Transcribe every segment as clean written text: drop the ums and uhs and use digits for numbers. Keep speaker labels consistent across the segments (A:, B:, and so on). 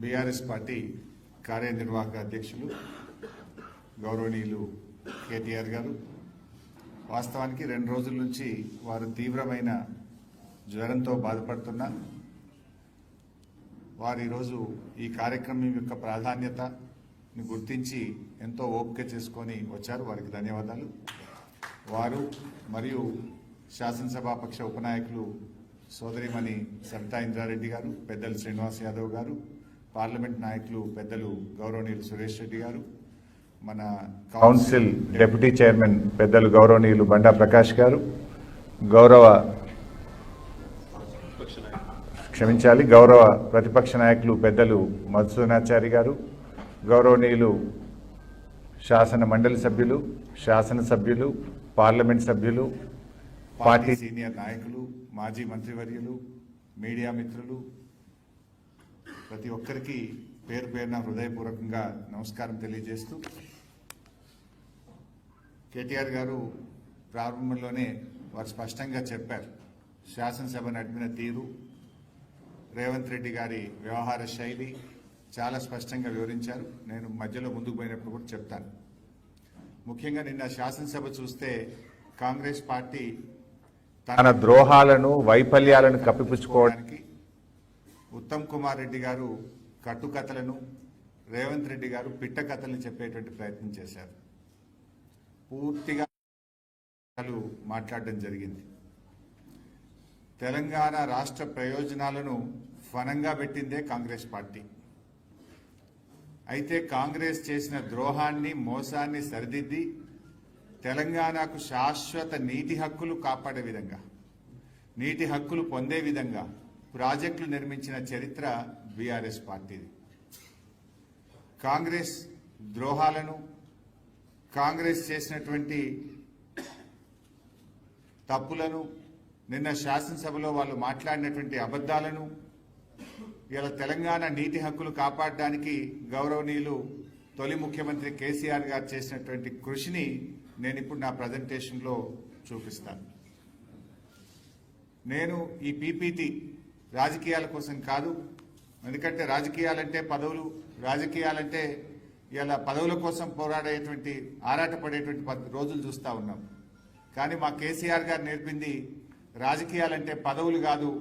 A: BRS party కార్యనిర్వాహక అధ్యక్షులు గౌరవనీయులు కేటీఆర్ గారు వాస్తవానికి 2 రోజుల నుంచి వారు తీవ్రమైన జ్వరంతో బాధపడుతున్నా వారు ఈరోజు ఈ కార్యక్రమం యొక్క ప్రాధాన్యతని గుర్తించి ఎంతో ఓపిక చేసుకొని వచ్చారు. వారికి ధన్యవాదాలు. వారు మరియు శాసనసభాపక్ష ఉపనాయకులు సోదరిమణి సవితా ఇంద్రారెడ్డి గారు, పెద్దలు శ్రీనివాస్ యాదవ్ గారు, పార్లమెంట్ నాయకులు పెద్దలు గౌరవనీయులు సురేష్ రెడ్డి గారు, మన కౌన్సిల్ డిప్యూటీ చైర్మన్ పెద్దలు గౌరవనీయులు బండా ప్రకాష్ గారు, గౌరవ ప్రతిపక్ష నాయకులు పెద్దలు మధుసూదనాచారి గారు, గౌరవనీయులు శాసన మండలి సభ్యులు, శాసనసభ్యులు, పార్లమెంట్ సభ్యులు, పార్టీ సీనియర్ నాయకులు, మాజీ మంత్రివర్యులు, మీడియా మిత్రులు, ప్రతి ఒక్కరికి పేరు పేరున హృదయపూర్వకంగా నమస్కారం తెలియజేస్తూ, కేటీఆర్ గారు ప్రారంభంలోనే వారు స్పష్టంగా చెప్పారు. శాసనసభ నడిపిన తీరు, రేవంత్ రెడ్డి గారి వ్యవహార శైలి చాలా స్పష్టంగా వివరించారు. నేను మధ్యలో ముందుకు పోయినప్పుడు కూడా చెప్తాను. ముఖ్యంగా నిన్న శాసనసభ చూస్తే కాంగ్రెస్ పార్టీ తన ద్రోహాలను, వైఫల్యాలను కప్పిపుచ్చుకోవడానికి ఉత్తమ్ కుమార్ రెడ్డి గారు కట్టుకథలను, రేవంత్ రెడ్డి గారు పిట్ట కథలను చెప్పేటువంటి ప్రయత్నం చేశారు. పూర్తిగా మాట్లాడడం జరిగింది. తెలంగాణ రాష్ట్ర ప్రయోజనాలను ఫనంగా పెట్టిందే కాంగ్రెస్ పార్టీ. అయితే కాంగ్రెస్ చేసిన ద్రోహాన్ని, మోసాన్ని సరిదిద్ది తెలంగాణకు శాశ్వత నీటి హక్కులు కాపాడే విధంగా, నీటి హక్కులు పొందే విధంగా ప్రాజెక్టులు నిర్మించిన చరిత్ర బీఆర్ఎస్ పార్టీది. కాంగ్రెస్ ద్రోహాలను, కాంగ్రెస్ చేసినటువంటి తప్పులను, నిన్న శాసనసభలో వాళ్ళు మాట్లాడినటువంటి అబద్ధాలను, ఇలా తెలంగాణ నీటి హక్కులు కాపాడడానికి గౌరవనీయులు తొలి ముఖ్యమంత్రి కేసీఆర్ గారు చేసినటువంటి కృషిని నేను ఇప్పుడు నా ప్రజెంటేషన్లో చూపిస్తాను. నేను ఈ పీపీటీ రాజకీయాల కోసం కాదు. ఎందుకంటే రాజకీయాలంటే పదవులు, రాజకీయాలంటే ఇలా పదవుల కోసం పోరాడేటువంటి, ఆరాటపడేటువంటి రోజులు చూస్తూ ఉన్నాం. కానీ మా కేసీఆర్ గారు నేర్పింది రాజకీయాలంటే పదవులు కాదు,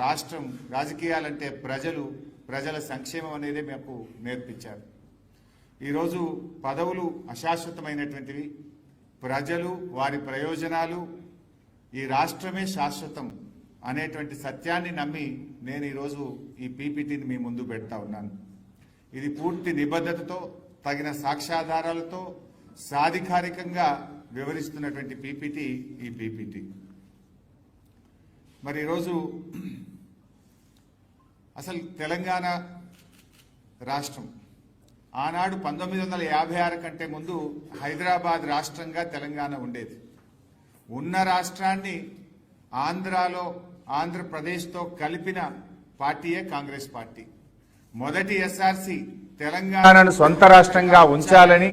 A: రాష్ట్రం, రాజకీయాలంటే ప్రజలు, ప్రజల సంక్షేమం అనేది మాకు నేర్పించారు. ఈరోజు పదవులు అశాశ్వతమైనటువంటివి, ప్రజలు, వారి ప్రయోజనాలు, ఈ రాష్ట్రమే శాశ్వతం అనేటువంటి సత్యాన్ని నమ్మి నేను ఈరోజు ఈ పీపీటీని మీ ముందు పెడతా ఉన్నాను. ఇది పూర్తి నిబద్ధతతో, తగిన సాక్ష్యాధారాలతో సాధికారికంగా వివరిస్తున్నటువంటి పీపీటీ ఈ పీపీటీ. మరి ఈరోజు అసలు తెలంగాణ రాష్ట్రం ఆనాడు 1956 కంటే ముందు హైదరాబాద్ రాష్ట్రంగా తెలంగాణ ఉండేది. ఉన్న రాష్ట్రాన్ని ఆంధ్రప్రదేశ్తో కలిపిన పార్టీయే కాంగ్రెస్ పార్టీ. మొదటి ఎస్ఆర్సి తెలంగాణను సొంత రాష్ట్రంగా ఉంచాలని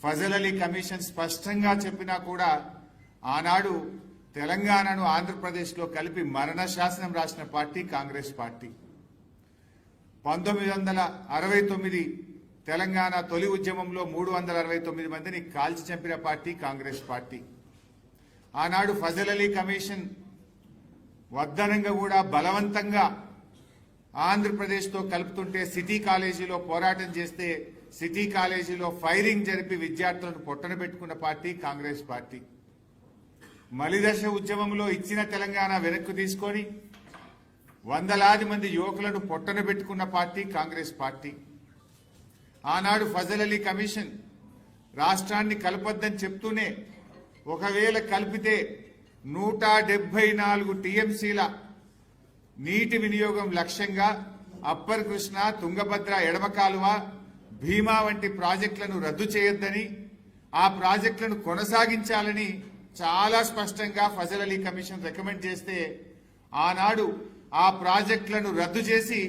A: ఫజల్ అలీ కమిషన్ స్పష్టంగా చెప్పినా కూడా ఆనాడు తెలంగాణను ఆంధ్రప్రదేశ్లో కలిపి మరణ శాసనం రాసిన పార్టీ కాంగ్రెస్ పార్టీ. 1969 తెలంగాణ తొలి ఉద్యమంలో 369 మందిని కాల్చి చంపిన పార్టీ కాంగ్రెస్ పార్టీ. ఆనాడు ఫజల్ అలీ కమిషన్ వద్దనంగా కూడా బలవంతంగా ఆంధ్రప్రదేశ్తో కలుపుతుంటే సిటీ కాలేజీలో పోరాటం చేస్తే సిటీ కాలేజీలో ఫైరింగ్ జరిపి విద్యార్థులను పొట్టన పెట్టుకున్న పార్టీ కాంగ్రెస్ పార్టీ. మలిదశ ఉద్యమంలో ఇచ్చిన తెలంగాణ వెనక్కు తీసుకొని వందలాది మంది యువకులను పొట్టన పెట్టుకున్న పార్టీ కాంగ్రెస్ పార్టీ. ఆనాడు ఫజల్ అలీ కమిషన్ రాష్ట్రాన్ని కలపొద్దని చెప్తూనే ఒకవేళ కలిపితే 174 టీఎంసీల నీటి వినియోగం లక్ష్యంగా అప్పర్ కృష్ణ, తుంగభద్ర ఎడమ కాలువ, భీమా వంటి ప్రాజెక్టులను రద్దు చేయొద్దని, ఆ ప్రాజెక్టులను కొనసాగించాలని చాలా స్పష్టంగా ఫజల్ అలీ కమిషన్ రికమెండ్ చేస్తే ఆనాడు ఆ ప్రాజెక్టులను రద్దు చేసి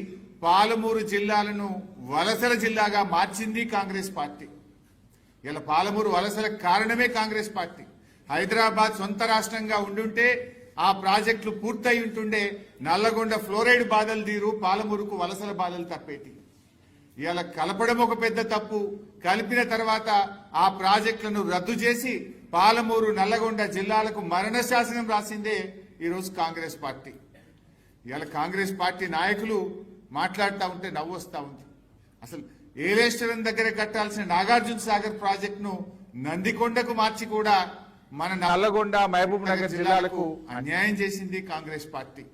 A: పాలమూరు జిల్లాలను వలసల జిల్లాగా మార్చింది కాంగ్రెస్ పార్టీ. ఇలా పాలమూరు వలసలకు కారణమే కాంగ్రెస్ పార్టీ. హైదరాబాద్ సొంత రాష్ట్రంగా ఉండుంటే ఆ ప్రాజెక్టులు పూర్తయి ఉంటుండే నల్లగొండ ఫ్లోరైడ్ బాధలు తీరు, పాలమూరుకు వలసల బాధలు తప్పేటి. ఇవాళ కలపడం ఒక పెద్ద తప్పు, కలిపిన తర్వాత ఆ ప్రాజెక్టులను రద్దు చేసి పాలమూరు నల్లగొండ జిల్లాలకు మరణ శాసనం రాసిందే ఈరోజు కాంగ్రెస్ పార్టీ. ఇవాళ కాంగ్రెస్ పార్టీ నాయకులు మాట్లాడుతూ ఉంటే నవ్వు వస్తూ ఉంది. అసలు ఏలేశ్వరం దగ్గర కట్టాల్సిన నాగార్జున సాగర్ ప్రాజెక్టును నందికొండకు మార్చి కూడా మన నల్లగొండ మహబూబ్ నగర్ జిల్లాలకు అన్యాయం చేసింది కాంగ్రెస్ పార్టీ.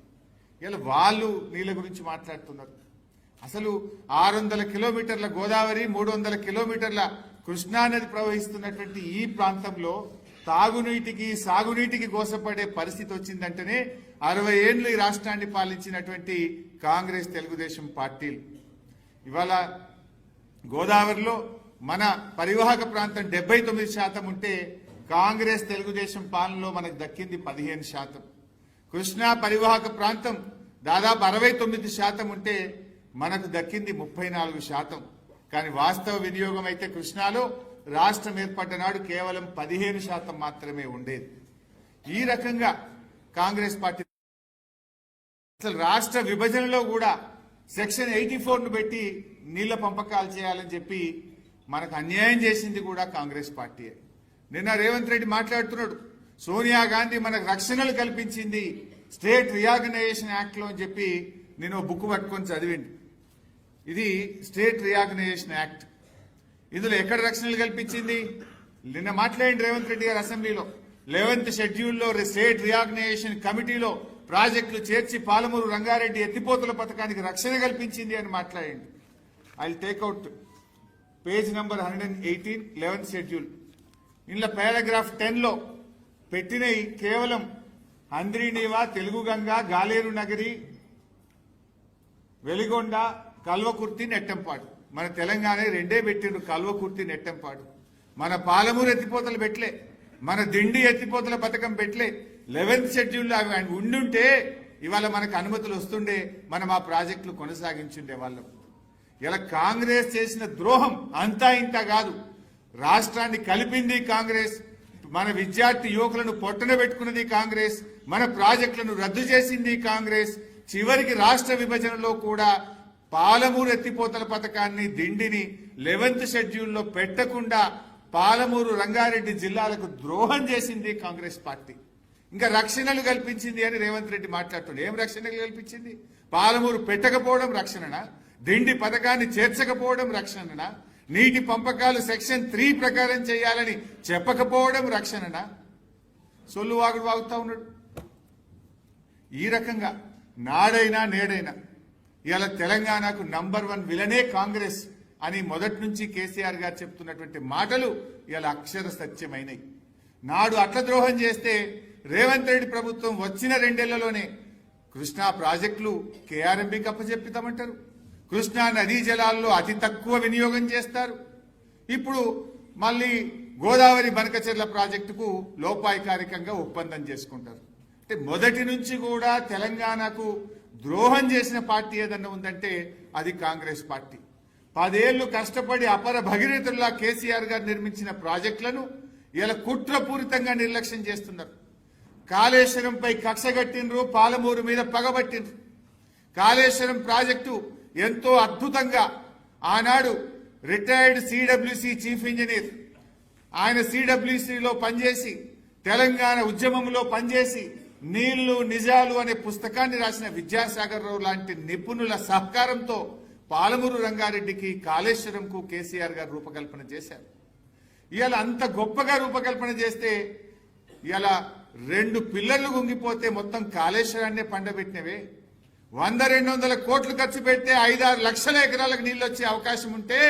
A: ఇలా వాళ్ళు నీళ్ళ గురించి మాట్లాడుతున్నారు. అసలు 600 కిలోమీటర్ల గోదావరి, 300 కిలోమీటర్ల కృష్ణానది ప్రవహిస్తున్నటువంటి ఈ ప్రాంతంలో తాగునీటికి సాగునీటికి గోసపడే పరిస్థితి వచ్చిందంటేనే 60 ఏళ్లు ఈ రాష్ట్రాన్ని పాలించినటువంటి కాంగ్రెస్ తెలుగుదేశం పార్టీలు ఇవాళ గోదావరిలో మన పరివాహక ప్రాంతం 79% ఉంటే కాంగ్రెస్ తెలుగుదేశం పాలనలో మనకు దక్కింది 15%. కృష్ణా పరివాహక ప్రాంతం దాదాపు 69% ఉంటే మనకు దక్కింది 34%. కానీ వాస్తవ వినియోగం అయితే కృష్ణాలో రాష్ట్రం ఏర్పడ్డ నాడు కేవలం 15% మాత్రమే ఉండేది. ఈ రకంగా కాంగ్రెస్ పార్టీ అసలు రాష్ట్ర విభజనలో కూడా సెక్షన్ 84ను పెట్టి నీళ్ల పంపకాలు చేయాలని చెప్పి మనకు అన్యాయం చేసింది కూడా కాంగ్రెస్ పార్టీయే. నిన్న రేవంత్ రెడ్డి మాట్లాడుతున్నాడు, సోనియా గాంధీ మనకు రక్షణలు కల్పించింది స్టేట్ రీఆర్గనైజేషన్ యాక్ట్ లో అని చెప్పి నేను బుక్ పట్టుకొని చదివింది. ఇది స్టేట్ రీఆర్గనైజేషన్ యాక్ట్. ఇందులో ఎక్కడ రక్షణలు కల్పించింది? నిన్న మాట్లాడింది రేవంత్ రెడ్డి గారు అసెంబ్లీలో 11th షెడ్యూల్లో స్టేట్ రీఆర్గనైజేషన్ కమిటీలో ప్రాజెక్టులు చేర్చి పాలమూరు రంగారెడ్డి ఎత్తిపోతల పథకానికి రక్షణ కల్పించింది అని మాట్లాడింది. I takeout page number 118 11th schedule. ఇందులో పారాగ్రాఫ్ 10లో పెట్టినవి కేవలం హంద్రీనీవా, తెలుగు గంగా, గాలేరు నగరి, వెలిగొండ, కల్వకుర్తి, నెట్టంపాడు. మన తెలంగాణ రెండే పెట్టిండ్రు, కల్వకుర్తి, నెట్టంపాడు. మన పాలమూరు ఎత్తిపోతలు పెట్టలే, మన దిండి ఎత్తిపోతల పథకం పెట్టలే. 11th షెడ్యూల్లో అవి ఉండుంటే ఇవాళ మనకు అనుమతులు వస్తుండే, మనం ఆ ప్రాజెక్టులు కొనసాగించుండే వాళ్ళం. ఇలా కాంగ్రెస్ చేసిన ద్రోహం అంతా ఇంత కాదు. రాష్ట్రాన్ని కలిపింది కాంగ్రెస్, మన విద్యార్థి యువకులను పొట్టన పెట్టుకున్నది కాంగ్రెస్, మన ప్రాజెక్టులను రద్దు చేసింది కాంగ్రెస్. చివరికి రాష్ట్ర విభజనలో కూడా పాలమూరు ఎత్తిపోతల పథకాన్ని, దిండిని 11th షెడ్యూల్లో పెట్టకుండా పాలమూరు రంగారెడ్డి జిల్లాలకు ద్రోహం చేసింది కాంగ్రెస్ పార్టీ. ఇంకా రక్షణలు కల్పించింది అని రేవంత్ రెడ్డి మాట్లాడుతుండే. ఏం రక్షణలు కల్పించింది? పాలమూరు పెట్టకపోవడం రక్షణనా? దిండి పథకాన్ని చేర్చకపోవడం రక్షణనా? నీటి పంపకాలు సెక్షన్ 3 ప్రకారం చేయాలని చెప్పకపోవడం రక్షణనా? సొల్లు వాగుడు వాగుతా ఉన్నాడు. ఈ రకంగా నాడైనా నేడైనా ఇవాళ తెలంగాణకు నంబర్ 1 విలనే కాంగ్రెస్ అని మొదటి నుంచి కేసీఆర్ గారు చెప్తున్నటువంటి మాటలు ఇవాళ అక్షర సత్యమైనవి. నాడు అట్ల ద్రోహం చేస్తే రేవంత్ రెడ్డి ప్రభుత్వం వచ్చిన 2 ఏళ్లలోనే కృష్ణా ప్రాజెక్టులు కేఆర్ఎంబీకి అప్పచెప్పితామంటారు. కృష్ణా నదీ జలాల్లో అతి తక్కువ వినియోగం చేస్తారు. ఇప్పుడు మళ్ళీ గోదావరి బనకచెర్ల ప్రాజెక్టుకు లోపాయికారికంగా ఒప్పందం చేసుకుంటారు. అంటే మొదటి నుంచి కూడా తెలంగాణకు ద్రోహం చేసిన పార్టీ ఏదన్నా ఉందంటే అది కాంగ్రెస్ పార్టీ. 10 ఏళ్లు కష్టపడి అపర భగీరథుల్లా కేసీఆర్ గారు నిర్మించిన ప్రాజెక్టులను ఇలా కుట్రపూరితంగా నిర్లక్ష్యం చేస్తున్నారు. కాళేశ్వరంపై కక్షగట్టినరు, పాలమూరు మీద పగబట్టినరు. కాళేశ్వరం ప్రాజెక్టు ఎంతో అద్భుతంగా ఆనాడు రిటైర్డ్ సిడబ్ల్యూసి చీఫ్ ఇంజనీర్, ఆయన సిడబ్ల్యూసిలో పనిచేసి తెలంగాణ ఉద్యమంలో పనిచేసి నీళ్లు నిజాలు అనే పుస్తకాన్ని రాసిన విద్యాసాగర్ రావు లాంటి నిపుణుల సహకారంతో పాలమూరు రంగారెడ్డికి, కాళేశ్వరంకు కేసీఆర్ గారు రూపకల్పన చేశారు. ఇవాళ అంత గొప్పగా రూపకల్పన చేస్తే ఇవాళ 2 పిల్లర్లు గుంగిపోతే మొత్తం కాళేశ్వరాన్నే పండబెట్టినవే. 100-200 కోట్లు ఖర్చు పెడితే 5-6 లక్షల ఎకరాలకు నీళ్లు వచ్చే అవకాశం ఉంటే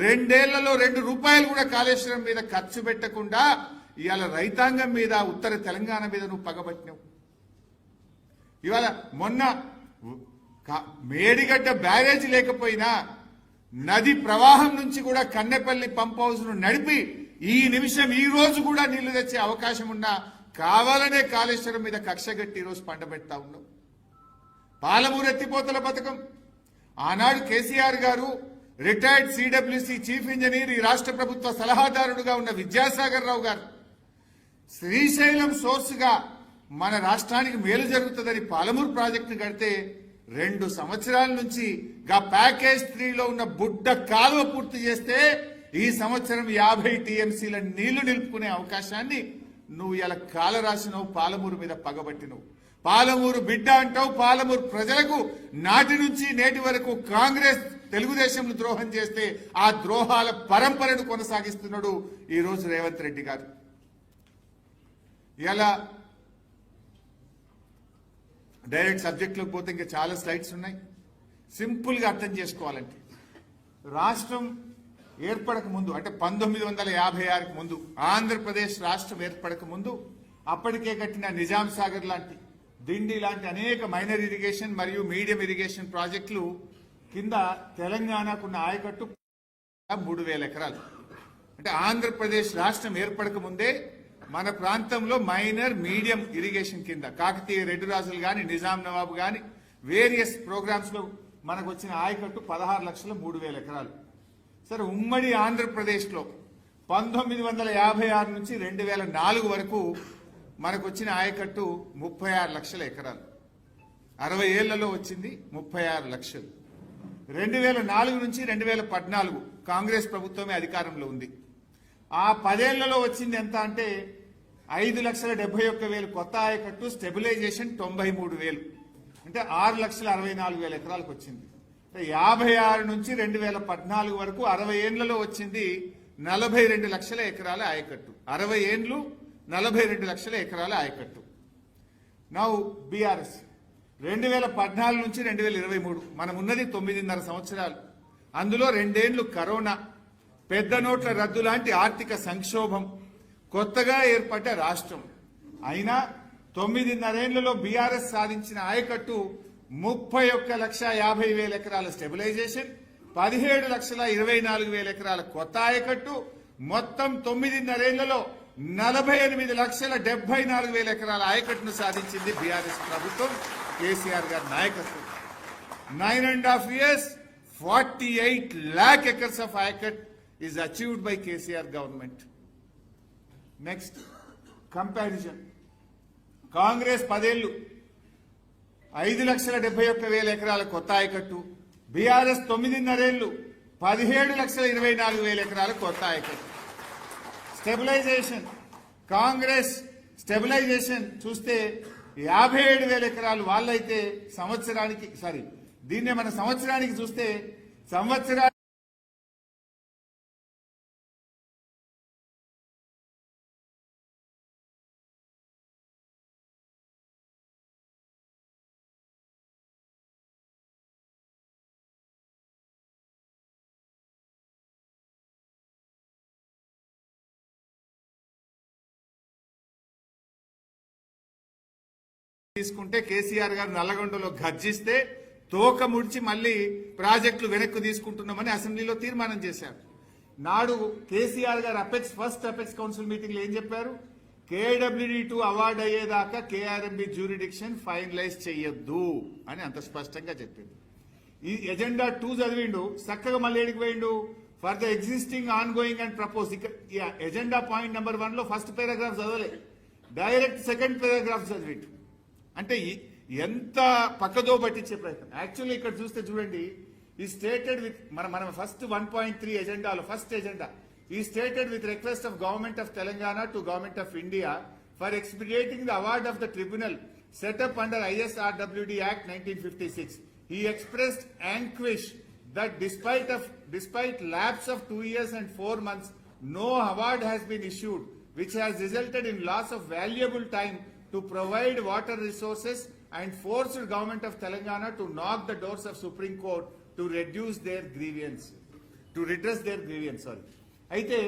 A: 2 ఏళ్లలో 2 రూపాయలు కూడా కాళేశ్వరం మీద ఖర్చు పెట్టకుండా ఇవాళ రైతాంగం మీద, ఉత్తర తెలంగాణ మీద నువ్వు పగబట్టినావు. ఇవాళ మొన్న మేడిగడ్డ బ్యారేజ్ లేకపోయినా నది ప్రవాహం నుంచి కూడా కన్నెపల్లి పంప్ హౌస్ ను నడిపి ఈ నిమిషం ఈ రోజు కూడా నీళ్లు తెచ్చే అవకాశం ఉన్నా కావాలనే కాళేశ్వరం మీద కక్షగట్టి ఈ రోజు పండబెడతా ఉన్నావు. పాలమూరు ఎత్తిపోతల పథకం ఆనాడు కేసీఆర్ గారు, రిటైర్డ్ సిడబ్ల్యూసి చీఫ్ ఇంజనీర్, ఈ రాష్ట్ర ప్రభుత్వ సలహాదారుడుగా ఉన్న విద్యాసాగర్ రావు గారు శ్రీశైలం సోర్స్ గా మన రాష్ట్రానికి మేలు జరుగుతుందని పాలమూరు ప్రాజెక్టును కడితే 2 సంవత్సరాల నుంచి గా ప్యాకేజ్ 3లో ఉన్న బుడ్డ కాలువ పూర్తి చేస్తే ఈ సంవత్సరం 50 టీఎంసీల నీళ్లు నిలుపుకునే అవకాశాన్ని నువ్వు ఇలా కాల రాసినవు. పాలమూరు మీద పగబట్టినవు. పాలమూరు బిడ్డ అంటావు. పాలమూరు ప్రజలకు నాటి నుంచి నేటి వరకు కాంగ్రెస్ తెలుగుదేశంను ద్రోహం చేస్తే ఆ ద్రోహాల పరంపరను కొనసాగిస్తున్నాడు ఈ రోజు రేవంత్ రెడ్డి గారు. ఇలా డైరెక్ట్ సబ్జెక్టులోకి పోతే ఇంకా చాలా స్లైడ్స్ ఉన్నాయి. సింపుల్గా అర్థం చేసుకోవాలంటే రాష్ట్రం ఏర్పడక ముందు అంటే 1956కు ముందు ఆంధ్రప్రదేశ్ రాష్ట్రం ఏర్పడక ముందు అప్పటికే కట్టిన నిజాం సాగర్ లాంటి దిండి లాంటి అనేక మైనర్ ఇరిగేషన్ మరియు మీడియం ఇరిగేషన్ ప్రాజెక్టులు కింద తెలంగాణకున్న ఆయకట్టు 3000 ఎకరాలు. అంటే ఆంధ్రప్రదేశ్ రాష్ట్రం ఏర్పడక ముందే మన ప్రాంతంలో మైనర్ మీడియం ఇరిగేషన్ కింద కాకతీయ రెడ్డి రాజులు గాని నిజాం నవాబు గాని వేరియస్ ప్రోగ్రామ్స్ లో మనకు వచ్చిన ఆయకట్టు 16,03,000 ఎకరాలు. సరే, ఉమ్మడి ఆంధ్రప్రదేశ్ లో 1956 నుంచి 2004 వరకు మనకు వచ్చిన ఆయకట్టు 36 లక్షల ఎకరాలు. 60 ఏళ్లలో వచ్చింది 36 లక్షలు. 2004 నుంచి 2014 కాంగ్రెస్ ప్రభుత్వమే అధికారంలో ఉంది. ఆ 10 ఏళ్లలో వచ్చింది ఎంత అంటే 5,71,000 కొత్త ఆయకట్టు, స్టెబిలైజేషన్ 93,000 అంటే 6,64,000 ఎకరాలకు వచ్చింది. 56 నుంచి 2014 వరకు 60 ఏళ్లలో వచ్చింది 42 లక్షల ఎకరాల ఆయకట్టు. 60 ఏండ్లు 42 లక్షల ఎకరాల ఆయకట్టు. నౌ బీఆర్ఎస్ 2014 నుంచి 2023 మనం ఉన్నది 9.5 సంవత్సరాలు. అందులో 2 ఏళ్లు కరోనా, పెద్ద నోట్ల రద్దు లాంటి ఆర్థిక సంక్షోభం, కొత్తగా ఏర్పడ్డ రాష్ట్రం. అయినా 9.5 ఏళ్లలో బీఆర్ఎస్ సాధించిన ఆయకట్టు 31,50,000 ఎకరాల స్టెబిలైజేషన్, 17,24,000 ఎకరాల కొత్త ఆయకట్టు, మొత్తం 9.5 ఏళ్లలో 48,74,000 ఎకరాల ఆయకట్టును సాధించింది బీఆర్ఎస్ ప్రభుత్వం, కేసీఆర్ గారి నాయకత్వం. 9.5 years, 48 lakh acres of ayakat is achieved by KCR government. Next, comparison. Congress 10 ఏళ్లు 5,71,000 ఎకరాల కొత్త ఆయకట్టు, బీఆర్ఎస్ 9.5 ఏళ్లు 17,24,000 ఎకరాల కొత్త ఆయకట్టు. స్టెబిలైజేషన్, కాంగ్రెస్ స్టెబిలైజేషన్ చూస్తే 57,000 ఎకరాలు వాళ్ళైతే సంవత్సరానికి దీన్నే మన సంవత్సరానికి చూస్తే సంవత్సరానికి తీసుకుంటే కేసీఆర్ గారు నల్లగొండలో గర్జిస్తే తోక ముడిచి మళ్లీ ప్రాజెక్టులు వెనక్కు తీసుకుంటున్నామని అసెంబ్లీలో తీర్మానం చేశారు. నాడు కేసీఆర్ గారు ఫస్ట్ అపెక్స్ కౌన్సిల్ మీటింగ్ లో ఏం చెప్పారు? KWD2 అవార్డు అయ్యేదాకా KRMB జ్యూరిడిక్షన్ ఫైనలైజ్ చెయ్యొద్దు అని అంత స్పష్టంగా చెప్పింది. ఈ ఎజెండా 2 చదివిండు, చక్కగా మళ్ళీ ఏడికి పోయిండు? For the existing ongoing and propose. Agenda point number 1 లో ఫస్ట్ పారాగ్రాఫ్ చదవలే, డైరెక్ట్ సెకండ్ పారాగ్రాఫ్ చదివిండు. అంటే ఎంత పక్కదో పట్టించే ప్రయత్నం. యాక్చువల్లీ ఇక్కడ చూస్తే చూడండి, ఈ స్టేటెడ్ విత్ మన ఫస్ట్ 1.3 ఎజెండాలో first agenda it started with request of government of Telangana to government of India for expediting the award of the tribunal setup under ISRWD Act 1956. He expressed anguish that despite lapse of 2 years and 4 months, no award has been issued, which has resulted in loss of valuable time to provide water resources and forced government of Telangana to knock the doors of Supreme Court to redress their grievance. అయితే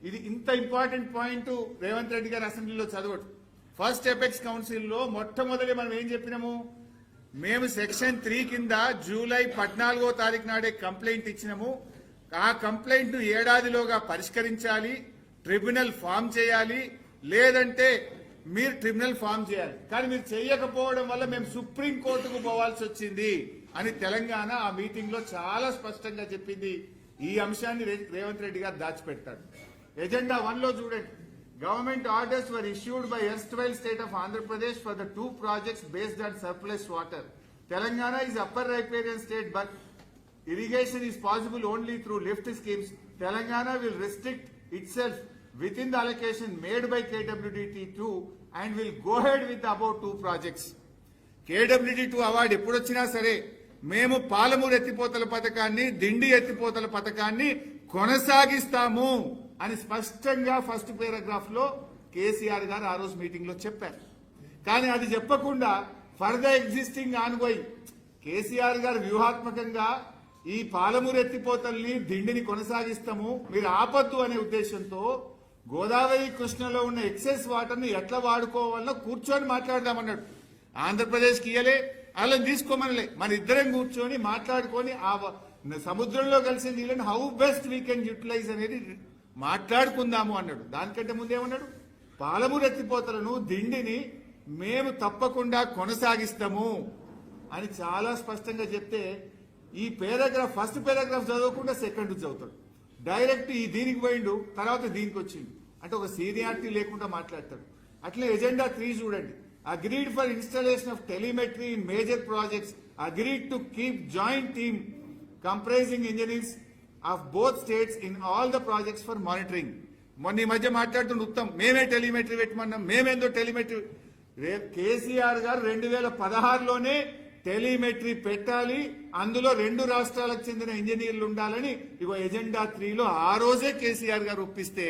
A: ఇది ఇంత important point Revanth Reddy గారు అసెంబ్లీలో చదవడు. First apex కౌన్సిల్లో మొట్టమొదటి మనం ఏం చెప్పినాము? మేము సెక్షన్ 3 కింద జూలై 14వ తారీఖు నాడే కంప్లైంట్ ఇచ్చినాము. ఆ కంప్లైంట్ ను ఏడాదిలోగా పరిష్కరించాలి, ట్రిబ్యునల్ ఫామ్ చేయాలి, లేదంటే మీరు ట్రిబ్యునల్ ఫామ్ చేయాలి. కానీ మీరు చేయకపోవడం వల్ల మేము సుప్రీం కోర్టుకు పోవాల్సి వచ్చింది అని తెలంగాణ ఆ మీటింగ్ లో చాలా స్పష్టంగా చెప్పింది. ఈ అంశాన్ని రేవంత్ రెడ్డి గారు దాచిపెట్టారు. ఎజెండా 1 లో చూడండి, government orders were issued by erstwhile state of Andhra Pradesh for the 2 projects based on surplus water Telangana is upper riparian state, but irrigation is possible only through lift schemes. Telangana will restrict itself within the allocation made by KWDT2 and will go ahead with the above two projects. KWDT2 award ఎప్పుడు వచ్చినా సరే మేము పాలమూరు ఎత్తిపోతల పథకాన్ని, దిండి ఎత్తిపోతల పథకాన్ని కొనసాగిస్తాము అని స్పష్టంగా ఫస్ట్ పారాగ్రాఫ్ లో కేసీఆర్ గారు ఆ రోజు మీటింగ్ లో చెప్పారు. కానీ అది చెప్పకుండా for the existing ongoing KCR గారు వ్యూహాత్మకంగా ఈ పాలమూరు ఎత్తిపోతల్ని, దిండిని కొనసాగిస్తాము, మీరు ఆపద్దు అనే ఉద్దేశంతో గోదావరి కృష్ణలో ఉన్న ఎక్సెస్ వాటర్ని ఎట్లా వాడుకోవాలో కూర్చొని మాట్లాడదామన్నాడు. ఆంధ్రప్రదేశ్కి ఇయ్యలే, వాళ్ళని తీసుకోమనలే, మన ఇద్దరం కూర్చొని మాట్లాడుకొని ఆ సముద్రంలో కలిసి నీళ్ళని how best we can utilize అనేది మాట్లాడుకుందాము అన్నాడు. దానికంటే ముందేమన్నాడు, పాలమూరు ఎత్తిపోతలను, దిండిని మేము తప్పకుండా కొనసాగిస్తాము అని చాలా స్పష్టంగా చెప్తే ఈ పారాగ్రాఫ్ ఫస్ట్ పారాగ్రాఫ్ చదవకుండా సెకండ్ చదువుతాడు. డైరెక్ట్ ఈ దీనికి పోయిండు, తర్వాత దీనికి వచ్చిండు. అంటే ఒక సీనియారిటీ లేకుండా మాట్లాడతాడు. అట్లే ఎజెండా 3 చూడండి. Agreed for installation of telemetry in major projects, agreed to keep joint team comprising engineers of both states in all the projects for monitoring. మొన్న ఈ మధ్య మాట్లాడుతున్న ఉత్తమ్ మేమే టెలిమెట్రీ పెట్టమన్నాం, మేమేందో టెలిమెట్రీ. కేసీఆర్ గారు 2016లోనే టెలిమెట్రీ పెట్టాలి, అందులో 2 రాష్ట్రాలకు చెందిన ఇంజనీర్లు ఉండాలని ఇగో ఎజెండా 3లో ఆ రోజే కేసీఆర్ గారు ఒప్పిస్తే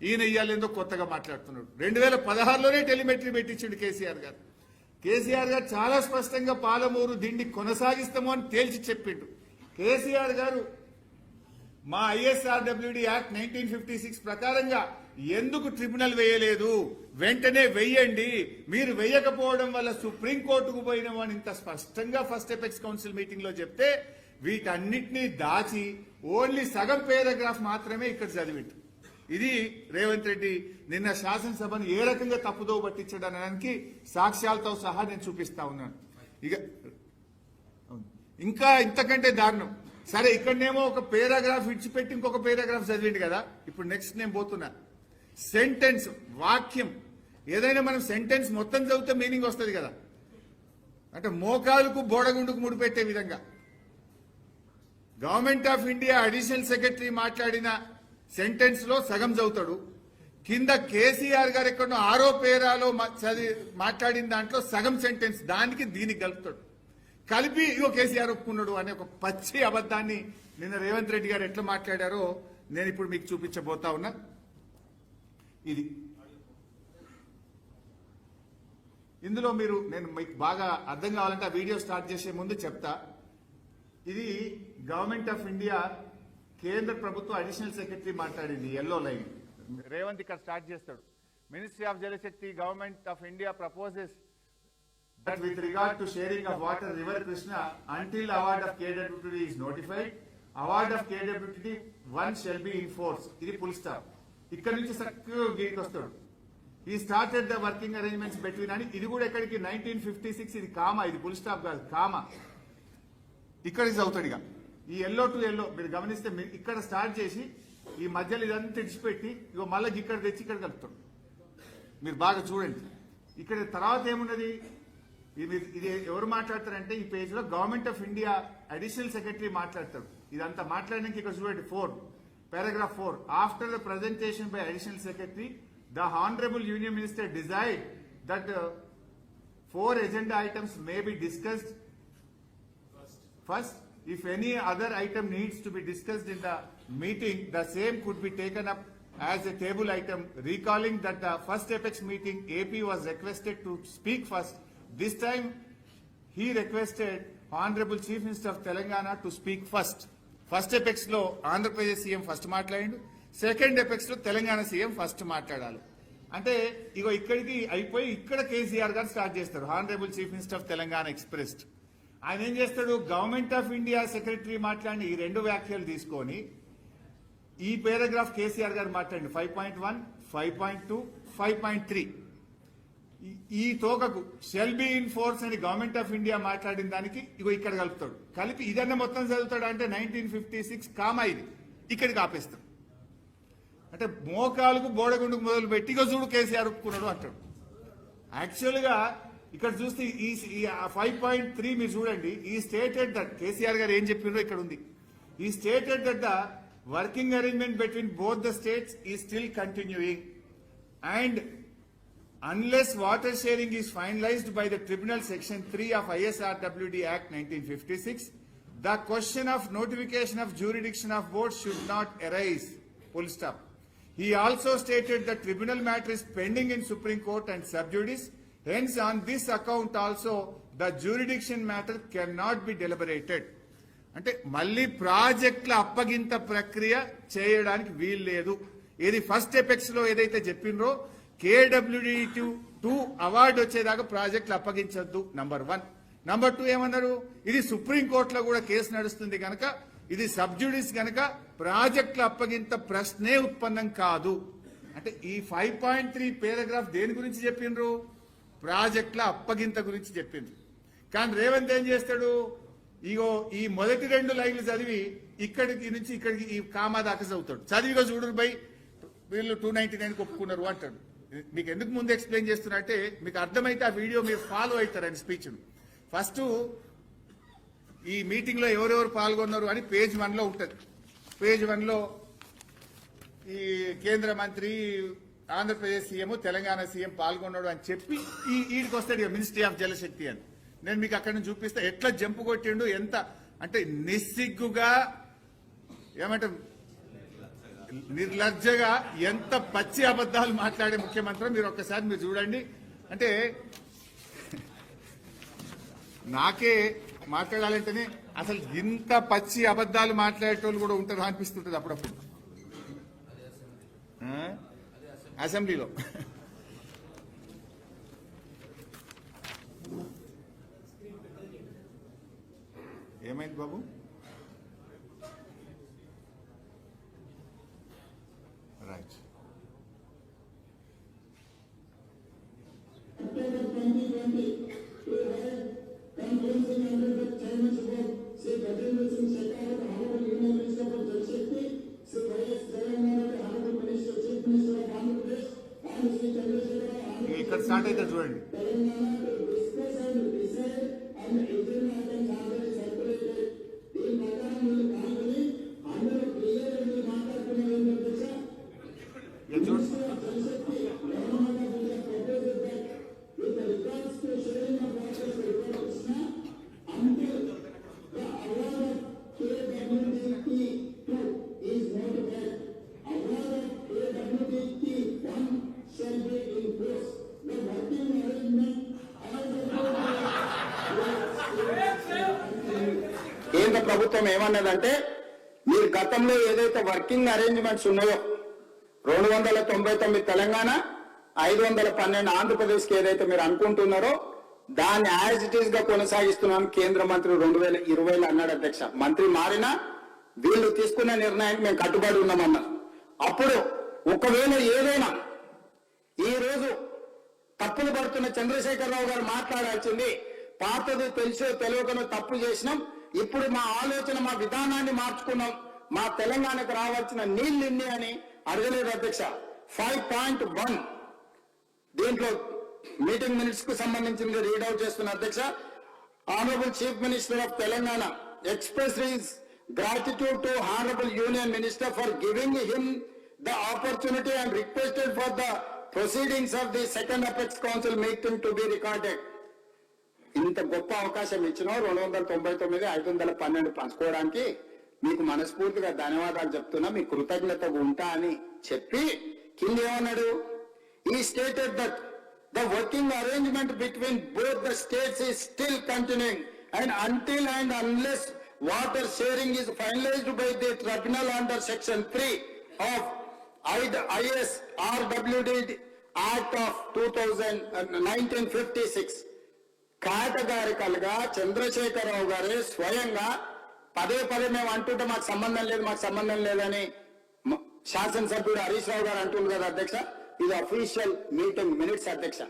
A: ఈయన ఇయ్యాలేందో కొత్తగా మాట్లాడుతున్నాడు. 2016లోనే టెలిమెట్రీ పెట్టించిండు కేసీఆర్ గారు. కేసీఆర్ గారు చాలా స్పష్టంగా పాలమూరు, దిండి కొనసాగిస్తాము అని తేల్చి చెప్పిండు. కేసీఆర్ గారు మా ISRWD యాక్ట్ 1956 ప్రకారంగా ఎందుకు ట్రిబ్యునల్ వేయలేదు, వెంటనే వెయ్యండి, మీరు వేయకపోవడం వల్ల సుప్రీంకోర్టుకు పోయినామని ఇంత స్పష్టంగా ఫస్ట్ ఎపెక్స్ కౌన్సిల్ మీటింగ్ లో చెప్తే వీటన్నిటినీ దాచి ఓన్లీ సగం పారాగ్రాఫ్ మాత్రమే ఇక్కడ చదివిండు. ఇది రేవంత్ రెడ్డి నిన్న శాసనసభను ఏ రకంగా తప్పుదో పట్టించడానికి సాక్ష్యాలతో సహా నేను చూపిస్తా ఉన్నాను. ఇక ఇంకా ఇంతకంటే దారుణం. సరే ఇక్కడనేమో ఒక పారాగ్రాఫ్ ఇచ్చిపెట్టి ఇంకొక పారాగ్రాఫ్ చదివిండు కదా. ఇప్పుడు నెక్స్ట్ నేను పోతున్నా. సెంటెన్స్, వాక్యం ఏదైనా మనం సెంటెన్స్ మొత్తం చదివితే మీనింగ్ వస్తుంది కదా. అంటే మోకాలుకు బోడగుండుకు ముడిపెట్టే విధంగా government of India additional secretary మాట్లాడిన సెంటెన్స్ లో సగం చదువుతాడు, కింద కేసీఆర్ గారు ఎక్కడో 6వ పేరాలో మాట్లాడిన దాంట్లో సగం సెంటెన్స్ దానికి దీనికి కలుపుతాడు. కలిపి ఇగో కేసీఆర్ ఒప్పుకున్నాడు అనే ఒక పచ్చి అబద్ధాన్ని నిన్న రేవంత్ రెడ్డి గారు ఎట్లా మాట్లాడారో నేను ఇప్పుడు మీకు చూపించబోతా ఉన్నా. ఇది ఇందులో మీరు నేను మీకు బాగా అర్థం కావాలంటే ఆ వీడియో స్టార్ట్ చేసే ముందు చెప్తా. ఇది గవర్నమెంట్ ఆఫ్ ఇండియా కేంద్ర ప్రభుత్వ అడిషనల్ సెక్రటరీ మాట్లాడింది ఎల్లో లైన్. రేవంత్ ఇక్కడ స్టార్ట్ చేస్తాడు. Ministry of Jal Shakti government of India proposes that with regard to sharing of water river Krishna until award of KWTD is notified, award of KWTD 1 shall be in force. ఇది full stop. ఇక్కడ నుంచి చక్కగా గీకి వస్తాడు. ఈ started the working arrangements between అని ఇది కూడా ఎక్కడికి 1956 ఇది కామా, ఇది ఫుల్ స్టాప్ కాదు కామా. ఇక్కడికి చదువుతాడు. ఇక ఈ ఎల్లో టు ఎల్లో మీరు గమనిస్తే ఇక్కడ స్టార్ట్ చేసి ఈ మధ్యలో ఇదంతా తెచ్చిపెట్టి ఇగో మళ్ళీ ఇక్కడ తెచ్చి ఇక్కడ కలుపుతాడు. మీరు బాగా చూడండి. ఇక్కడ తర్వాత ఏమున్నది, ఇది ఎవరు మాట్లాడతారంటే ఈ పేజ్ లో government of India additional secretary మాట్లాడతాడు. ఇదంతా మాట్లాడడానికి ఇక్కడ చూడండి paragraph 4. After the presentation by additional secretary the honourable union minister decide that 4 agenda items may be discussed first. If any other item needs to be discussed in the meeting, the same could be taken up as a table item, recalling that the first apex meeting AP was requested to speak first. This time he requested Honorable Chief Minister of Telangana to speak first. First apex లో Andhra Pradesh CM first మాట్లాడిండు, second apex లో Telangana CM first మాట్లాడాలి. అంటే ఇగో ఇక్కడికి అయిపోయి ఇక్కడ కేసీఆర్ గారు start చేస్తారు. Honourable chief minister of Telangana expressed. ఆయన ఏం చేస్తాడు, గవర్నమెంట్ ఆఫ్ ఇండియా సెక్రటరీ మాట్లాడిన ఈ 2 వ్యాఖ్యలు తీసుకొని ఈ పారాగ్రాఫ్ కేసీఆర్ గారు మాట్లాడి 5.1, 5.2, 5.3 ఈ తోకకు షెల్ బి ఇన్ ఫోర్స్ అని గవర్నమెంట్ ఆఫ్ ఇండియా మాట్లాడిన దానికి ఇగో ఇక్కడ కలుపుతాడు. కలిపి ఇదన్నా మొత్తం చదువుతాడు. అంటే 1956 కామా ఇది ఇక్కడికి ఆపేస్తాడు. అంటే మోకాలకు బోడగుండుకు మొదలు పెట్టి ఇగో చూడు కేసీఆర్ ఒప్పుకున్నాడు అంటాడు. యాక్చువల్గా ఇక్కడ చూస్తే ఈ 5.3 మీరు చూడండి. ఈ స్టేటెడ్ దట్ కేసీఆర్ గారు ఏం చెప్పారో ఇక్కడ ఉంది. It stated that the working arrangement between both the states is still continuing and unless water sharing is finalized by the Tribunal Section 3 of ISRWD Act 1956, the question of notification of jurisdiction of boards should not arise. Full stop. He also stated the tribunal matter is pending in Supreme Court and sub judice. Hence, on this account also, the jurisdiction matter cannot be deliberated. అంటే మళ్ళీ ప్రాజెక్టుల అప్పగింత ప్రక్రియ చేయడానికి వీలు లేదు. ఏది first apex లో ఏదైతే చెప్పినరో KWD2 అవార్డు వచ్చేదాకా ప్రాజెక్టులు అప్పగించొద్దు. నంబర్ 1. నంబర్ 2 ఏమన్నారు, ఇది సుప్రీంకోర్టులో కూడా కేసు నడుస్తుంది కనుక ఇది సబ్జుడిస్ కనుక ప్రాజెక్టుల అప్పగింత ప్రశ్నే ఉత్పన్నం కాదు. అంటే ఈ 5.3 పారాగ్రాఫ్ దేని గురించి చెప్పిండ్రు, ప్రాజెక్టుల అప్పగింత గురించి చెప్పిండ్రు. కానీ రేవంత్ ఏం చేస్తాడు, ఇగో ఈ మొదటి 2 లైన్లు చదివి ఇక్కడికి నుంచి ఇక్కడికి ఈ కామా దాకా చదువుతాడు. చదివిగా చూడరు బై వీళ్ళు 299 ఒప్పుకున్నారు అంటాడు. మీకు ఎందుకు ముందు ఎక్స్ప్లెయిన్ చేస్తున్నట్టే మీకు అర్థమైతే ఆ వీడియో మీరు ఫాలో అవుతారు అని స్పీచ్. ఫస్ట్ ఈ మీటింగ్ లో ఎవరెవరు పాల్గొన్నారు అని పేజ్ 1 లో ఉంటుంది. పేజ్ 1 లో ఈ కేంద్ర మంత్రి, ఆంధ్రప్రదేశ్ సీఎం, తెలంగాణ సీఎం పాల్గొన్నాడు అని చెప్పి ఈడికి వస్తాడు మినిస్ట్రీ ఆఫ్ జలశక్తి అని. నేను మీకు అక్కడ నుంచి చూపిస్తా ఎట్లా జంపు కొట్టిండు, ఎంత అంటే నిస్సిగ్గుగా, ఏమంటే నిర్లజ్జగా ఎంత పచ్చి అబద్ధాలు మాట్లాడే ముఖ్యమంత్రి మీరు ఒక్కసారి మీరు చూడండి. అంటే నాకే మాట్లాడాలంటేనే అసలు ఇంత పచ్చి అబద్ధాలు మాట్లాడేటోళ్ళు కూడా ఉంటారు అనిపిస్తుంటది అప్పుడప్పుడు అసెంబ్లీలో. ఏమైంది బాబు? రైట్. ఇక్కడ స్టార్ట్ అయితే చూడండి.
B: కేంద్ర ప్రభుత్వం ఏమన్నదంటే మీరు గతంలో ఏదైతే వర్కింగ్ అరేంజ్మెంట్స్ ఉన్నాయో 299 తెలంగాణ, 512 ఆంధ్రప్రదేశ్ కి ఏదైతే మీరు అనుకుంటున్నారో దాన్ని యాజ్ ఇట్ ఈస్ గా కొనసాగిస్తున్నాం కేంద్ర మంత్రి 2020 అన్నాడు అధ్యక్ష. మంత్రి మారినా వీళ్ళు తీసుకున్న నిర్ణయానికి మేము కట్టుబడి ఉన్నామన్నా. అప్పుడు ఒకవేళ ఏదైనా ఈ రోజు తప్పులు పడుతున్న చంద్రశేఖరరావు గారు మాట్లాడాల్సింది, పాతది తెలుసో తెలియకనో తప్పు చేసినాం, ఇప్పుడు మా ఆలోచన మా విధానాన్ని మార్చుకున్నాం, మా తెలంగాణకు రావాల్సిన నీళ్లు ఇన్ని అని అడగలేదు అధ్యక్ష. 5.1 దీంట్లో మీటింగ్ మినిట్స్ కు సంబంధించింది రీడౌట్ చేస్తున్న అధ్యక్ష. Honourable chief minister of Telangana express his gratitude to Honorable Union Minister for giving him the opportunity and requested for the proceedings of the second Apex Council meeting to be recorded. ఇంత గొప్ప అవకాశం ఇచ్చిన 299, 512 పంచుకోవడానికి మీకు మనస్ఫూర్తిగా ధన్యవాదాలు చెప్తున్నా, మీ కృతజ్ఞత ఉంటా అని చెప్పి కింద ఏమన్నాడు, ఈ stated that the working arrangement between both the states is still continuing and until and unless water sharing is finalized by the tribunal under section 3 of ISRWD Act of 1956. కేటగారికల్గా Chandrashekar Rao గారే స్వయంగా పదే మేము అంటుంటే మాకు సంబంధం లేదని శాసనసభ్యుడు హరీష్ రావు గారు అంటుంది కదా అధ్యక్ష. ఇది అఫీషియల్ మీటింగ్ మినిట్స్ అధ్యక్ష.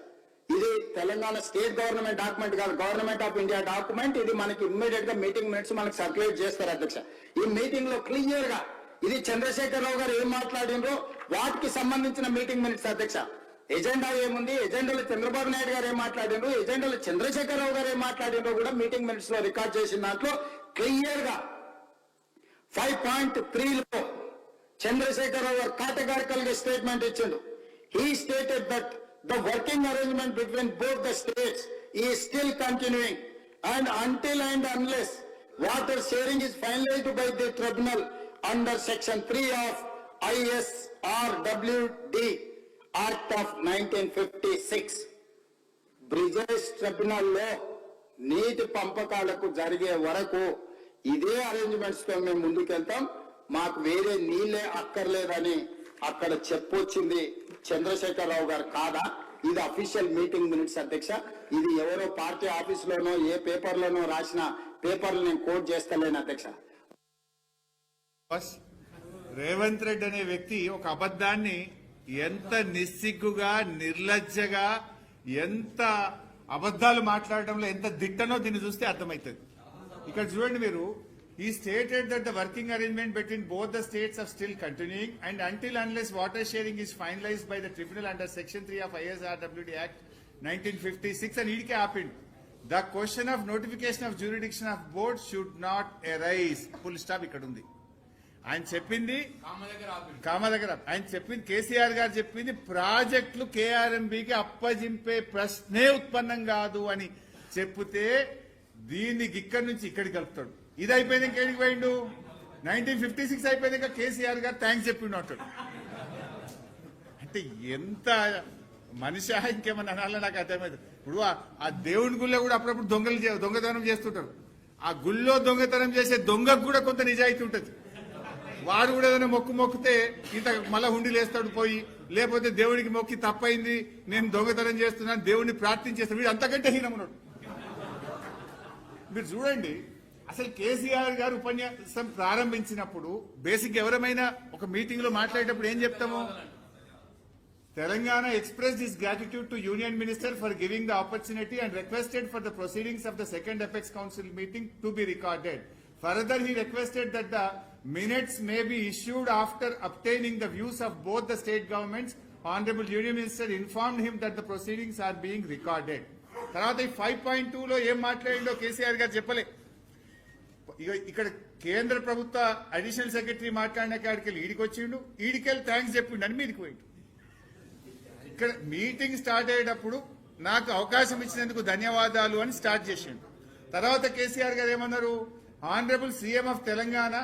B: ఇది తెలంగాణ స్టేట్ గవర్నమెంట్ డాక్యుమెంట్ కాదు, గవర్నమెంట్ ఆఫ్ ఇండియా డాక్యుమెంట్. ఇది మనకి ఇమ్మీడియట్ గా మీటింగ్ మినిట్స్ మనకి సర్క్యులేట్ చేస్తారు అధ్యక్ష. ఈ మీటింగ్ లో క్లియర్ గా ఇది చంద్రశేఖరరావు గారు ఏం మాట్లాడినరో వాటికి సంబంధించిన మీటింగ్ మినిట్స్ అధ్యక్ష. ఎజెండా ఏముంది, ఎజెండాలో చంద్రబాబు నాయుడు గారు ఏం మాట్లాడిండ్రు, ఎజెండాలో చంద్రశేఖరరావు గారు ఏం మాట్లాడిండ్రో కూడా మీటింగ్ మినిట్స్ లో రికార్డ్ చేసిన దాంట్లో క్లియర్ గా 5.3లో చంద్రశేఖరరావు గారు కేటగారికల్ గా స్టేట్మెంట్ ఇచ్చిండు. He stated that the working arrangement between both the states is still continuing and until and unless water sharing is finalized by the tribunal under section 3 of ISRWD Act of 1956. Brijesh tribunal లో నీటి పంపకాలకు జరిగే వరకు ఇదే arrangements తో మేము ముందుకెళ్తాం, మాకు వేరే నీళ్లే అక్కర్లేదని అక్కడ చెప్పొచ్చింది చంద్రశేఖరరావు గారు కాదా? ఇది అఫీషియల్ మీటింగ్ మినిట్స్ అధ్యక్ష. ఇది ఎవరో పార్టీ ఆఫీసులోనో ఏ పేపర్లోనో రాసిన పేపర్లు నేను కోట్ చేస్తలేను అధ్యక్ష.
A: రేవంత్ రెడ్డి అనే వ్యక్తి ఒక అబద్ధాన్ని ఎంత నిస్సిగ్గుగా నిర్లజ్జగా ఎంత అబద్ధాలు మాట్లాడడంలో ఎంత దిట్టనో దీన్ని చూస్తే అర్థమవుతుంది. ఇక్కడ చూడండి మీరు, he stated that the working arrangement between both the states are still continuing and until unless water sharing is finalized by the tribunal under section 3 of ISRWD Act 1956 and idike happened. The question of notification of jurisdiction of board should not arise. Full stop ikkada undi. ఆయన చెప్పింది కామ దగ్గర ఆయన చెప్పింది కేసీఆర్ గారు చెప్పింది ప్రాజెక్టులు కేఆర్ఎంబీకి అప్పజింపే ప్రశ్నే ఉత్పన్నం కాదు అని చెప్తే దీనికి ఇక్కడి నుంచి ఇక్కడికి కలుపుతాడు. ఇది అయిపోయింది ఇంకేడికి పోయిండు, 1956 అయిపోయింది కేసీఆర్ గారు థ్యాంక్స్ చెప్పిండు అంటాడు. అంటే ఎంత మనిషి ఇంకేమన్నా అనాలో నాకు అర్థమైంది. ఇప్పుడు ఆ దేవుని గుళ్ళో కూడా అప్పుడప్పుడు దొంగతనం చేస్తుంటారు. ఆ గుళ్ళో దొంగతనం చేసే దొంగకు కూడా కొంత నిజాయితీ ఉంటుంది. వాడు కూడా ఏదైనా మొక్కితే ఇంత మళ్ళా హుండీలు వేస్తాడు పోయి, లేకపోతే దేవుడికి మొక్కి తప్పైంది నేను దొంగతనం చేస్తున్నాను దేవుడిని ప్రార్థించేస్తాడు, వీడు అంతకంటే హీనమున్నాడు. మీరు చూడండి, అసలు కేసీఆర్ గారు ఉపన్యాసం ప్రారంభించినప్పుడు బేసిక్ ఎవరమైనా ఒక మీటింగ్ లో మాట్లాడేటప్పుడు ఏం చెప్తాము? Telangana expressed its gratitude to Union Minister for giving the opportunity and requested for the proceedings of the second Apex Council meeting to be recorded. Further, he requested that the minutes may be issued after obtaining the views of both the state governments. Honorable Union Minister informed him that the proceedings are being recorded. తర్వాత ఈ 5.2లో ఏం మాట్లాడిండో కేసీఆర్ గారు చెప్పలే. ఇక్కడ కేంద్ర ప్రభుత్వ additional secretary మాట్లాడిన కాడికి ఈడికి వచ్చిండు, ఈడికెళ్ళి థ్యాంక్స్ చెప్పిండు అని మీదికి పోయిండు. ఇక్కడ మీటింగ్ స్టార్ట్ అయ్యేటప్పుడు నాకు అవకాశం ఇచ్చినందుకు ధన్యవాదాలు అని స్టార్ట్ చేసిండు. తర్వాత కేసీఆర్ గారు ఏమన్నారు? Honourable CM of Telangana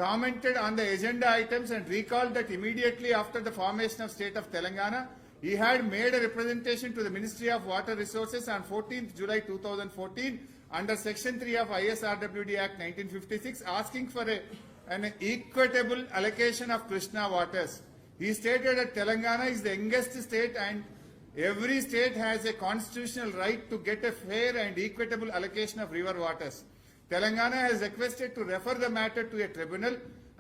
A: commented on the agenda items and recalled that immediately after the formation of state of Telangana, he had made a representation to the Ministry of Water Resources on 14th July 2014 under Section 3 of ISRWD Act 1956 asking for an equitable allocation of Krishna waters. He stated that Telangana is the youngest state and every state has a constitutional right to get a fair and equitable allocation of river waters. Telangana has requested to refer the matter to a tribunal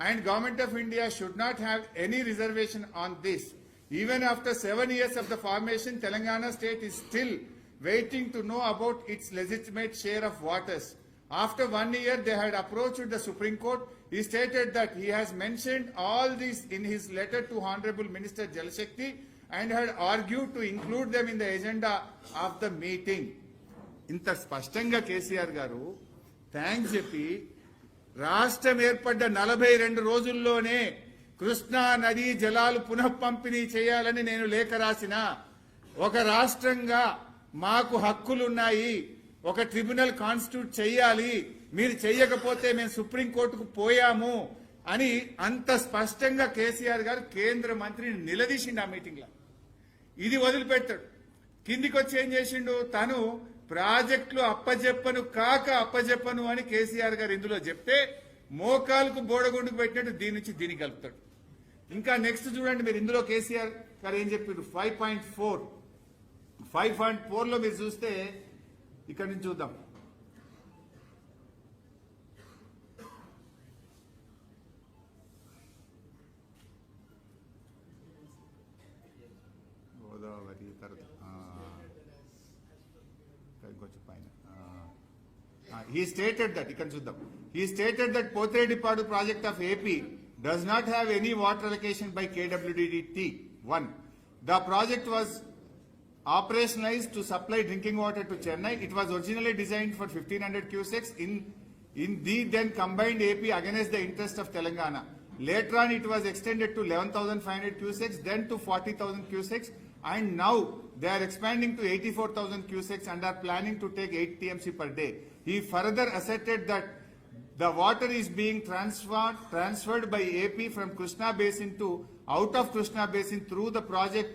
A: and Government of India should not have any reservation on this. Even after 7 years of the formation, Telangana state is still waiting to know about its legitimate share of waters. After 1 year, they had approached the Supreme Court. He stated that he has mentioned all this in his letter to Honorable Minister Jal Shakti and had argued to include them in the agenda of the meeting. ఇంత స్పష్టంగా కేసీఆర్ గారు thanks చెప్పి రాష్ట్రం ఏర్పడ్డ 42 రోజుల్లోనే కృష్ణా నదీ జలాలు పునః పంపిణీ చేయాలని నేను లేఖ రాసిన, ఒక రాష్ట్రంగా మాకు హక్కులున్నాయి, ఒక ట్రిబ్యునల్ కాన్స్టిట్యూట్ చేయాలి, మీరు చెయ్యకపోతే మేము సుప్రీంకోర్టుకు పోయాము అని అంత స్పష్టంగా కేసీఆర్ గారు కేంద్ర మంత్రిని నిలదీసిండు ఆ మీటింగ్ లో. ఇది వదిలిపెట్టాడు. కిందికి వచ్చి ఏం చేసిండు? తను ప్రాజెక్టులు అప్పజెప్పను అని కేసీఆర్ గారు ఇందులో చెప్తే మోకాలకు బోడగుండుకు పెట్టినట్టు దీని నుంచి దీనికి కలుపుతాడు. ఇంకా నెక్స్ట్ చూడండి మీరు, ఇందులో కేసీఆర్ గారు ఏం చెప్పారు? 5.4లో మీరు చూస్తే ఇక్కడ నుంచి చూద్దాం. గోదావరి తర్వాత కొంచెం పైన he stated that ఇక్కడ చూద్దాం. He stated that Pothredipadu project of AP does not have any water allocation by KWDT. 1. The project was operationalized to supply drinking water to Chennai. It was originally designed for 1500 cusecs in the then combined AP against the interest of Telangana. Later on, it was extended to 11,500 cusecs, then to 40,000 cusecs, and now they are expanding to 84,000 cusecs and are planning to take 8 TMC per day. He further asserted that the water is being transferred by AP from Krishna Basin to out of Krishna Basin through the project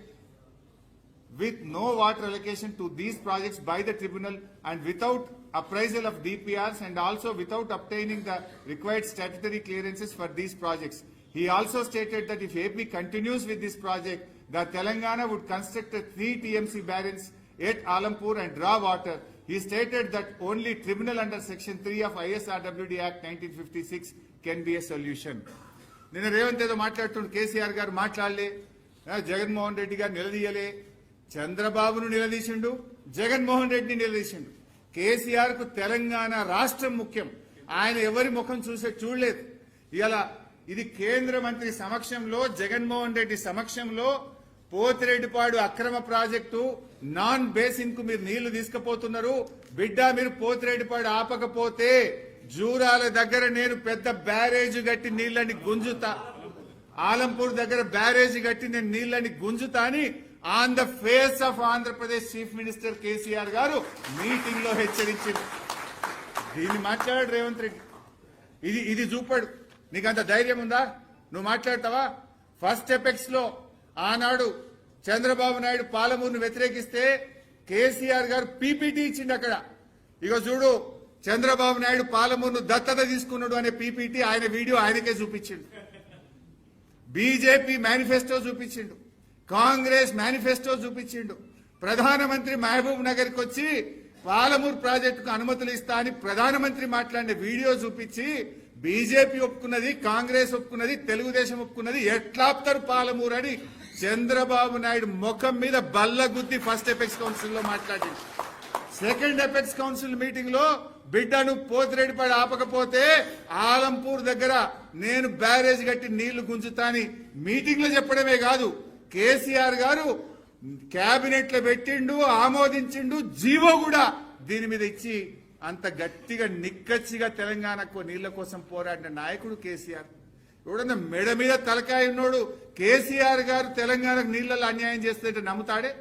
A: with no water allocation to these projects by the tribunal and without appraisal of DPRs and also without obtaining the required statutory clearances for these projects. He also stated that if AP continues with this project, the Telangana would construct a 3 TMC barrels at Alampur and draw water. He stated that only tribunal under section 3 of ISRWD Act 1956 can be a solution. నిన్న రేవంత్ ఏదో మాట్లాడుతుండు, కేసీఆర్ గారు మాట్లాడలే, జగన్మోహన్ రెడ్డి గారు నిలదీయలే, చంద్రబాబును నిలదీసిండు, జగన్మోహన్ రెడ్డిని నిలదీసిండు. కేసీఆర్ కు తెలంగాణ రాష్ట్రం ముఖ్యం. ఆయన ఎవరి ముఖం చూడలేదు. ఇలా ఇది కేంద్ర మంత్రి సమక్షంలో, జగన్మోహన్ రెడ్డి సమక్షంలో పోతిరెడ్డిపాడు అక్రమ ప్రాజెక్టు నాన్ బేసిన్ కు మీరు నీళ్లు తీసుకుపోతున్నారు. బిడ్డ, మీరు పోతిరెడ్డిపాడు ఆపకపోతే జూరాల దగ్గర నేను పెద్ద బ్యారేజ్ కట్టి నీళ్లని గుంజుతా, ఆలంపూర్ దగ్గర బ్యారేజ్ కట్టి నేను నీళ్లని గుంజుతా అని on the face of Andhra Pradesh chief minister KCR గారు మీటింగ్ లో హెచ్చరించింది. దీన్ని మాట్లాడాడు రేవంత్ రెడ్డి. ఇది చూపాడు. నీకంత ధైర్యం ఉందా? నువ్వు మాట్లాడతావా? ఫస్ట్ ఎపెక్స్ లో ఆనాడు చంద్రబాబు నాయుడు పాలమూరును వ్యతిరేకిస్తే కేసీఆర్ గారు పీపీటీ ఇచ్చిండు. అక్కడ ఇగో చూడు, చంద్రబాబు నాయుడు పాలమూరును దత్తత తీసుకున్నాడు అనే పీపీటీ ఆయన వీడియో ఆయనకే చూపించిండు. బీజేపీ మేనిఫెస్టో చూపించిండు, కాంగ్రెస్ మేనిఫెస్టో చూపించిండు. ప్రధానమంత్రి మహబూబ్ నగర్కి వచ్చి పాలమూరు ప్రాజెక్టుకు అనుమతులు ఇస్తా అని ప్రధానమంత్రి మాట్లాడిన వీడియో చూపించి బీజేపీ ఒప్పుకున్నది, కాంగ్రెస్ ఒప్పుకున్నది, తెలుగుదేశం ఒప్పుకున్నది, ఎట్లా ఆపుతారు పాలమూరు అని చంద్రబాబు నాయుడు ముఖం మీద బల్లగుద్ది ఫస్ట్ ఎపెక్స్ కౌన్సిల్ లో మాట్లాడింది. సెకండ్ ఎపెక్స్ కౌన్సిల్ మీటింగ్ లో బిడ్డను పోతిరెడ్డిపాడు ఆపకపోతే ఆలంపూర్ దగ్గర నేను బ్యారేజ్ కట్టి నీళ్లు గుంజుతా అని మీటింగ్ లో చెప్పడమే కాదు, కేసీఆర్ గారు కేబినెట్ లో పెట్టిండు, ఆమోదించిండు, జీవో కూడా దీని మీద ఇచ్చి అంత గట్టిగా నిక్కచ్చిగా తెలంగాణకు నీళ్ల కోసం పోరాడిన నాయకుడు కేసీఆర్. ఎవడన్నా మెడ మీద తలకాయ ఉన్నోడు కేసీఆర్ గారు తెలంగాణకు నీళ్లలో అన్యాయం చేస్తే నమ్ముతాడే?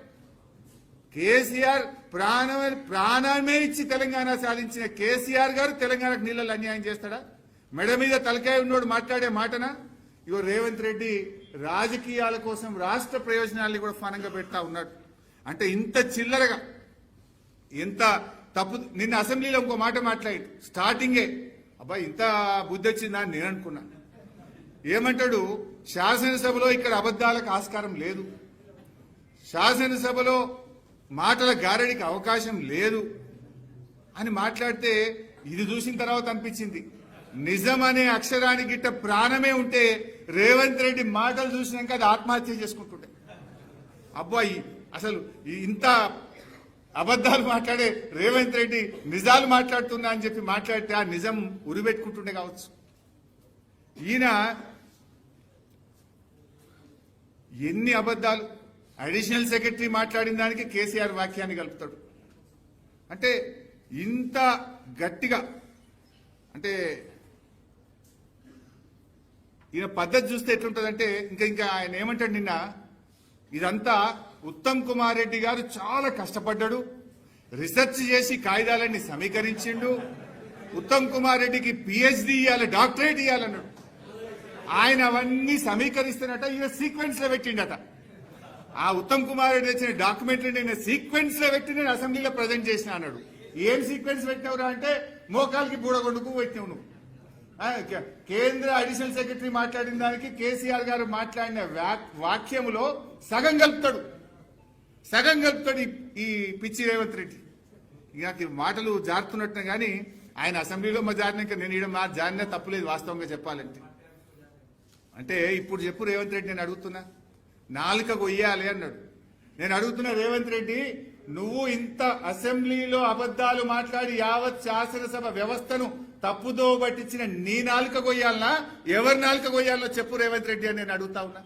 A: కేసీఆర్ ప్రాణమే ఇచ్చి తెలంగాణ సాధించిన కేసీఆర్ గారు తెలంగాణకు నీళ్లలో అన్యాయం చేస్తాడా? మెడ మీద తలకాయ ఉన్నోడు మాట్లాడే మాటనా? ఇగో రేవంత్ రెడ్డి రాజకీయాల కోసం రాష్ట్ర ప్రయోజనాల్ని కూడా ఫనంగా పెడతా ఉన్నాడు. అంటే ఇంత చిల్లరగా, ఎంత తప్పు. నిన్న అసెంబ్లీలో ఇంకో మాట మాట్లాడి స్టార్టింగే అబ్బాయి ఇంత బుద్ధి వచ్చిందా అని నేను అనుకున్నా. ఏమంటాడు, శాసనసభలో ఇక్కడ అబద్దాలకు ఆస్కారం లేదు, శాసనసభలో మాటల గారడికి అవకాశం లేదు అని మాట్లాడితే ఇది చూసిన తర్వాత అనిపించింది నిజం అనే అక్షరానికి గిట్ట ప్రాణమే ఉంటే రేవంత్ రెడ్డి మాటలు చూసినాక అది ఆత్మహత్య చేసుకుంటుండే. అబ్బాయి అసలు ఇంత అబద్దాలు మాట్లాడే రేవంత్ రెడ్డి నిజాలు మాట్లాడుతున్నా అని చెప్పి మాట్లాడితే ఆ నిజం ఉరిపెట్టుకుంటుండే కావచ్చు. ఈయన ఎన్ని అబద్దాలు, అడిషనల్ సెక్రటరీ మాట్లాడిన దానికి కేసీఆర్ వాక్యాన్ని కలుపుతాడు. అంటే ఇంత గట్టిగా, అంటే ఈయన పద్ధతి చూస్తే ఎట్లుంటుందంటే ఇంకా ఆయన ఏమంటాడు, నిన్న ఇదంతా ఉత్తమ్ కుమార్ రెడ్డి గారు చాలా కష్టపడ్డాడు, రీసెర్చ్ చేసి కాగితాలన్నీ సమీకరించిండు, ఉత్తమ్ కుమార్ రెడ్డికి పిహెచ్డి ఇవ్వాలి, డాక్టరేట్ ఇవ్వాలన్నాడు. ఆయన అవన్నీ సమీకరిస్తున్నట ఈయన సీక్వెన్స్ లో పెట్టిండట. ఆ ఉత్తమ్ కుమార్ రెడ్డి వచ్చిన డాక్యుమెంటరీ నేను సీక్వెన్స్ లో పెట్టి నేను అసెంబ్లీలో ప్రజెంట్ చేసిన అన్నాడు. ఏం సీక్వెన్స్ పెట్టినవరా అంటే మోకాలకి బూడగొండుకు పెట్టినావు నువ్వు. కేంద్ర అడిషనల్ సెక్రటరీ మాట్లాడిన దానికి కేసీఆర్ గారు మాట్లాడిన వాక్యములో సగం కలుపుతాడు ఈ పిచ్చి రేవంత్ రెడ్డి. ఇక మాటలు జారుతున్నట్టు కానీ ఆయన అసెంబ్లీలో జారినాక నేను ఈడ జారినా తప్పులేదు వాస్తవంగా చెప్పాలంటే. అంటే ఇప్పుడు చెప్పు రేవంత్ రెడ్డి, నేను అడుగుతున్నా, నాలుక కొయ్యాలి అన్నాడు. నేను అడుగుతున్నా రేవంత్ రెడ్డి, నువ్వు ఇంత అసెంబ్లీలో అబద్దాలు మాట్లాడి యావత్ శాసనసభ వ్యవస్థను తప్పుదో పట్టించిన నీ నాలుక కొయ్యాలనా, ఎవరి నాలుక కొయ్యాలో చెప్పు రేవంత్ రెడ్డి అని నేను అడుగుతా ఉన్నా.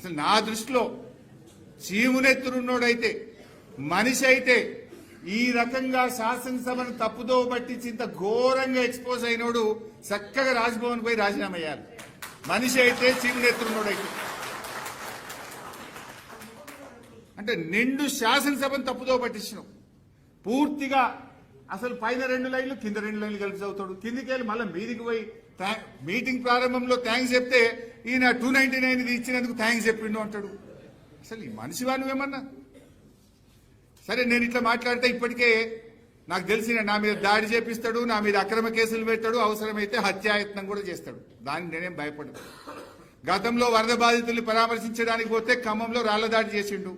A: అసలు నా దృష్టిలో చీమునెత్తురున్నోడైతే మనిషి అయితే ఈ రకంగా శాసనసభను తప్పుదో పట్టించి ఇంత ఘోరంగా ఎక్స్పోజ్ అయినోడు చక్కగా రాజ్భవన్ పోయి రాజీనామా చేయాలి. మనిషి అయితే చీమునెత్తురున్నోడైతే అంటే నిండు శాసనసభను తప్పుదో పట్టించను పూర్తిగా. అసలు పైన 2 లైన్లు కింద 2 లైన్లు కలిపి చదువుతాడు. కిందికి వెళ్ళి మళ్ళీ మీదికి పోయి మీటింగ్ ప్రారంభంలో థ్యాంక్స్ చెప్తే ఈయన 299 ఇది ఇచ్చినందుకు థ్యాంక్స్ చెప్పిండు అంటాడు. అసలు ఈ మనిషివా నువ్వేమన్నా? సరే నేను ఇట్లా మాట్లాడితే ఇప్పటికే నాకు తెలిసిన నా మీద దాడి చేపిస్తాడు, నా మీద అక్రమ కేసులు పెడతాడు, అవసరమైతే హత్యాయత్నం కూడా చేస్తాడు. దానికి నేనేం భయపడను. గతంలో వరద బాధితుల్ని పరామర్శించడానికి పోతే ఖమ్మంలో రాళ్ల దాడి చేసిండు.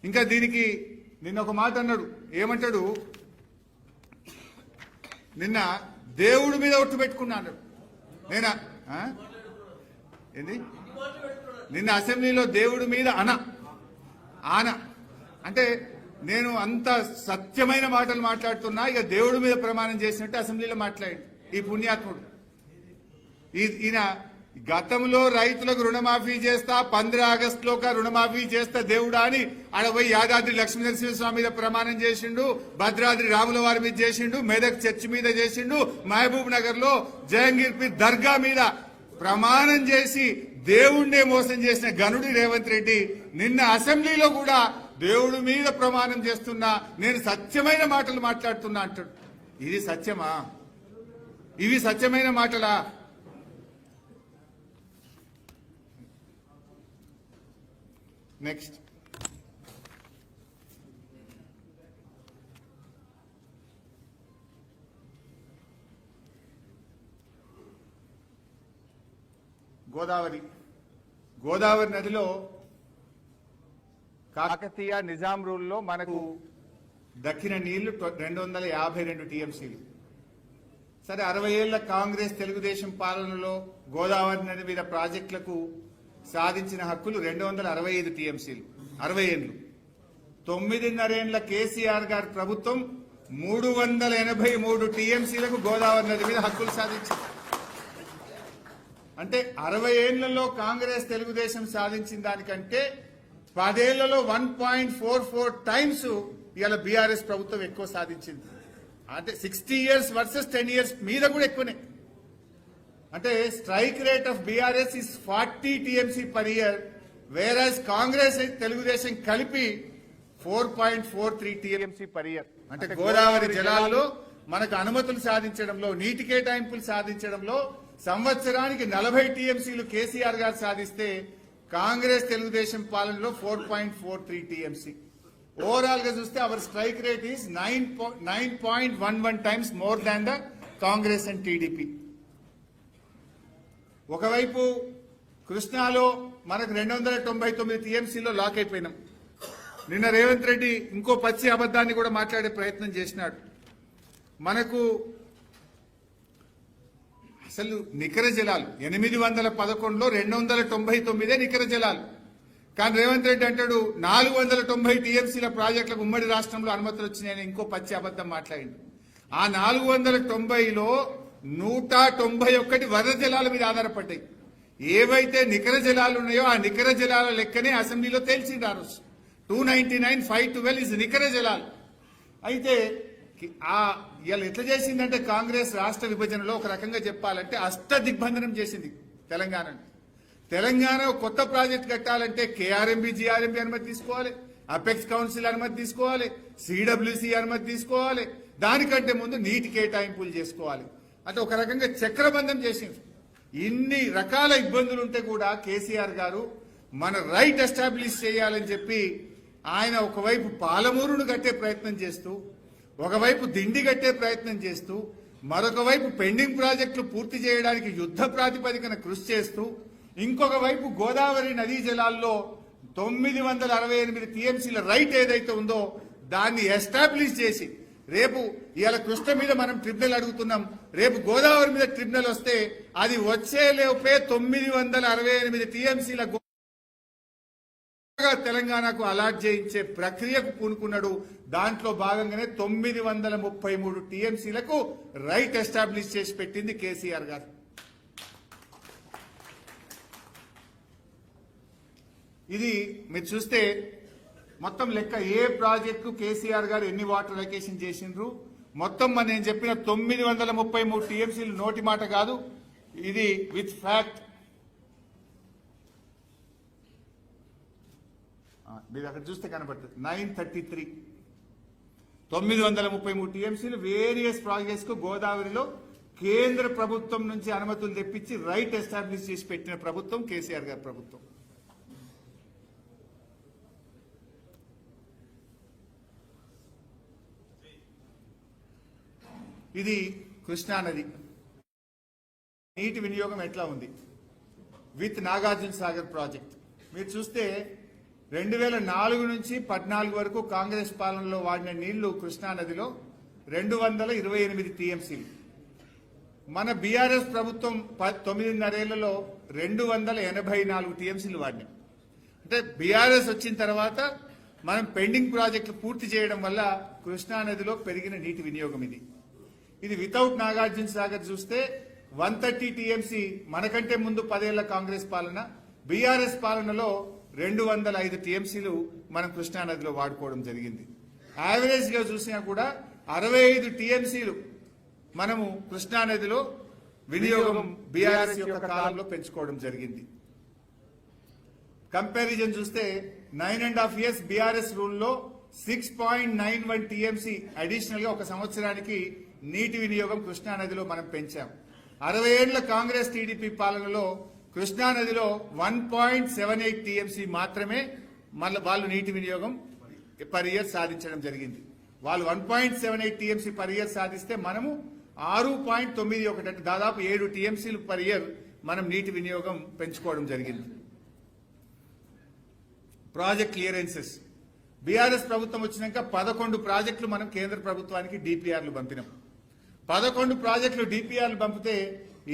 A: ఇంకా దీనికి నిన్న ఒక మాట అన్నాడు. ఏమంటాడు? నిన్న దేవుడి మీద ఒట్టు పెట్టుకున్నా అన్నాడు. నేనా ఏంది? నిన్న అసెంబ్లీలో దేవుడి మీద ఆన అంటే నేను అంత సత్యమైన మాటలు మాట్లాడుతున్నా, ఇక దేవుడి మీద ప్రమాణం చేసినట్టు అసెంబ్లీలో మాట్లాడి ఈ పుణ్యాత్ముడు. ఈయన గతంలో రైతులకు రుణమాఫీ చేస్తా, 15 ఆగస్టులోక రుణమాఫీ చేస్తా దేవుడా అని ఆడపోయి యాదాద్రి లక్ష్మీనరసింహస్వామి మీద ప్రమాణం చేసిండు, భద్రాద్రి రాముల వారి మీద చేసిండు, మెదక్ చర్చి మీద చేసిండు, మహబూబ్ నగర్ లో జహంగీర్ దర్గా మీద ప్రమాణం చేసి దేవుణ్ణే మోసం చేసిన గనుడి రేవంత్ రెడ్డి నిన్న అసెంబ్లీలో కూడా దేవుడి మీద ప్రమాణం చేస్తున్నా, నేను సత్యమైన మాటలు మాట్లాడుతున్నా అంటాడు. ఇది సత్యమా? ఇవి సత్యమైన మాటలా? నెక్స్ట్ గోదావరి నదిలో కాకతీయ నిజాం రూల్లో మనకు దక్కిన నీళ్లు 252 టీఎంసీలు. సరే 60 ఏళ్ల కాంగ్రెస్ తెలుగుదేశం పాలనలో గోదావరి నది మీద ప్రాజెక్టులకు సాధించిన హక్కులు 265 టీఎంసీలు. 60 ఏళ్లు. 9.5 ఏళ్ల కేసీఆర్ గారి ప్రభుత్వం 383 టీఎంసీలకు గోదావరి నది మీద హక్కులు సాధించింది. అంటే 60 ఏళ్లలో కాంగ్రెస్ తెలుగుదేశం సాధించిన దానికంటే 10 ఏళ్లలో 1.44 టైమ్స్ ఇవాళ బీఆర్ఎస్ ప్రభుత్వం ఎక్కువ సాధించింది. అంటే 60 years వర్సెస్ 10 years మీద కూడా ఎక్కువనే. అంటే strike rate of BRS is 40 TMC per year, whereas Congress Telugu Desam కలిపి 4.43 టీఎంసీ పర్ ఇయర్. అంటే గోదావరి జలాల్లో మనకు అనుమతులు సాధించడంలో, నీటి కేటాయింపులు సాధించడంలో సంవత్సరానికి 40 టీఎంసీలు కేసీఆర్ గారు సాధిస్తే కాంగ్రెస్ తెలుగుదేశం పాలనలో 4.43 టీఎంసీ. ఓవరాల్ గా చూస్తే our strike rate is 9.11 times more than the Congress and TDP. ఒకవైపు కృష్ణాలో మనకు 299 టీఎంసీలో లాక్ అయిపోయినాం. నిన్న రేవంత్ రెడ్డి ఇంకో పచ్చి అబద్ధాన్ని కూడా మాట్లాడే ప్రయత్నం చేసినాడు. మనకు అసలు నికర జలాలు 811లో 299 నికర జలాలు. కానీ రేవంత్ రెడ్డి అంటాడు 490 టీఎంసీల ప్రాజెక్టులకు ఉమ్మడి రాష్ట్రంలో అనుమతులు వచ్చినాయని ఇంకో పచ్చి అబద్ధం మాట్లాడింది. ఆ 490లో 191 వరద జలాల మీద ఆధారపడ్డాయి. ఏవైతే నికర జలాలు ఉన్నాయో ఆ నికర జలాల లెక్కనే అసెంబ్లీలో తేల్చింది ఆ రోజు. 299, 512 ఇస్ నికర జలాలు. అయితే ఇవాళ ఎట్లా చేసిందంటే కాంగ్రెస్ రాష్ట్ర విభజనలో ఒక రకంగా చెప్పాలంటే అష్ట దిగ్బంధనం చేసింది తెలంగాణను. తెలంగాణ కొత్త ప్రాజెక్ట్ కట్టాలంటే కేఆర్ఎంబి, జిఆర్ఎంబి అనుమతి తీసుకోవాలి, అపెక్స్ కౌన్సిల్ అనుమతి తీసుకోవాలి, సిడబ్ల్యూసి అనుమతి తీసుకోవాలి, దానికంటే ముందు నీటి కేటాయింపులు చేసుకోవాలి. అంటే ఒక రకంగా చక్రబంధం చేసింది. ఇన్ని రకాల ఇబ్బందులు ఉంటే కూడా కేసీఆర్ గారు మన రైట్ ఎస్టాబ్లిష్ చేయాలని చెప్పి ఆయన ఒకవైపు పాలమూరును కట్టే ప్రయత్నం చేస్తూ, ఒకవైపు దిండి కట్టే ప్రయత్నం చేస్తూ, మరొక వైపు పెండింగ్ ప్రాజెక్టులు పూర్తి చేయడానికి యుద్ధ ప్రాతిపదికన కృషి చేస్తూ, ఇంకొక వైపు గోదావరి నదీ జలాల్లో 968 టీఎంసీల రైట్ ఏదైతే ఉందో దాన్ని ఎస్టాబ్లిష్ చేసి, రేపు ఇవాళ కృష్ణ మీద మనం ట్రిబ్యునల్ అడుగుతున్నాం, రేపు గోదావరి మీద ట్రిబ్యునల్ వస్తే అది వచ్చేలోపే 968 టీఎంసీల తెలంగాణకు అలాట్ చేయించే ప్రక్రియకు పూనుకున్నాడు. దాంట్లో భాగంగానే 933 టీఎంసీలకు రైట్ ఎస్టాబ్లిష్ చేసి పెట్టింది కేసీఆర్ గారు. ఇది మీరు చూస్తే మొత్తం లెక్క ఏ ప్రాజెక్టు కేసీఆర్ గారు ఎన్ని వాటర్ అలొకేషన్ చేసిండ్రు మొత్తం నేను చెప్పిన 933 టీఎంసీలు నోటి మాట కాదు, ఇది విత్ ఫ్యాక్ట్. మీరు అక్కడ చూస్తే కనబడుతుంది 933 933 టీఎంసీలు వేరియస్ ప్రాజెక్ట్స్ కు గోదావరిలో కేంద్ర ప్రభుత్వం నుంచి అనుమతులు తెప్పించి రైట్ ఎస్టాబ్లిష్ చేసి పెట్టిన ప్రభుత్వం కేసీఆర్ గారి ప్రభుత్వం. ఇది కృష్ణా నది నీటి వినియోగం ఎట్లా ఉంది విత్ నాగార్జున సాగర్ ప్రాజెక్ట్. మీరు చూస్తే 2004 నుంచి 14 వరకు కాంగ్రెస్ పాలనలో వాడిన నీళ్లు కృష్ణా నదిలో 228 టీఎంసీలు. మన బీఆర్ఎస్ ప్రభుత్వం 9.5 ఏళ్లలో 284 టీఎంసీలు వాడినాం. అంటే బీఆర్ఎస్ వచ్చిన తర్వాత మనం పెండింగ్ ప్రాజెక్టులు పూర్తి చేయడం వల్ల కృష్ణా నదిలో పెరిగిన నీటి వినియోగం ఇది వితౌట్ నాగార్జున సాగర్ చూస్తే 130 టీఎంసీ మనకంటే ముందు 10 ఏళ్ల కాంగ్రెస్ పాలన, బీఆర్ఎస్ పాలనలో 205 టీఎంసీలు మనం కృష్ణా నదిలో వాడుకోవడం జరిగింది. యావరేజ్ గా చూసినా కూడా 65 టీఎంసీలు మనము కృష్ణా నదిలో వినియోగం బీఆర్ఎస్ యొక్క కాలంలో పెంచుకోవడం జరిగింది. కంపారిజన్ చూస్తే 9.5 ఇయర్స్ బీఆర్ఎస్ రూల్లో 6.91 టీఎంసీ అడిషనల్ గా ఒక సంవత్సరానికి నీటి వినియోగం కృష్ణా నదిలో మనం పెంచాం. 60 ఏళ్ల కాంగ్రెస్ టీడీపీ పాలనలో కృష్ణా నదిలో 1.78 టీఎంసీ మాత్రమే వాళ్ళు నీటి వినియోగం పర్ ఇయర్ సాధించడం జరిగింది. వాళ్ళు 1.78 టీఎంసీ పర్ ఇయర్ సాధిస్తే మనము 6.91 అంటే దాదాపు 7 టీఎంసీలు పర్ ఇయర్ మనం నీటి వినియోగం పెంచుకోవడం జరిగింది. ప్రాజెక్ట్ క్లియరెన్సెస్ బీఆర్ఎస్ ప్రభుత్వం వచ్చినాక 11 ప్రాజెక్టులు మనం కేంద్ర ప్రభుత్వానికి డిపిఆర్లు పంపినాం. 11 ప్రాజెక్టులు డిపిఆర్లు పంపితే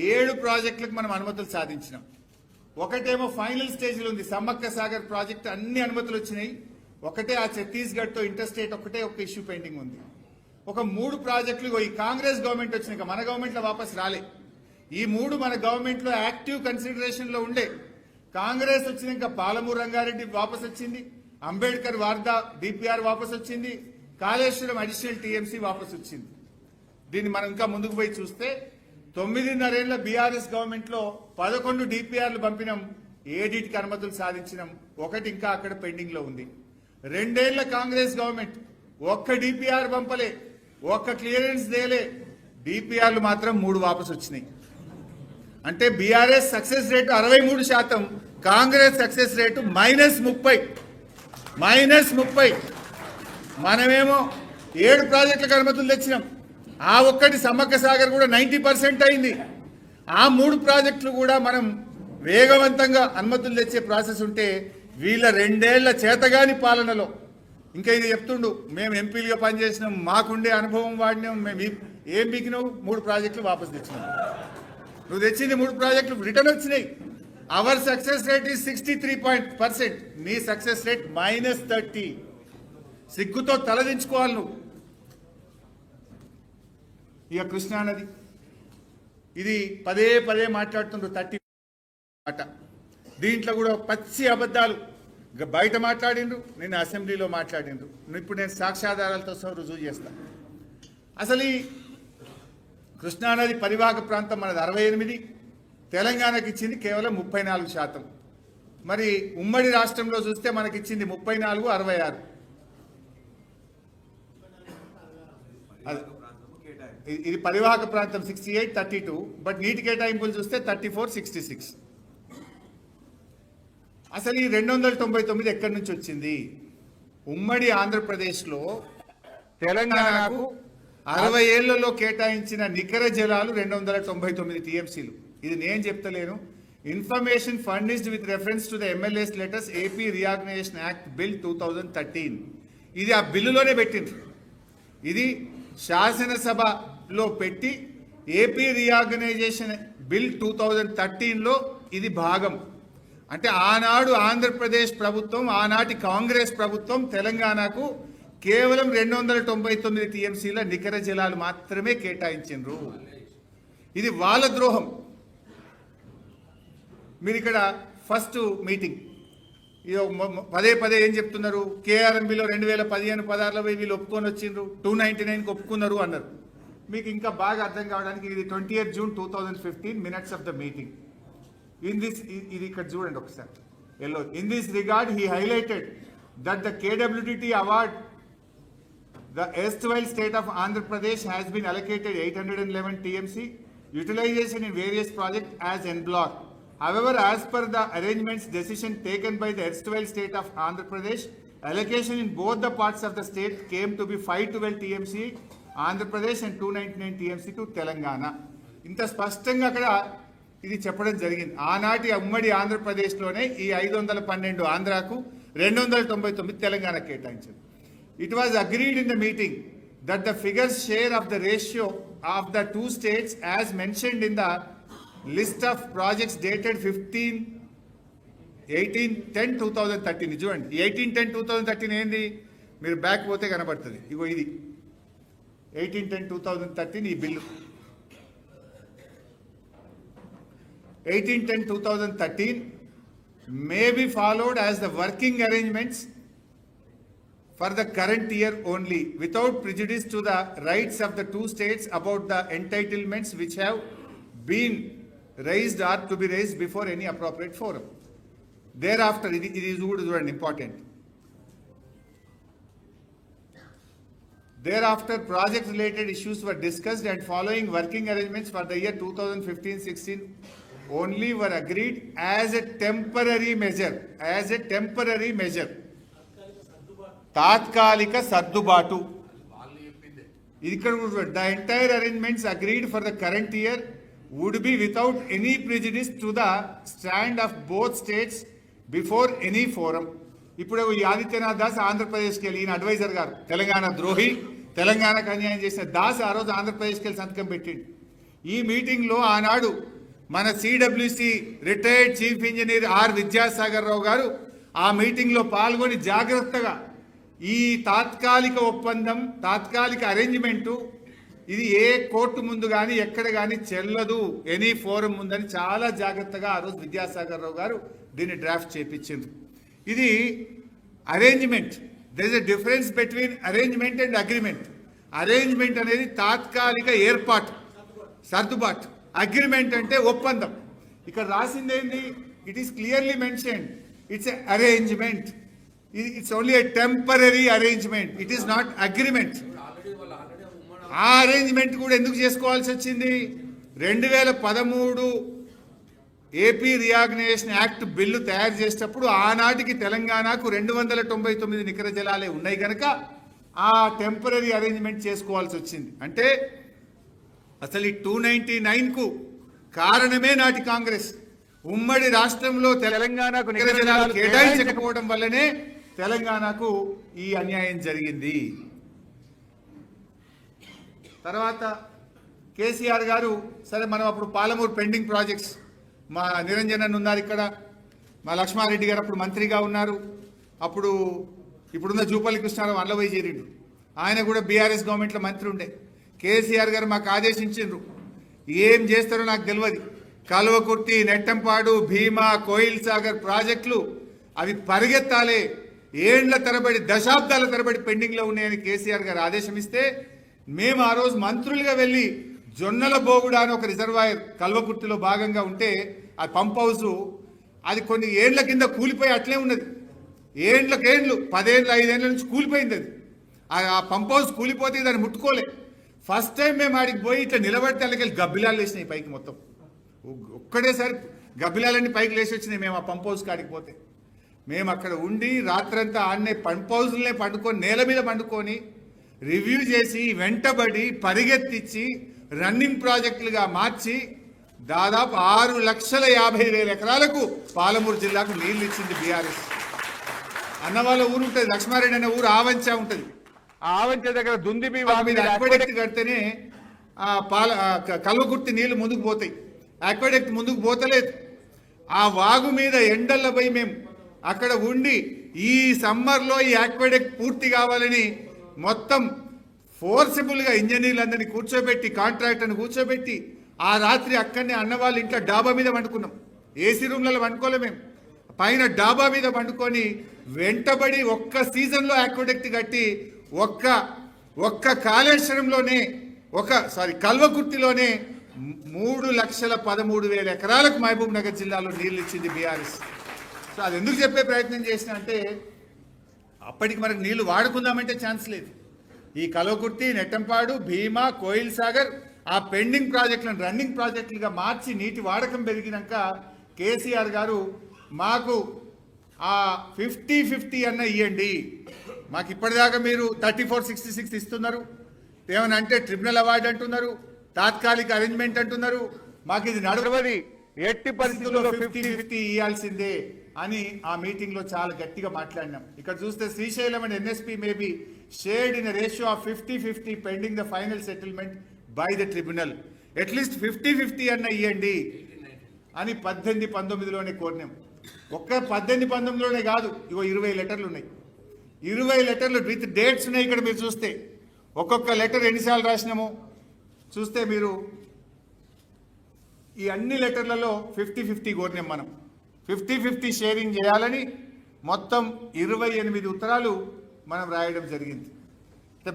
A: 7 ప్రాజెక్టులకు మనం అనుమతులు సాధించినాం. ఒకటేమో ఫైనల్ స్టేజ్లో ఉంది, సమ్మక్క సాగర్ ప్రాజెక్టు అన్ని అనుమతులు వచ్చినాయి. ఒకటే ఆ ఛత్తీస్గఢ్ తో ఇంటర్స్టేట్ ఒక ఇష్యూ పెండింగ్ ఉంది. ఒక 3 ప్రాజెక్టులు ఈ కాంగ్రెస్ గవర్నమెంట్ వచ్చినాక మన గవర్నమెంట్ లో వాపస్ రాలే. ఈ 3 మన గవర్నమెంట్ లో యాక్టివ్ కన్సిడరేషన్ లో ఉండే. కాంగ్రెస్ వచ్చినాక పాలమూరు రంగారెడ్డి వాపస్ వచ్చింది, అంబేద్కర్ వార్దా డిపిఆర్ వాపస్ వచ్చింది, కాళేశ్వరం అడిషనల్ టీఎంసీ వాపస్ వచ్చింది. దీన్ని మనం ఇంకా ముందుకు పోయి చూస్తే 9.5 ఏళ్ల బీఆర్ఎస్ గవర్నమెంట్ లో 11 డిపిఆర్లు పంపినాం, 7టికి అనుమతులు సాధించినాం, ఒకటి ఇంకా అక్కడ పెండింగ్ లో ఉంది. 2 ఏళ్ల కాంగ్రెస్ గవర్నమెంట్ ఒక్క డిపిఆర్ పంపలే, ఒక్క క్లియరెన్స్ దేలే, డిపిఆర్లు మాత్రం 3 వాపస్ వచ్చినాయి. అంటే BRS success rate 63%, Congress success rate -30. మనమేమో 7 ప్రాజెక్టులకు అనుమతులు తెచ్చినాం. ఆ ఒక్కటి సమ్మక్క సాగర్ కూడా 90% అయింది. ఆ 3 ప్రాజెక్టులు కూడా మనం వేగవంతంగా అనుమతులు తెచ్చే ప్రాసెస్ ఉంటే వీళ్ళ 2 ఏళ్ల చేతగాని పాలనలో ఇంకా ఇది చెప్తుండు, మేము ఎంపీలుగా పనిచేసినాం, మాకుండే అనుభవం వాడినాం, మేము ఏం బీకినావు 3 ప్రాజెక్టులు వాపస్ తెచ్చినాం. నువ్వు తెచ్చింది 3 ప్రాజెక్టులు రిటర్న్ వచ్చినాయి. అవర్ సక్సెస్ రేట్ ఈజ్ 63%, నీ సక్సెస్ రేట్ -30. సిగ్గుతో తలదించుకోవాలి నువ్వు. ఇక కృష్ణానది ఇది పదే మాట్లాడుతుండ్రు 30 మాట. దీంట్లో కూడా పచ్చి అబద్ధాలు బయట మాట్లాడిండ్రు, నిన్న అసెంబ్లీలో మాట్లాడిండ్రు. ఇప్పుడు నేను సాక్ష్యాధారాలతో సహా రుజువు చేస్తాను. అసలు ఈ కృష్ణానది పరివాహక ప్రాంతం మనది 68, తెలంగాణకి ఇచ్చింది కేవలం 34%. మరి ఉమ్మడి రాష్ట్రంలో చూస్తే మనకి ఇచ్చింది 34, 66. ఇది పరివాహక ప్రాంతం 68, 32, బట్ నీటి కేటాయింపులు చూస్తే 34, 66. అసలు ఈ 299 ఎక్కడి నుంచి వచ్చింది? ఉమ్మడి ఆంధ్రప్రదేశ్లో తెలంగాణకు 60 ఏళ్లలో కేటాయించిన నికర జలాలు 299 టీఎంసీలు. ఇది నేను చెప్తలేను. Information furnished with reference to the MLAs letters AP reorganisation act bill 2013. ఇది ఆ బిల్లులోనే పెట్టింది. ఇది శాసనసభలో పెట్టి ఏపీ రీఆర్గనైజేషన్ బిల్ 2013లో ఇది భాగం. అంటే ఆనాడు ఆంధ్రప్రదేశ్ ప్రభుత్వం, ఆనాటి కాంగ్రెస్ ప్రభుత్వం తెలంగాణకు కేవలం 299 టీఎంసీల నికర జలాలు మాత్రమే కేటాయించిండ్రు. ఇది వాళ్ళ ద్రోహం. మీరు ఇక్కడ ఫస్ట్ మీటింగ్ పదే పదే ఏం చెప్తున్నారు, కేఆర్ఎంబిలో 2015-16లో వీళ్ళు ఒప్పుకొని వచ్చిండ్రు, 299కి ఒప్పుకున్నారు అన్నారు. మీకు ఇంకా బాగా అర్థం కావడానికి ఇది 20th June 2015 minutes of the meeting. In this ఇది ఇక్కడ చూడండి ఒకసారి yellow. In this regard he highlighted that the KWTT award the erstwhile state of Andhra Pradesh has been allocated 811 TMC utilization in various projects as en bloc. However, as per the arrangements decision taken by the erstwhile state of Andhra Pradesh, allocation in both the parts of the state came to be 512 TMC Andhra Pradesh and 299 TMC to Telangana. ఇంత స్పష్టంగా అక్కడ ఇది చెప్పడం జరిగింది. ఆనాటి ఉమ్మడి ఆంధ్రప్రదేశ్లోనే ఈ 512 ఆంధ్రాకు, 299 తెలంగాణ కేటాయించారు. It was agreed in the meeting that the figures share of the ratio of the two states as mentioned in the list of projects dated 18/10/2013. చూడండి 18/10/2013 ఏంది, మీరు బ్యాక్ పోతే కనబడుతుంది. ఇగో ఇది 18/10/2013 ఈ bill. 18/10/2013 may be followed as the working arrangements for the current year only, without prejudice to the rights of the two states about the entitlements which have been raised or to be raised before any appropriate forum. Thereafter, it is important. Thereafter, project-related issues were discussed and following working arrangements for the year 2015-16 only were agreed as a temporary measure. తాత్కాలిక సర్దుబాటు. ఇక్కడ the entire arrangements agreed for the current year would be without any prejudice to the stand of both states before any forum. ఇప్పుడు ఈ ఆదిత్యనాథ్ దాస్ ఆంధ్రప్రదేశ్కి వెళ్ళి, ఈయన advisor గారు, తెలంగాణ ద్రోహి, తెలంగాణకు అన్యాయం చేసిన దాస్ ఆ రోజు ఆంధ్రప్రదేశ్కి వెళ్ళి సంతకం పెట్టిండు. ఈ మీటింగ్లో ఆనాడు మన CWC retired chief engineer R Vidyasagar Rao garu ఆ మీటింగ్లో పాల్గొని జాగ్రత్తగా ఈ తాత్కాలిక ఒప్పందం, తాత్కాలిక అరేంజ్మెంటు ఇది ఏ కోర్టు ముందు కానీ ఎక్కడ కానీ చెల్లదు, ఎనీ ఫోరం ముందని చాలా జాగ్రత్తగా ఆ రోజు విద్యాసాగర్ రావు గారు దీన్ని డ్రాఫ్ట్ చేయించింది. ఇది arrangement. There is a difference between arrangement and agreement. Arrangement అనేది తాత్కాలిక ఏర్పాటు, సర్దుబాటు. అగ్రిమెంట్ అంటే ఒప్పందం. ఇక్కడ రాసింది ఏంది, it is clearly mentioned, it's a arrangement. It's only a temporary arrangement. It is not agreement. ఆ అరేంజ్మెంట్ కూడా ఎందుకు చేసుకోవాల్సి వచ్చింది, 2013 ఏపీ రీఆర్గనైజేషన్ యాక్ట్ బిల్లు తయారు చేసేటప్పుడు ఆనాటికి తెలంగాణకు 299 నికర జలాలే ఉన్నాయి కనుక ఆ టెంపరీ అరేంజ్మెంట్ చేసుకోవాల్సి వచ్చింది. అంటే అసలు ఈ 299కు కారణమే నాటి కాంగ్రెస్. ఉమ్మడి రాష్ట్రంలో తెలంగాణకు నికర జలాలు కేటాయించకపోవడం వల్లనే తెలంగాణకు ఈ అన్యాయం జరిగింది. తర్వాత కేసీఆర్ గారు, సరే మనం అప్పుడు పాలమూరు పెండింగ్ ప్రాజెక్ట్స్, మా నిరంజన్ ఉన్నారు ఇక్కడ, మా లక్ష్మారెడ్డి గారు అప్పుడు మంత్రిగా ఉన్నారు, అప్పుడు ఇప్పుడున్న జూపల్లి కృష్ణారావు అల్లవై చేరిండు, ఆయన కూడా బీఆర్ఎస్ గవర్నమెంట్లో మంత్రి ఉండే. కేసీఆర్ గారు మాకు ఆదేశించిండ్రు, ఏం చేస్తారో నాకు తెలియదు, కల్వకుర్తి, నెట్టంపాడు, భీమా, కోయిల్ సాగర్ ప్రాజెక్టులు అవి పరిగెత్తాలే, ఏండ్ల తరబడి దశాబ్దాల తరబడి పెండింగ్లో ఉన్నాయని కేసీఆర్ గారు ఆదేశం ఇస్తే మేము ఆ రోజు మంత్రులుగా వెళ్ళి జొన్నల బోగుడా అని ఒక రిజర్వాయర్ కల్వకుర్తిలో భాగంగా ఉంటే ఆ పంప్ హౌస్ అది కొన్ని ఏండ్ల కింద కూలిపోయి అట్లే ఉన్నది. ఏండ్లకేండ్లు 10 ఏళ్ళు 5 ఏళ్ళ నుంచి కూలిపోయింది. అది ఆ పంప్ హౌస్ కూలిపోతే దాన్ని ముట్టుకోలే. ఫస్ట్ టైం మేము ఆడికి పోయి ఇట్లా నిలబడితే అలాగే గబ్బిలాలు వేసినాయి పైకి, మొత్తం ఒక్కడేసారి గబ్బిలాలన్నీ పైకి లేచి వచ్చినాయి. మేము ఆ పంప్ హౌస్కి ఆడికి పోతే మేము అక్కడ ఉండి రాత్రంతా ఆడనే పంప్ హౌస్లనే పండుకొని, నేల మీద పండుకొని రివ్యూ చేసి వెంటబడి పరిగెత్తించి రన్నింగ్ ప్రాజెక్టులుగా మార్చి దాదాపు 6,50,000 ఎకరాలకు పాలమూరు జిల్లాకు నీళ్లు ఇచ్చింది బీఆర్ఎస్. అన్నవాళ్ళ ఊరు ఉంటుంది, లక్ష్మారెడ్డి అనే ఊరు ఆవంచ ఉంటుంది. ఆ ఆవంచ దగ్గర దుందిబి మీద అక్వడెక్ట్ కడితేనే కల్వకుర్తి నీళ్లు ముందుకు పోతాయి. అక్వడెక్ట్ ముందుకు పోతలేదు. ఆ వాగు మీద ఎండల్లో పోయి మేము అక్కడ ఉండి ఈ సమ్మర్లో ఈ అక్వడెక్ట్ పూర్తి కావాలని మొత్తం ఫోర్సిబుల్గా ఇంజనీర్లందరినీ కూర్చోబెట్టి, కాంట్రాక్టర్ని కూర్చోబెట్టి ఆ రాత్రి అక్కడనే అన్నవాళ్ళ ఇంట్లో డాబా మీద వండుకున్నాం. ఏసీ రూమ్లలో వండుకోలే మేము. పైన డాబా మీద పండుకొని వెంటబడి ఒక్క సీజన్లో ఆక్విడక్ట్ కట్టి ఒక్క కాళేశ్వరంలోనే కల్వకుర్తిలోనే 3,13,000 ఎకరాలకు మహబూబ్ నగర్ జిల్లాలో నీళ్లు ఇచ్చింది బీఆర్ఎస్. సో అది ఎందుకు చెప్పే ప్రయత్నం చేసిన అంటే అప్పటికి మనకు నీళ్లు వాడుకుందామంటే ఛాన్స్ లేదు. ఈ కల్వకుర్తి, నెట్టంపాడు, భీమా, కోయిల్ సాగర్ ఆ పెండింగ్ ప్రాజెక్టులను రన్నింగ్ ప్రాజెక్టులుగా మార్చి నీటి వాడకం పెరిగినాక కేసీఆర్ గారు మాకు ఆ 50-50 అన్న ఇవ్వండి, మాకు ఇప్పటిదాకా మీరు 3466 ఇస్తున్నారు, ఏమన్నా అంటే ట్రిబ్యునల్ అవార్డు అంటున్నారు, తాత్కాలిక అరేంజ్మెంట్ అంటున్నారు, మాకు ఇది నడవది, ఎట్టి పరిస్థితుల్లో 50-50 ఇవ్వాల్సిందే అని ఆ మీటింగ్ లో చాలా గట్టిగా మాట్లాడినాం. ఇక్కడ చూస్తే Srisailam and NSP may be shared in ratio of 50-50 pending the final settlement by the tribunal. At least 50-50 అన్న ఇవ్వండి అని 18-19లోనే కోరినాం. ఒక్క 18-19లోనే కాదు, ఇగో 20 లెటర్లు ఉన్నాయి. 20 లెటర్లు విత్ డేట్స్ ఉన్నాయి. ఇక్కడ మీరు చూస్తే ఒక్కొక్క లెటర్ ఎన్నిసార్లు రాసినాము చూస్తే మీరు ఈ అన్ని లెటర్లలో 50-50 కోరినాం. మనం 50-50 షేరింగ్ చేయాలని మొత్తం 28 ఉత్తరాలు మనం రాయడం జరిగింది.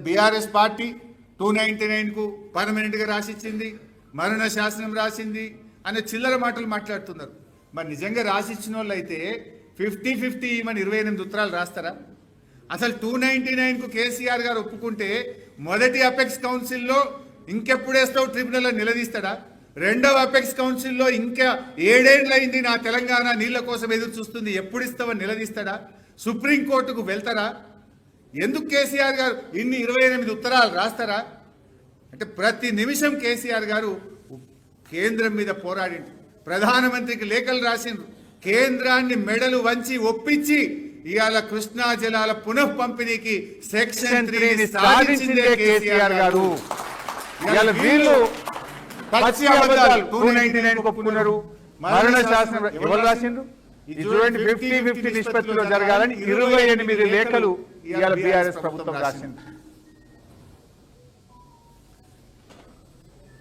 A: బీఆర్ఎస్ పార్టీ 299కు పర్మనెంట్గా రాసిచ్చింది, మరణ శాసనం రాసింది అనే చిల్లర మాటలు మాట్లాడుతున్నారు. మరి నిజంగా రాసిచ్చిన వాళ్ళు అయితే 50-50 మన 28 ఉత్తరాలు రాస్తారా? అసలు 299కు కేసీఆర్ గారు ఒప్పుకుంటే మొదటి అపెక్స్ కౌన్సిల్లో ఇంకెప్పుడేస్తావు ట్రిబ్యునల్ నిలదీస్తాడా? రెండవ అపెక్స్ కౌన్సిల్లో ఇంకా 7 ఏళ్ళు అయింది నా తెలంగాణ నీళ్ల కోసం ఎదురు చూస్తుంది, ఎప్పుడు ఇస్తావని నిలదీస్తాడా? సుప్రీంకోర్టుకు వెళ్తారా? ఎందుకు కేసీఆర్ గారు ఇన్ని 28 ఉత్తరాలు రాస్తారా? అంటే ప్రతి నిమిషం కేసీఆర్ గారు కేంద్రం మీద పోరాడిండు, ప్రధానమంత్రికి లేఖలు రాసిండ్రు, కేంద్రాన్ని మెడలు వంచి ఒప్పించి ఇవాళ కృష్ణా జలాల పునః పంపిణీకి సెక్షన్ 3 సాధించిందే కేసీఆర్ గారు. వీళ్ళు పచ్చి అబద్ధాలు 299 ఒప్పుకున్నారు, మరణ శాసనం ఎవరు రాసిండ్రు? ఇది చూడండి, 50-50 నిష్పత్తిలో జరగాలని 28 లేఖలు ఇవాళ బీఆర్ఎస్ ప్రభుత్వం రాసింది.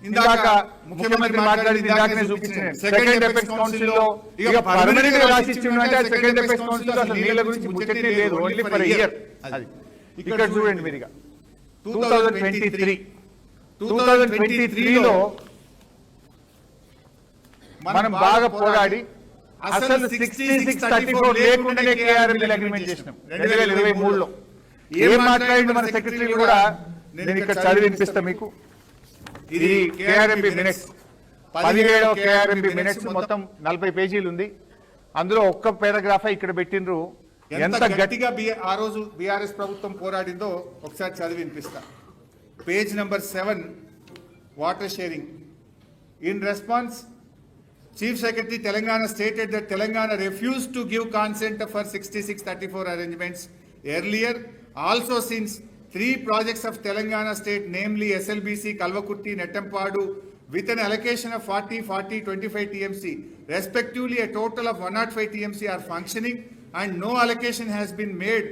A: ఇందాక ముఖ్యమంత్రి మాట్లాడింది ఇందాకనే చూపించాను. సెకండ్ ఎపెక్స్ కౌన్సిల్ లో ఇక పర్మనెంట్ గా రాసి ఇచ్చిందంటే సెకండ్ ఎపెక్స్ కౌన్సిల్ లో అసలు నీళ్ళ గురించి ముచ్చటే లేదు, ఓన్లీ ఫర్ ఇయర్. అది ఇక్కడ చూడండి మీరు. ఇక 2023లో మనం బాగా పోరాడి అసలు 66-34 లేకుండానే కేఆర్ఎంఎల్ అగ్రిమెంట్ చేసినాం 2023లో. ఏం మాట్లాడింది మన సెక్రటరీ కూడా నేను ఇక్కడ చదివి వినిపిస్తా మీకు. ఇది కేఆర్ఎంబి మినిట్స్, 17వ కేఆర్ఎంబి మినిట్స్, మొత్తం 40 పేజీలు ఉంది. అందులో ఒక్క పారాగ్రాఫ్ ఇక్కడ పెట్టిండ్రు. ఎంత గట్టిగా ఆ రోజు బీఆర్ఎస్ ప్రభుత్వం పోరాడిందో ఒకసారి చదివి వినిపిస్తా. Page number 7, water sharing. In response, Chief Secretary Telangana stated that Telangana refused to give consent for 66-34 arrangements earlier. Also, since 3 projects of Telangana state, namely SLBC, Kalvakurti, Nettampadu, with an allocation of 40, 25 TMC, respectively a total of 105 TMC are functioning and no allocation has been made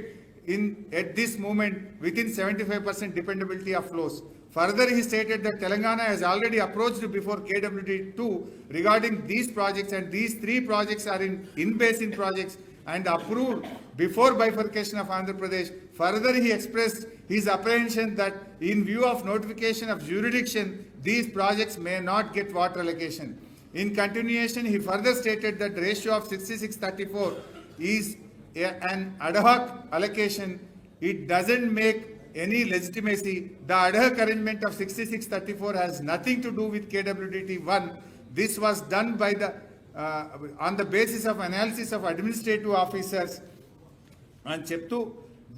A: at this moment within 75% dependability of flows. Further, he stated that Telangana has already approached before KWD2 regarding these projects, and these 3 projects are in-basin projects and approved before bifurcation of Andhra Pradesh. Further, he expressed his apprehension that in view of notification of jurisdiction, these projects may not get water allocation. In continuation, he further stated that the ratio of 66-34 is an ad hoc allocation. It doesn't make any legitimacy. The ad hoc arrangement of 66-34 has nothing to do with KWDT1. This was done by the on the basis of analysis of administrative officers. And cheptu,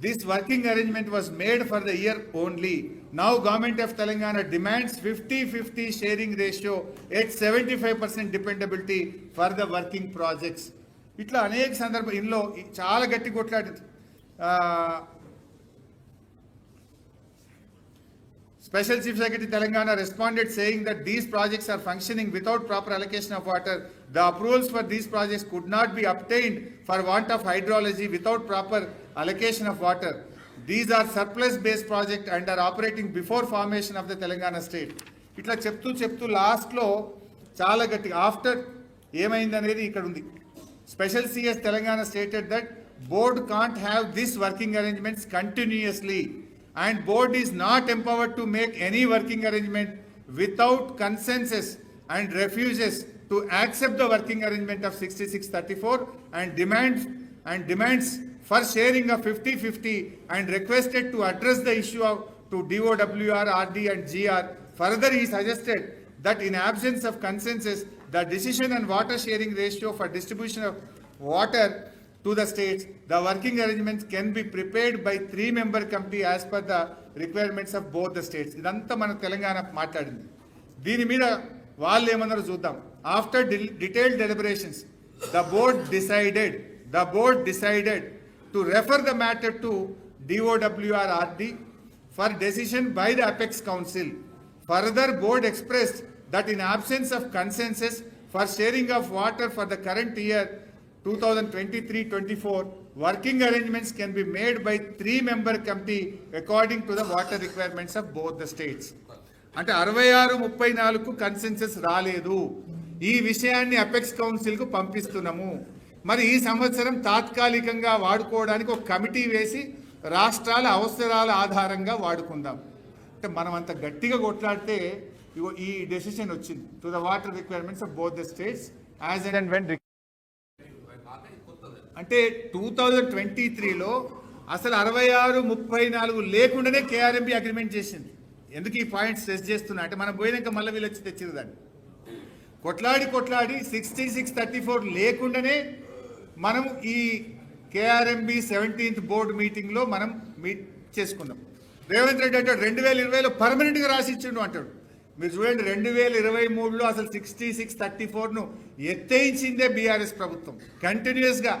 A: this working arrangement was made for the year only. Now government of Telangana demands 50-50 sharing ratio at 75% dependability for the working projects. ఇట్లా అనేక సందర్భం ఇందులో చాలా గట్టి కొట్లాడింది. Special Chief Secretary Telangana responded saying that these projects are functioning without proper allocation of water. The approvals for these projects could not be obtained for want of hydrology without proper allocation of water. These are surplus based projects and are operating before formation of the Telangana state. ఇట్లా చెప్తూ last లో చాలా గట్టిగా after ఏమైంది అనేది ఇక్కడ ఉంది. Special CS Telangana stated that board can't have this working arrangements continuously, and board is not empowered to make any working arrangement without consensus and refuses to accept the working arrangement of 6634 and demands for sharing of 50-50 and requested to address the issue of to DOWR, RD and GR. Further, he suggested that in absence of consensus, the decision on water sharing ratio for distribution of water to the states, the working arrangements can be prepared by 3-member committee as per the requirements of both the states. ఇదంతా మన తెలంగాణ మాట్లాడింది. దీని మీద వాళ్ళు ఏమన్నారో చూద్దాం. After detailed deliberations, the board decided to refer the matter to DOWR RD for decision by the Apex Council. Further, board expressed that in absence of consensus for sharing of water for the current year 2023-24, working arrangements can be made by 3-member committee according to the water requirements of both the states. అంటే 66-34కు consensus రాలేదు. ఈ విషయాన్ని apex కౌన్సిల్కు పంపిస్తున్నాము. మరి ఈ సంవత్సరం తాత్కాలికంగా వాడుకోవడానికి ఒక కమిటీ వేసి రాష్ట్రాల అవసరాల ఆధారంగా వాడుకుందాం. అంటే మనం అంత గట్టిగా కొట్లాడితే ఈ డెసిషన్ వచ్చింది to the water requirements of both the states as and when. అంటే 2023లో అసలు 66-34 లేకుండానే కేఆర్ఎంబి అగ్రిమెంట్ చేసింది. ఎందుకు ఈ పాయింట్ స్ట్రెస్ చేస్తున్నా అంటే మనం పోయినాక మళ్ళీ వీళ్ళు వచ్చి తెచ్చింది దాన్ని కొట్లాడి 6634 లేకుండానే మనం ఈ కేఆర్ఎంబి 17th బోర్డు మీటింగ్లో మనం మీట్ చేసుకున్నాం. రేవంత్ రెడ్డి అంటాడు 2020లో పర్మనెంట్గా రాసిచ్చిండు అంటాడు. మీరు చూడండి 2023లో అసలు 6634ను ఎత్తేయించిందే బీఆర్ఎస్ ప్రభుత్వం. కంటిన్యూస్గా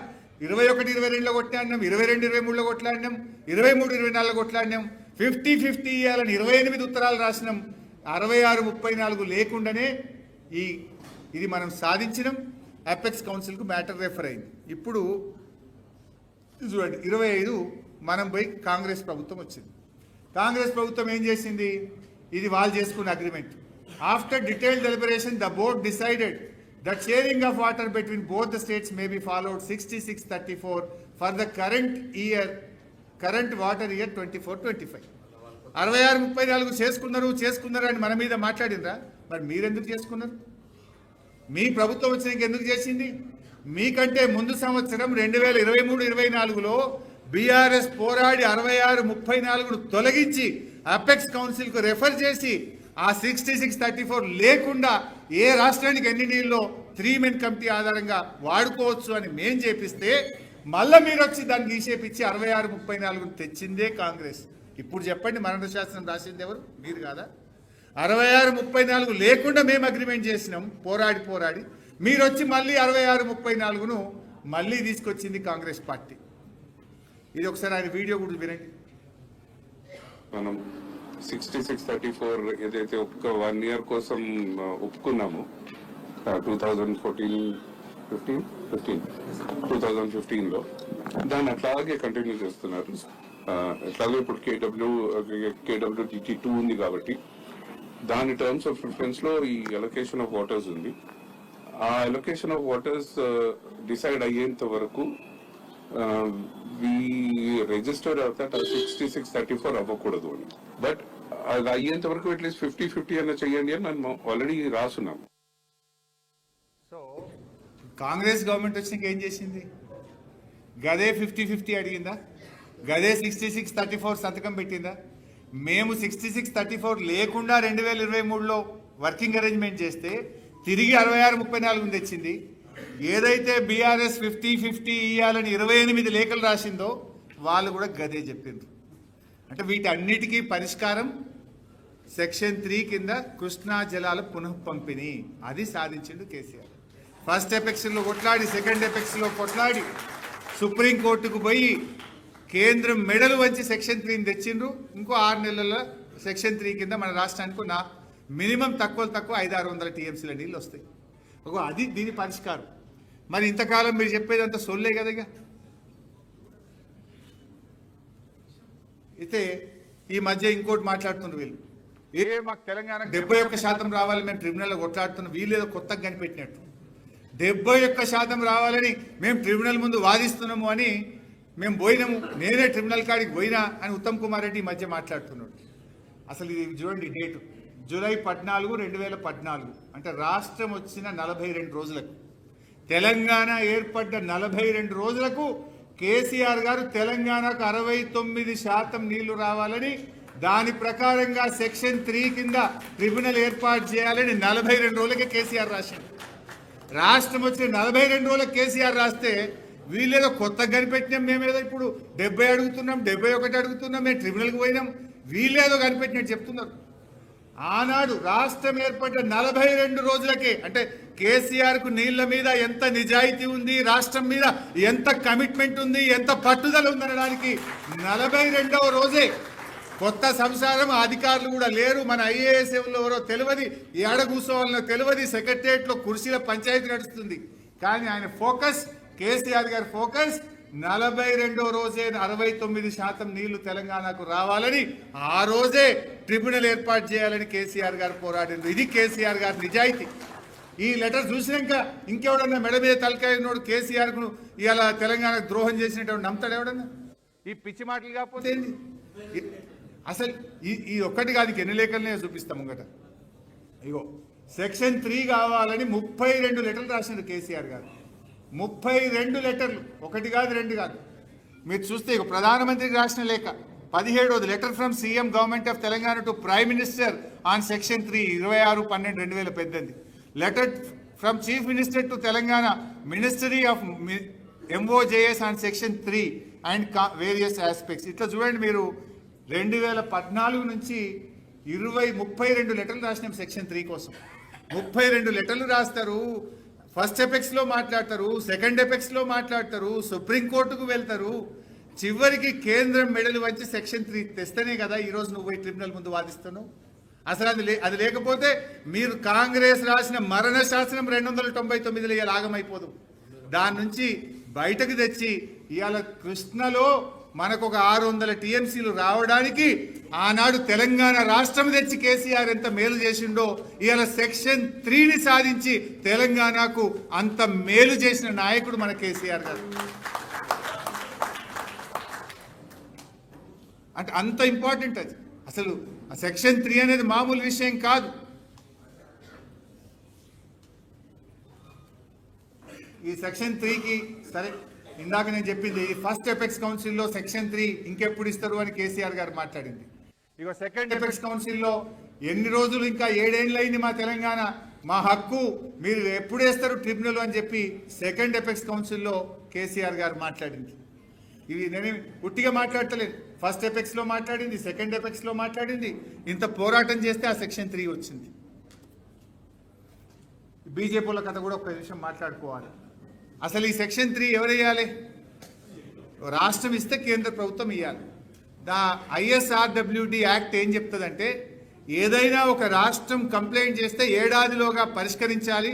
A: 21-22లో కొట్లాడినాం, 22-23లో కొట్లాడినాం, 23-24లో కొట్లాడినాం, 50-50 ఇవ్వాలని 28 ఉత్తరాలు రాసినాం. 66-34 లేకుండానే ఇది మనం సాధించినాం. అపెక్స్ కౌన్సిల్కు మ్యాటర్ రెఫర్ అయింది. ఇప్పుడు చూడండి 25 మనం పోయి కాంగ్రెస్ ప్రభుత్వం వచ్చింది. కాంగ్రెస్ ప్రభుత్వం ఏం చేసింది? ఇది వాళ్ళు చేసుకున్న agreement. After detailed deliberation the board decided that sharing of water between both the states may be followed 6634 for the current water year 24-25. 66-34 చేసుకున్నారు అని మన మీద మాట్లాడిండ్రా? మరి మీరెందుకు చేసుకున్నారు? మీ ప్రభుత్వం వచ్చినాక ఎందుకు చేసింది? మీకంటే ముందు సంవత్సరం 2023-24లో బీఆర్ఎస్ పోరాడి 66-34ను తొలగించి అపెక్స్ కౌన్సిల్కు రెఫర్ చేసి ఆ 66-34 లేకుండా ఏ రాష్ట్రానికి ఎన్ని నీళ్ళలో 3-men కమిటీ ఆధారంగా వాడుకోవచ్చు అని మేం చేపిస్తే మళ్ళీ మీరు వచ్చి దాన్ని తీసేపిచ్చి 66-34ను తెచ్చిందే కాంగ్రెస్. ఇప్పుడు చెప్పండి, మరణ శాసనం రాసింది ఎవరు? మీరు కాదా? 66-34 లేకుండా మేము అగ్రిమెంట్ చేసినాం పోరాడి మీరు వచ్చి మళ్ళీ 66-34ను మళ్ళీ తీసుకొచ్చింది కాంగ్రెస్ పార్టీ. ఇది ఒకసారి ఆయన వీడియో కూడా వినండి.
C: మనం 6634 ఏదైతే 1 year కోసం ఒప్పుకున్నాము 2015లో దాన్ని అట్లాగే కంటిన్యూ చేస్తున్నారు. ఎట్లాగే ఇప్పుడు KWDT2 ఉంది కాబట్టి దాని టర్మ్స్ ఆఫ్ రిఫరెన్స్ లో ఈ అలొకేషన్ ఆఫ్ వాటర్స్ ఉంది. ఆ అలొకేషన్ ఆఫ్ వాటర్స్ డిసైడ్ అయ్యేంత వరకు రిజిస్టర్ అవుతాట 6634 అవ్వకూడదు అని. బట్ అది అయ్యేంత వరకు అట్లీస్ట్ 50-50 అన్న చెయ్యండి అని మనం ఆల్రెడీ రాసున్నాం.
A: సో కాంగ్రెస్ గవర్నమెంట్ వచ్చినాక ఏం చేసింది? గదే 50-50 అడిగిందా? గదే 6634 సంతకం పెట్టిందా? మేము 6634 లేకుండా 2023లో వర్కింగ్ అరేంజ్మెంట్ చేస్తే తిరిగి 66-34 తెచ్చింది. ఏదైతే బీఆర్ఎస్ 50-50 ఇవ్వాలని 28 లేఖలు రాసిందో వాళ్ళు కూడా గదే చెప్పిండ్రు. అంటే వీటన్నిటికీ పరిష్కారం సెక్షన్ 3 కింద కృష్ణా జలాల పునః పంపిణీ. అది సాధించిండు కేసీఆర్. ఫస్ట్ ఎపెక్స్లో కొట్లాడి, సెకండ్ ఎపెక్స్లో కొట్లాడి, సుప్రీంకోర్టుకు పోయి కేంద్రం మెడలు వంచి సెక్షన్ 3ని తెచ్చిండ్రు. ఇంకో 6 నెలల సెక్షన్ 3 కింద మన రాష్ట్రానికి మినిమం తక్కువ 500-600 టీఎంసీల నీళ్ళు వస్తాయి. అది దీని పరిష్కారం. మరి ఇంతకాలం మీరు చెప్పేదంతా సొల్లే కదా. అయితే ఈ మధ్య ఇంకోటి మాట్లాడుతున్నారు వీళ్ళు, మాకు తెలంగాణ 71% రావాలి, మేము ట్రిబ్యునల్లో కొట్లాడుతున్నాం. వీళ్ళు ఏదో కొత్తగా కనిపెట్టినట్టు 71% రావాలని మేము ట్రిబ్యునల్ ముందు వాదిస్తున్నాము అని మేము పోయినాము, నేనే ట్రిబ్యునల్ కాడికి పోయినా అని ఉత్తమ్ కుమార్ రెడ్డి ఈ మధ్య మాట్లాడుతున్నాడు. అసలు ఇది చూడండి డేటు జూలై 14, 2014 అంటే రాష్ట్రం వచ్చిన 42 రోజులకు, తెలంగాణ ఏర్పడ్డ 42 రోజులకు కేసీఆర్ గారు తెలంగాణకు 69% నీళ్లు రావాలని, దాని ప్రకారంగా సెక్షన్ 3 కింద ట్రిబ్యునల్ ఏర్పాటు చేయాలని 42 రోజులకే కేసీఆర్ రాశారు. రాష్ట్రం వచ్చిన 42 రోజులకు కేసీఆర్ రాస్తే వీళ్ళేదో కొత్తగా కనిపెట్టినాం, మేమేదో ఇప్పుడు 70 అడుగుతున్నాం, 71 అడుగుతున్నాం, మేము ట్రిబ్యునల్కి పోయినాం, వీళ్ళేదో కనిపెట్టినట్టు చెప్తున్నారు. ఆనాడు రాష్ట్రం ఏర్పడ్డ 42 రోజులకే, అంటే కేసీఆర్కు నీళ్ల మీద ఎంత నిజాయితీ ఉంది, రాష్ట్రం మీద ఎంత కమిట్మెంట్ ఉంది, ఎంత పట్టుదల ఉందనడానికి 42వ రోజే కొత్త సంసారం, అధికారులు కూడా లేరు, మన ఐఏఎస్ ఎవరో తెలియదు, ఏడ కూర్చోవాలనో తెలియదు, సెక్రటరియట్లో కుర్చీల పంచాయతీ నడుస్తుంది. కానీ ఆయన ఫోకస్, కేసీఆర్ గారి ఫోకస్ 42వ రోజే 69% నీళ్లు తెలంగాణకు రావాలని, ఆ రోజే ట్రిబ్యునల్ ఏర్పాటు చేయాలని కేసీఆర్ గారు పోరాడింది. ఇది కేసీఆర్ గారి నిజాయితీ. ఈ లెటర్ చూసినాక ఇంకెవడన్నా మెడ మీద తలకాయనోడు కేసీఆర్కు ఇవాళ తెలంగాణకు ద్రోహం చేసినట్టు నమ్ముతాడు ఎవడన్నా? ఈ పిచ్చి మాటలు కాకపోతే ఏంది? అసలు ఈ ఒక్కటి కాదు, ఎన్ని లేఖలనే చూపిస్తాం ముంగట. ఇగో సెక్షన్ 3 కావాలని 32 లెటర్లు రాసినారు కేసీఆర్ గారు. 32 లెటర్లు, ఒకటి కాదు రెండు కాదు. మీరు చూస్తే ఇక ప్రధానమంత్రికి రాసిన లేఖ 17వ letter from CM government of Telangana to prime minister on section 3 26/12/2018. Letter from chief minister to Telangana ministry of MOJS on section 3 and various aspects. ఇట్లా చూడండి మీరు 2014 నుంచి 32 లెటర్లు రాసినాం సెక్షన్ 3 కోసం. 32 లెటర్లు రాస్తారు, ఫస్ట్ ఎపెక్స్లో మాట్లాడతారు, సెకండ్ ఎపెక్స్లో మాట్లాడతారు, సుప్రీంకోర్టుకు వెళ్తారు, చివరికి కేంద్రం మెడలు వచ్చి సెక్షన్ 3 తెస్తేనే కదా ఈరోజు నువ్వు పోయి ట్రిబ్యునల్ ముందు వాదిస్తున్నావు. అసలు అది లేకపోతే మీరు కాంగ్రెస్ రాసిన మరణ శాసనం 299లో ఇవాళ ఆగమైపోదు. దాని నుంచి బయటకు తెచ్చి ఇవాళ కృష్ణలో మనకు ఒక 600 TMCలు రావడానికి ఆనాడు తెలంగాణ రాష్ట్రం తెచ్చి కేసీఆర్ ఎంత మేలు చేసిండో, ఇవాళ సెక్షన్ 3ని సాధించి తెలంగాణకు అంత మేలు చేసిన నాయకుడు మన కేసీఆర్ గారు. అంటే అంత ఇంపార్టెంట్ అది. అసలు సెక్షన్ 3 అనేది మామూలు విషయం కాదు. ఈ సెక్షన్ 3కి సరే ఇందాక నేను చెప్పింది, ఫస్ట్ ఎపెక్స్ కౌన్సిల్లో సెక్షన్ 3 ఇంకెప్పుడు ఇస్తారు అని కేసీఆర్ గారు మాట్లాడింది. ఇక సెకండ్ ఎపెక్స్ కౌన్సిల్లో ఎన్ని రోజులు, ఇంకా 7 ఏళ్ళు అయింది మా తెలంగాణ, మా హక్కు, మీరు ఎప్పుడు వేస్తారు ట్రిబ్యునల్ అని చెప్పి సెకండ్ ఎపెక్స్ కౌన్సిల్లో కేసీఆర్ గారు మాట్లాడింది. ఇవి నేను ఉట్టిగా మాట్లాడతలేదు, ఫస్ట్ ఎపెక్స్లో మాట్లాడింది, సెకండ్ ఎపెక్స్లో మాట్లాడింది. ఇంత పోరాటం చేస్తే ఆ సెక్షన్ 3 వచ్చింది. బీజేపీల కథ కూడా ఒక విషయం మాట్లాడుకోవాలి. అసలు ఈ సెక్షన్ 3 ఎవరు ఇవ్వాలి? రాష్ట్రం ఇస్తే కేంద్ర ప్రభుత్వం ఇవ్వాలి. ISRWD యాక్ట్ ఏం చెప్తుందంటే, ఏదైనా ఒక రాష్ట్రం కంప్లైంట్ చేస్తే ఏడాదిలోగా పరిష్కరించాలి,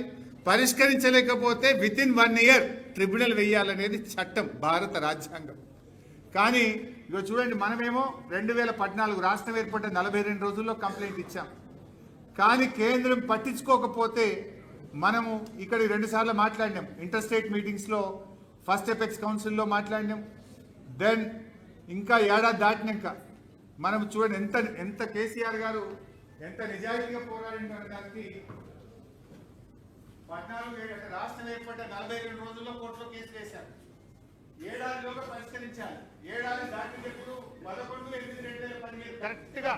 A: పరిష్కరించలేకపోతే వితిన్ 1 ఇయర్ ట్రిబ్యునల్ వేయాలనేది చట్టం, భారత రాజ్యాంగం. కానీ ఇక చూడండి, మనమేమో 2014 రాష్ట్రం ఏర్పడ్డ 42 రోజుల్లో కంప్లైంట్ ఇచ్చాం. కానీ కేంద్రం పట్టించుకోకపోతే మనము ఇక్కడ 2 సార్లు మాట్లాడినాం, ఇంటర్ స్టేట్ మీటింగ్స్లో, ఫస్ట్ ఎపెక్స్ కౌన్సిల్లో మాట్లాడినాం. దెన్ ఇంకా ఏడాది దాటినాక మనం చూడండి ఎంత కేసీఆర్ గారు ఎంత నిజాయితీగా పోరాడిన దానికి 14 రాష్ట్రం ఏర్పడ్డ 42 రోజుల్లో కోర్టులో కేసు వేశారు. ఏడాదిలోగా పరిష్కరించాలి. ఏడాది దాటినప్పుడు 11/8/2017 కరెక్ట్గా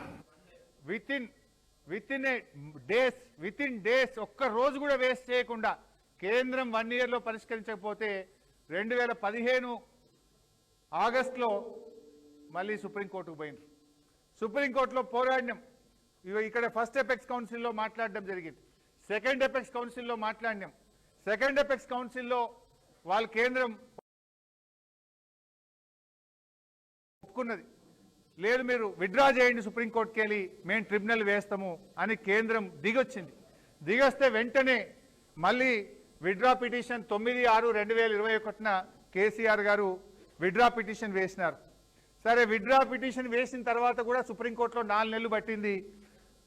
A: విత్ ఇన్ డేస్ ఒక్క రోజు కూడా వేస్ట్ చేయకుండా కేంద్రం 1 ఇయర్లో పరిష్కరించకపోతే 2015 ఆగస్టులో మళ్ళీ సుప్రీంకోర్టుకు పోయినారు. సుప్రీంకోర్టులో పోరాడినాం. ఇక్కడ ఫస్ట్ ఎపెక్స్ కౌన్సిల్లో మాట్లాడడం జరిగింది, సెకండ్ ఎపెక్స్ కౌన్సిల్లో మాట్లాడినాం. సెకండ్ ఎపెక్స్ కౌన్సిల్లో వాళ్ళ కేంద్రం ఒప్పుకున్నది, లేదు మీరు విత్డ్రా చేయండి సుప్రీంకోర్టుకి వెళ్ళి, మేము ట్రిబ్యునల్ వేస్తాము అని కేంద్రం దిగొచ్చింది. దిగొస్తే వెంటనే మళ్ళీ విత్డ్రా పిటిషన్ 9/6/2021 కేసీఆర్ గారు విత్డ్రా పిటిషన్ వేసినారు. సరే, విత్డ్రా పిటిషన్ వేసిన తర్వాత కూడా సుప్రీంకోర్టులో 4 నెలలు పట్టింది.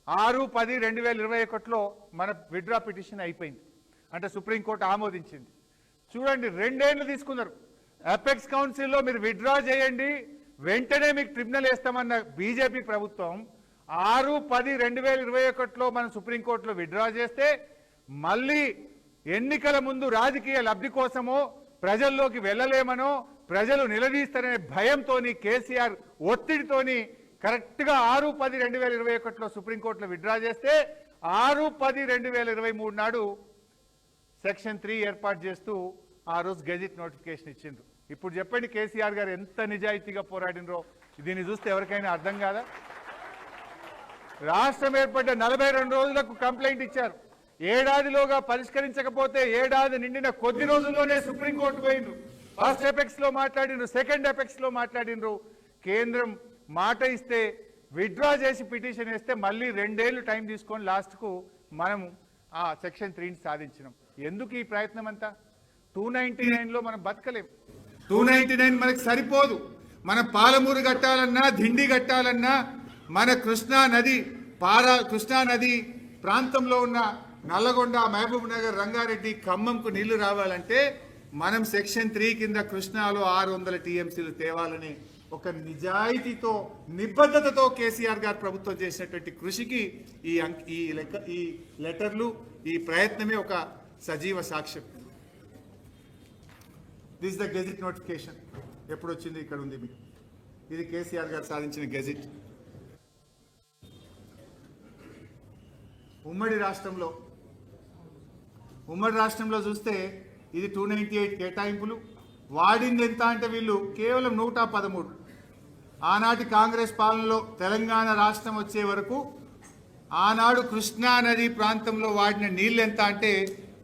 A: 6/10/2021 మన విత్డ్రా పిటిషన్ అయిపోయింది.
D: అంటే సుప్రీంకోర్టు ఆమోదించింది. చూడండి 2 ఏళ్ళు తీసుకున్నారు. అపెక్స్ కౌన్సిల్లో మీరు విత్డ్రా చేయండి, వెంటనే మీకు ట్రిబ్యునల్ వేస్తామన్న బీజేపీ ప్రభుత్వం 6/10/2021లో మనం సుప్రీంకోర్టులో విత్డ్రా చేస్తే మళ్ళీ ఎన్నికల ముందు రాజకీయ లబ్ధి కోసమో ప్రజల్లోకి వెళ్ళలేమనో ప్రజలు నిలదీస్తారనే భయంతోని కేసీఆర్ ఒత్తిడితోని కరెక్ట్గా 6/10/2021లో సుప్రీంకోర్టులో విత్డ్రా చేస్తే 6/10/2023 నాడు సెక్షన్ 3 ఏర్పాటు చేస్తూ ఆ రోజు గెజిట్ నోటిఫికేషన్ ఇచ్చిండ్రు. ఇప్పుడు చెప్పండి కేసీఆర్ గారు ఎంత నిజాయితీగా పోరాడినరో దీన్ని చూస్తే ఎవరికైనా అర్థం కాదా? రాష్ట్రం ఏర్పడ్డ 42 రోజులకు కంప్లైంట్ ఇచ్చారు. ఏడాదిలోగా పరిష్కరించకపోతే ఏడాది నిండిన కొద్ది రోజుల్లోనే సుప్రీంకోర్టు పోయిండ్రు. ఫస్ట్ ఎపెక్స్ లో మాట్లాడినరు, సెకండ్ ఎపెక్స్ లో మాట్లాడినరు. కేంద్రం మాట ఇస్తే విత్డ్రా చేసి పిటిషన్ వేస్తే మళ్ళీ 2 ఏళ్ళు టైం తీసుకొని లాస్ట్కు మనం ఆ సెక్షన్ 3ని సాధించినాం. ఎందుకు ఈ ప్రయత్నం అంతా? 299లో మనం బతకలేం.
A: 299 మనకు సరిపోదు. మన పాలమూరు కట్టాలన్నా, దిండి కట్టాలన్నా, మన కృష్ణా నది ప్రాంతంలో ఉన్న నల్లగొండ, మహబూబ్ నగర్, రంగారెడ్డి, ఖమ్మంకు నీళ్లు రావాలంటే మనం సెక్షన్ 3 కింద కృష్ణాలో 600 టీఎంసీలు తేవాలని ఒక నిజాయితీతో, నిబద్ధతతో కేసీఆర్ గారు ప్రభుత్వం చేసినటువంటి కృషికి ఈ లెటర్లు, ఈ ప్రయత్నమే ఒక సజీవ సాక్ష్యం. This the gazette notification. ఎప్పుడు వచ్చింది? ఇక్కడ ఉంది మీకు. ఇది కేసీఆర్ గారు సాధించిన గెజిట్. ఉమ్మడి రాష్ట్రంలో చూస్తే ఇది 298 కేటాయింపులు. వాడింది ఎంత అంటే వీళ్ళు కేవలం 113. ఆనాటి కాంగ్రెస్ పాలనలో తెలంగాణ రాష్ట్రం వచ్చే వరకు ఆనాడు కృష్ణా నది ప్రాంతంలో వాడిన నీళ్ళు ఎంత అంటే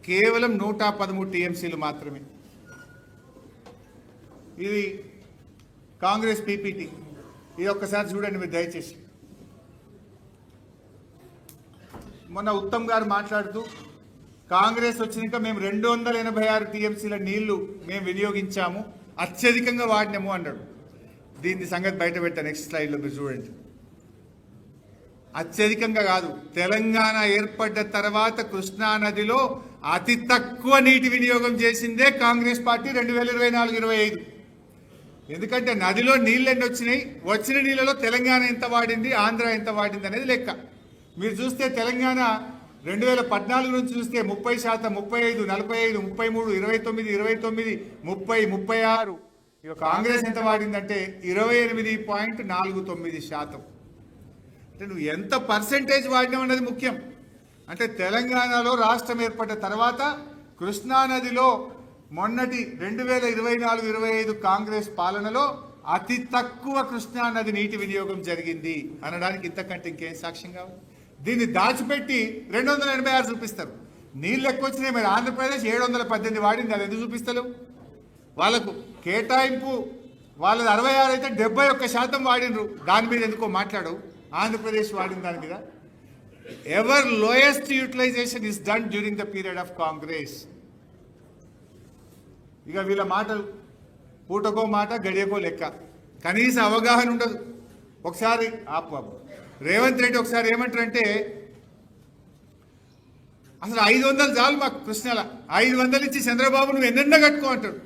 A: కేవలం 113 టీఎంసీలు మాత్రమే. ఇది కాంగ్రెస్ పీపీటీ. ఇది ఒక్కసారి చూడండి మీరు దయచేసి. మొన్న ఉత్తమ్ గారు మాట్లాడుతూ కాంగ్రెస్ వచ్చినాక మేము 286 టీఎంసీల నీళ్లు మేము వినియోగించాము, అత్యధికంగా వాడినాము అన్నాడు. దీని సంగతి బయట పెట్టా. నెక్స్ట్ స్లైడ్లో మీరు చూడండి. అత్యధికంగా కాదు, తెలంగాణ ఏర్పడ్డ తర్వాత కృష్ణా నదిలో అతి తక్కువ నీటి వినియోగం చేసిందే కాంగ్రెస్ పార్టీ 2024-25. ఎందుకంటే నదిలో నీళ్ళు ఎన్ని వచ్చినాయి, వచ్చిన నీళ్ళలో తెలంగాణ ఎంత వాడింది, ఆంధ్ర ఎంత వాడింది అనేది లెక్క. మీరు చూస్తే తెలంగాణ 2014 నుంచి చూస్తే 30%, 35, 45, 33, 29, 30, 36. ఇక కాంగ్రెస్ ఎంత వాడిందంటే 28.49%. అంటే నువ్వు ఎంత పర్సెంటేజ్ వాడినావు అన్నది ముఖ్యం. అంటే తెలంగాణలో రాష్ట్రం ఏర్పడ్డ తర్వాత కృష్ణా నదిలో మొన్నటి 2024-25 కాంగ్రెస్ పాలనలో అతి తక్కువ కృష్ణా నది నీటి వినియోగం జరిగింది అనడానికి ఇంతకంటే ఇంకేం సాక్ష్యం కావాలి? దీన్ని దాచిపెట్టి 286 చూపిస్తారు. నీళ్ళు ఎక్కువ వచ్చినాయి. మరి ఆంధ్రప్రదేశ్ 718 వాడింది, అది ఎందుకు చూపిస్తలేవు? వాళ్ళకు కేటాయింపు వాళ్ళది 66 అయితే 71% వాడినరు. దాని మీద ఎందుకో మాట్లాడవు. ఆంధ్రప్రదేశ్ వాడిన దాని మీద ever lowest utilisation is done during the period of Congress. ఇక వీళ్ళ మాటలు పూటకో మాట, గడియకో లెక్క. కనీస అవగాహన ఉండదు. ఒకసారి బాబు రేవంత్ రెడ్డి ఒకసారి ఏమంటారంటే అసలు 500 చాలు మాకు కృష్ణల, 500 ఇచ్చి చంద్రబాబు నువ్వు ఎన్నెన్నో కట్టుకో అంటాడు.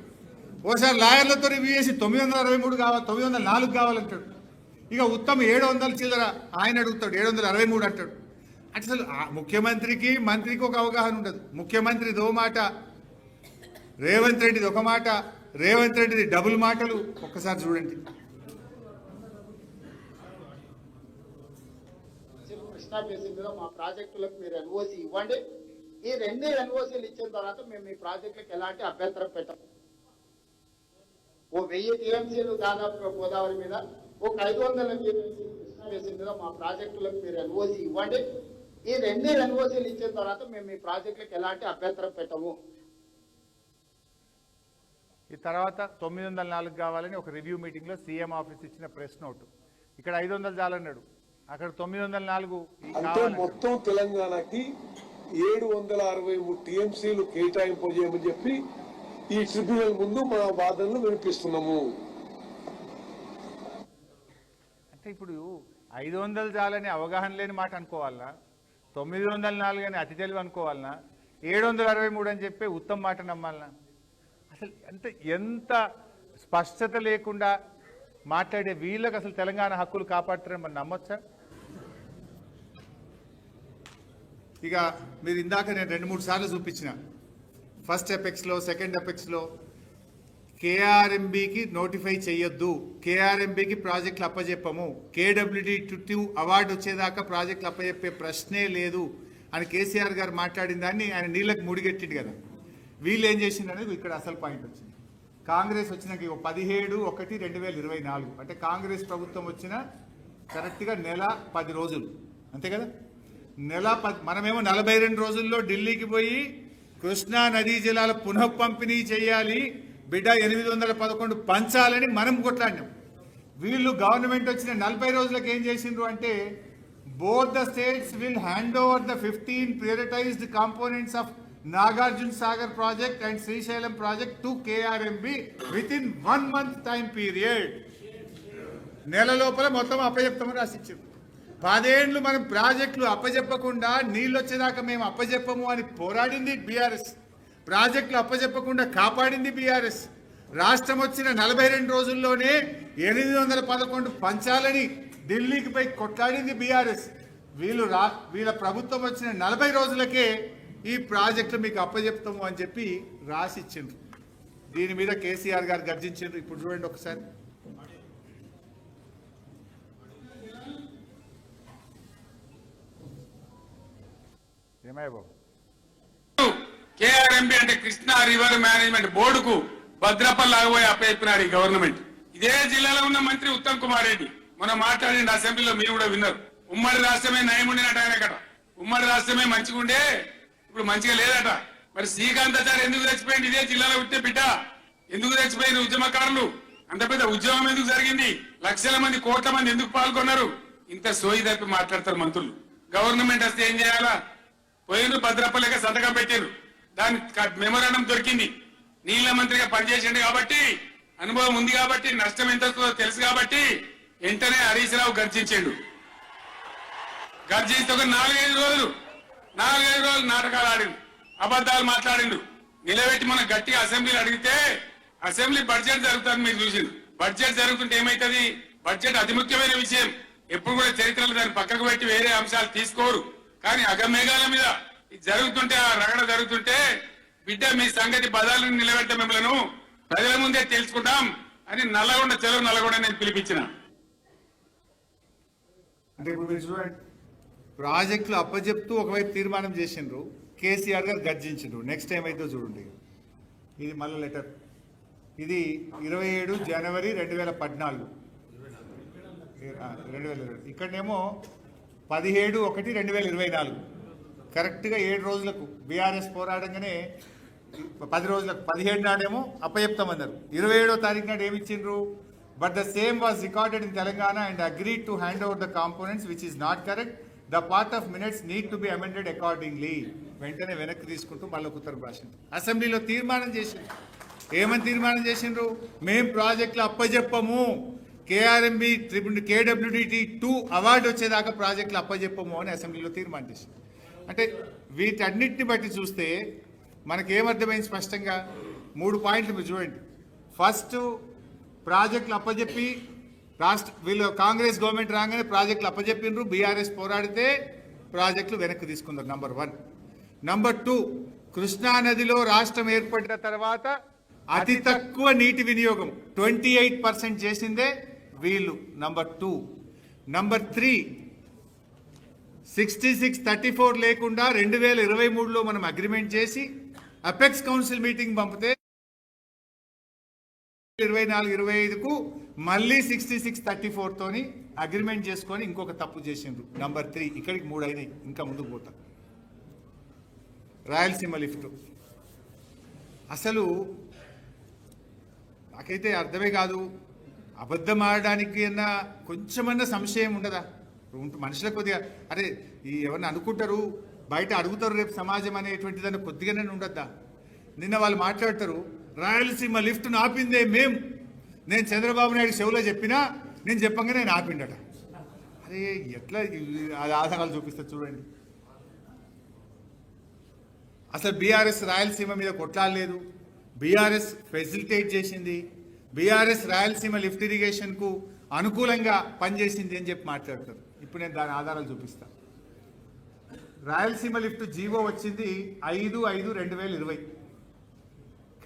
A: ఓసారి లాయర్లతో రివ్యూ చేసి 963 కావాలి, 904 కావాలంటాడు. ఇక ఉత్తమ 700 చిల్లర ఆయన అడుగుతాడు, 763 అంటాడు. అంటే అసలు ముఖ్యమంత్రికి మంత్రికి ఒక అవగాహన ఉండదు. ముఖ్యమంత్రిది ఓ మాట, రేవంత్ రెడ్డిది ఒక మాట, రేవంత్ రెడ్డిది డబుల్ మాటలు. ఒక్కసారి చూడండి.
B: కృష్ణా బేసిన్ మీద మా ప్రాజెక్టులకు మీరు ఎన్ఓసి ఇవ్వండి. ఈ 2 ఎన్ఓసీలు ఇచ్చిన తర్వాత మేము మీ ప్రాజెక్టులకు ఎలాంటి అభ్యంతరం పెట్టము. ఓ 1000 టీఎంసీలు దాదాపు గోదావరి మీద, ఒక 500 టీఎంసీలు కృష్ణా బేసిన్ మీద మా ప్రాజెక్టులకు మీరు ఎన్ఓసి ఇవ్వండి. ఈ 2 ఎన్ఓసీలు ఇచ్చిన తర్వాత మేము మీ ప్రాజెక్టులకు ఎలాంటి అభ్యంతరం పెట్టము.
D: ఈ తర్వాత 904 కావాలని ఒక రివ్యూ మీటింగ్లో సీఎం ఆఫీస్ ఇచ్చిన ప్రెస్ నోటు. ఇక్కడ 500 చాలన్నాడు, అక్కడ 904
E: అంటే మొత్తం తెలంగాణకి 763 టీఎంసీలు కేటాయింపు చేయమని చెప్పి ఈ ట్రిబ్యునల్ ముందు మా వాదనలు వినిపిస్తున్నాము.
D: అంటే ఇప్పుడు 500 చాలని అవగాహన లేని మాట అనుకోవాలనా, 904 అని అతి తెలివి అనుకోవాలనా? 763 అని చెప్పి ఉత్తమ మాట నమ్మాలనా? అసలు ఎంత స్పష్టత లేకుండా మాట్లాడే వీళ్ళకి అసలు తెలంగాణ హక్కులు కాపాడుతారని మనం నమ్మొచ్చా?
A: ఇక మీరు ఇందాక నేను 2-3 సార్లు చూపించిన ఫస్ట్ ఎపెక్స్లో సెకండ్ ఎపెక్స్లో కేఆర్ఎంబికి నోటిఫై చేయొద్దు, కేఆర్ఎంబికి ప్రాజెక్టులు అప్పజెప్పము, KWD2 అవార్డు వచ్చేదాకా ప్రాజెక్టులు అప్పజెప్పే ప్రశ్నే లేదు అని కేసీఆర్ గారు మాట్లాడిన దాన్ని ఆయన నీళ్ళకి ముడిగెట్టిండు కదా. వీళ్ళు ఏం చేసిండు అనేది ఇక్కడ అసలు పాయింట్ వచ్చింది. కాంగ్రెస్ వచ్చినాక 17/1/2024 అంటే కాంగ్రెస్ ప్రభుత్వం వచ్చిన కరెక్ట్గా నెల 10 రోజులు అంతే కదా. నెల 10 మనమేమో 42 రోజుల్లో ఢిల్లీకి పోయి కృష్ణా నదీ జలాల పునః పంపిణీ చేయాలి, బిడ్డ 811 పంచాలని మనం కొట్లాడినాం. వీళ్ళు గవర్నమెంట్ వచ్చిన 40 రోజులకు ఏం చేసిండ్రు అంటే both the states will hand over the 15 prioritized components of Nagarjuna Sagar project and Srisailam project to KRMB within 1 month time period. నెల లోపల మొత్తం అప్పచెప్తామని రాసిచ్చారు. 10 ఏళ్ళు మనం ప్రాజెక్టులు అప్పచెప్పకుండా నీళ్ళు వచ్చేదాకా మేము అప్పచెప్పము అని పోరాడింది బీఆర్ఎస్. ప్రాజెక్టులు అప్పచెప్పకుండా కాపాడింది బీఆర్ఎస్. రాష్ట్రం వచ్చిన 42 రోజుల్లోనే 811 పంచాలని ఢిల్లీకి పోయి కొట్లాడింది బీఆర్ఎస్. వీళ్ళ ప్రభుత్వం వచ్చిన 40 రోజులకే ఈ ప్రాజెక్టులు మీకు అప్పచెప్తాము అని చెప్పి రాసిచ్చిండ్రు. దీని మీద కేసీఆర్ గారు గర్జించిండ్రు. ఇప్పుడు చూడండి ఒకసారి.
D: ఏమయ్య బాబు,
F: కేఆర్ఎంబి అంటే కృష్ణా రివర్ మేనేజ్మెంట్ బోర్డుకు భద్రపల్లి ఆగబోయి అప్పచెప్పినాడు ఈ గవర్నమెంట్. ఇదే జిల్లాలో ఉన్న మంత్రి ఉత్తమ్ కుమార్ రెడ్డి మనం మాట్లాడిన అసెంబ్లీలో మీరు కూడా విన్నారు. ఉమ్మడి రాష్ట్రమే నయం ఉండినట్టు ఆయనకట. ఉమ్మడి రాష్ట్రమే మంచిగా ఉండే ఇప్పుడు మంచిగా లేదట. మరి శ్రీకాంతాచారి ఎందుకు చచ్చిపోయింది? ఇదే జిల్లాలో ఉంటే బిడ్డ ఎందుకు చచ్చిపోయింది? ఉద్యమకారులు అంత పెద్ద ఉద్యమం ఎందుకు జరిగింది? లక్షల మంది కోట్ల మంది ఎందుకు పాల్గొన్నారు? ఇంత సోయి తప్పి మాట్లాడతారు మంత్రులు. గవర్నమెంట్ వస్తే ఏం చేయాలా? పోయిన భద్రపల్లిగా సంతకం పెట్టారు, దాని మెమోరాండం దొరికింది. నీళ్ల మంత్రిగా పనిచేసిండు కాబట్టి అనుభవం ఉంది కాబట్టి నష్టం ఎంత తెలుసు కాబట్టి వెంటనే హరీష్ రావు గర్జించాడు. గర్జిస్తే ఒక 4-5 రోజులు నాటకాలు ఆడిండు, అబద్ధాలు మాట్లాడిండు. నిలబెట్టి మనం గట్టిగా అసెంబ్లీలు అడిగితే అసెంబ్లీ బడ్జెట్ జరుగుతుంది. మీరు చూసిండు. బడ్జెట్ జరుగుతుంటే ఏమైతుంది? బడ్జెట్ అతి ముఖ్యమైన విషయం. ఎప్పుడు కూడా చరిత్రలో దాన్ని పక్కకు పెట్టి వేరే అంశాలు తీసుకోరు. కానీ అగమేఘాల మీద జరుగుతుంటే, ఆ రగడ జరుగుతుంటే బిడ్డ మీ సంగతి బదాలను నిలబెడతా మిమ్మల్ని ప్రజల ముందే తెలుసుకుంటాం అని నల్లగొండ చెరువు నల్లగొండ నేను పిలిపించిన.
A: అంటే ఇప్పుడు మీరు చూడండి, ప్రాజెక్టులు అప్పచెప్తూ ఒకవైపు తీర్మానం చేసిండ్రు, కేసీఆర్ గారు గర్జించిండ్రు. నెక్స్ట్ టైం అయితే చూడండి, ఇది మళ్ళీ లెటర్. ఇది 27 జనవరి 2014, 2020. ఇక్కడనేమో 17/1/2024. కరెక్ట్గా 7 రోజులకు బీఆర్ఎస్ పోరాడంగానే 10 రోజులకు 17 నాడేమో అప్పచెప్తామన్నారు. 27వ తారీఖు నాడు ఏమి ఇచ్చిండ్రు? But the same was recorded in Telangana and agreed to hand over the components which is not correct. The part of minutes need to be amended accordingly. వెంటనే వెనక్కి తీసుకుంటూ మళ్ళీ ఉత్తరం రాసిండ్రు. అసెంబ్లీలో తీర్మానం చేసిండ్రు. ఏమని తీర్మానం చేసిండ్రు? మేం ప్రాజెక్టులు అప్పచెప్పము, KRMB KWD2 అవార్డు వచ్చేదాకా ప్రాజెక్టులు అప్పచెప్పము అని అసెంబ్లీలో తీర్మానం చేసింది. అంటే వీటన్నిటిని బట్టి చూస్తే మనకేమర్థమైంది స్పష్టంగా? 3 పాయింట్లు మీరు చూడండి. ఫస్ట్, ప్రాజెక్టులు అప్పచెప్పి వీళ్ళు కాంగ్రెస్ గవర్నమెంట్ రాగానే ప్రాజెక్టులు అప్పచెప్పిండ్రు, బీఆర్ఎస్ పోరాడితే ప్రాజెక్టులు వెనక్కి తీసుకున్నారు. నంబర్ 1. నంబర్ 2, కృష్ణా నదిలో రాష్ట్రం ఏర్పడిన తర్వాత అతి తక్కువ నీటి వినియోగం 28% చేసిందే వీళ్ళు. నంబర్ 2. నంబర్ 3, 66-34 లేకుండా 2023లో మనం అగ్రిమెంట్ చేసి అపెక్స్ కౌన్సిల్ మీటింగ్ పంపితే 24-25కు మళ్ళీ 66-34 తోని అగ్రిమెంట్ చేసుకొని ఇంకొక తప్పు చేసిండ్రు. నంబర్ 3. ఇక్కడికి 3 అయినాయి, ఇంకా ముందుకు పోతా. రాయలసీమ లిఫ్ట్ అసలు నాకైతే అర్థమే కాదు. అబద్ధం ఆడడానికి అన్నా కొంచెమన్నా సంశయం ఉండదా? మనుషులకు కొద్దిగా అరే ఎవరన్నా అనుకుంటారు, బయట అడుగుతారు రేపు సమాజం అనేటువంటిదని కొద్దిగానే ఉండద్దా? నిన్న వాళ్ళు మాట్లాడతారు, రాయలసీమ లిఫ్ట్ను ఆపిందే నేను చంద్రబాబు నాయుడు చెవులో చెప్పినా నేను చెప్పంగానే నేను ఆపిండట. అరే ఎట్లా అది ఆధారాలు చూపిస్తా చూడండి. అసలు బీఆర్ఎస్ రాయలసీమ మీద కొట్లాడలేదు, బీఆర్ఎస్ ఫెసిలిటేట్ చేసింది, బీఆర్ఎస్ రాయలసీమ లిఫ్ట్ ఇరిగేషన్కు అనుకూలంగా పనిచేసింది అని చెప్పి మాట్లాడతారు. ఇప్పుడు నేను దాని ఆధారాలు చూపిస్తాను. రాయలసీమ లిఫ్ట్ జీవో వచ్చింది 5/5/2020,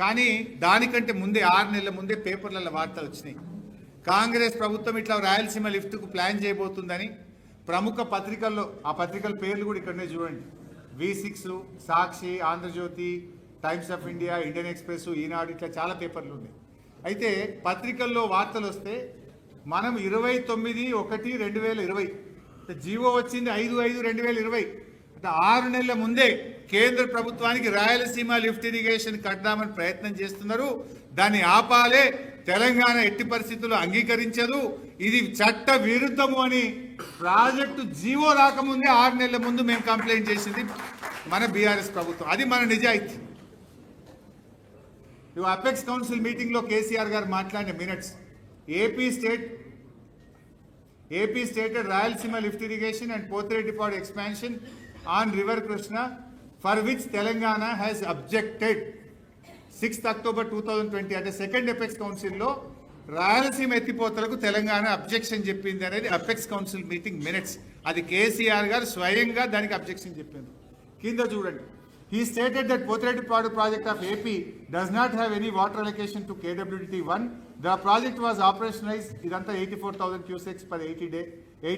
A: కానీ దానికంటే ముందే 6 నెలల ముందే పేపర్లలో వార్తలు వచ్చినాయి. కాంగ్రెస్ ప్రభుత్వం ఇట్లా రాయలసీమ లిఫ్ట్కు ప్లాన్ చేయబోతుందని ప్రముఖ పత్రికల్లో, ఆ పత్రికల పేర్లు కూడా ఇక్కడనే చూడండి, V6, Sakshi, Andhra Jyothi, Times of India, Indian Express, Eenadu, ఇట్లా చాలా పేపర్లు ఉన్నాయి. అయితే పత్రికల్లో వార్తలు వస్తే మనం 29/1/2020 జీవో వచ్చింది 5/5/2020, అంటే 6 నెలల ముందే కేంద్ర ప్రభుత్వానికి రాయలసీమ లిఫ్ట్ ఇరిగేషన్ కట్టామని ప్రయత్నం చేస్తున్నారు. దాన్ని ఆపాలే, తెలంగాణ ఎట్టి పరిస్థితుల్లో అంగీకరించదు, ఇది చట్ట విరుద్ధము అని ప్రాజెక్టు జీవో రాకముందే 6 నెలల ముందు మేము కంప్లైంట్ చేసింది మన బీఆర్ఎస్ ప్రభుత్వం. అది మన నిజాయితీ. అపెక్స్ కౌన్సిల్ మీటింగ్లో కేసీఆర్ గారు మాట్లాడిన minutes, AP stated Rayalaseema lift irrigation and Pothredipadu expansion on River Krishna, for which Telangana has objected. 6th October 2020 అంటే సెకండ్ ఎపెక్స్ కౌన్సిల్లో రాయలసీమ ఎత్తిపోతలకు తెలంగాణ అబ్జెక్షన్ చెప్పింది అనేది అపెక్స్ కౌన్సిల్ మీటింగ్ మినిట్స్. అది కేసీఆర్ గారు స్వయంగా దానికి అబ్జెక్షన్ చెప్పింది. కింద చూడండి. He stated that Pothredipadu project of AP does not have any water allocation to KWDT1. The project was operationalized, idantha 84,000 cusecs per 8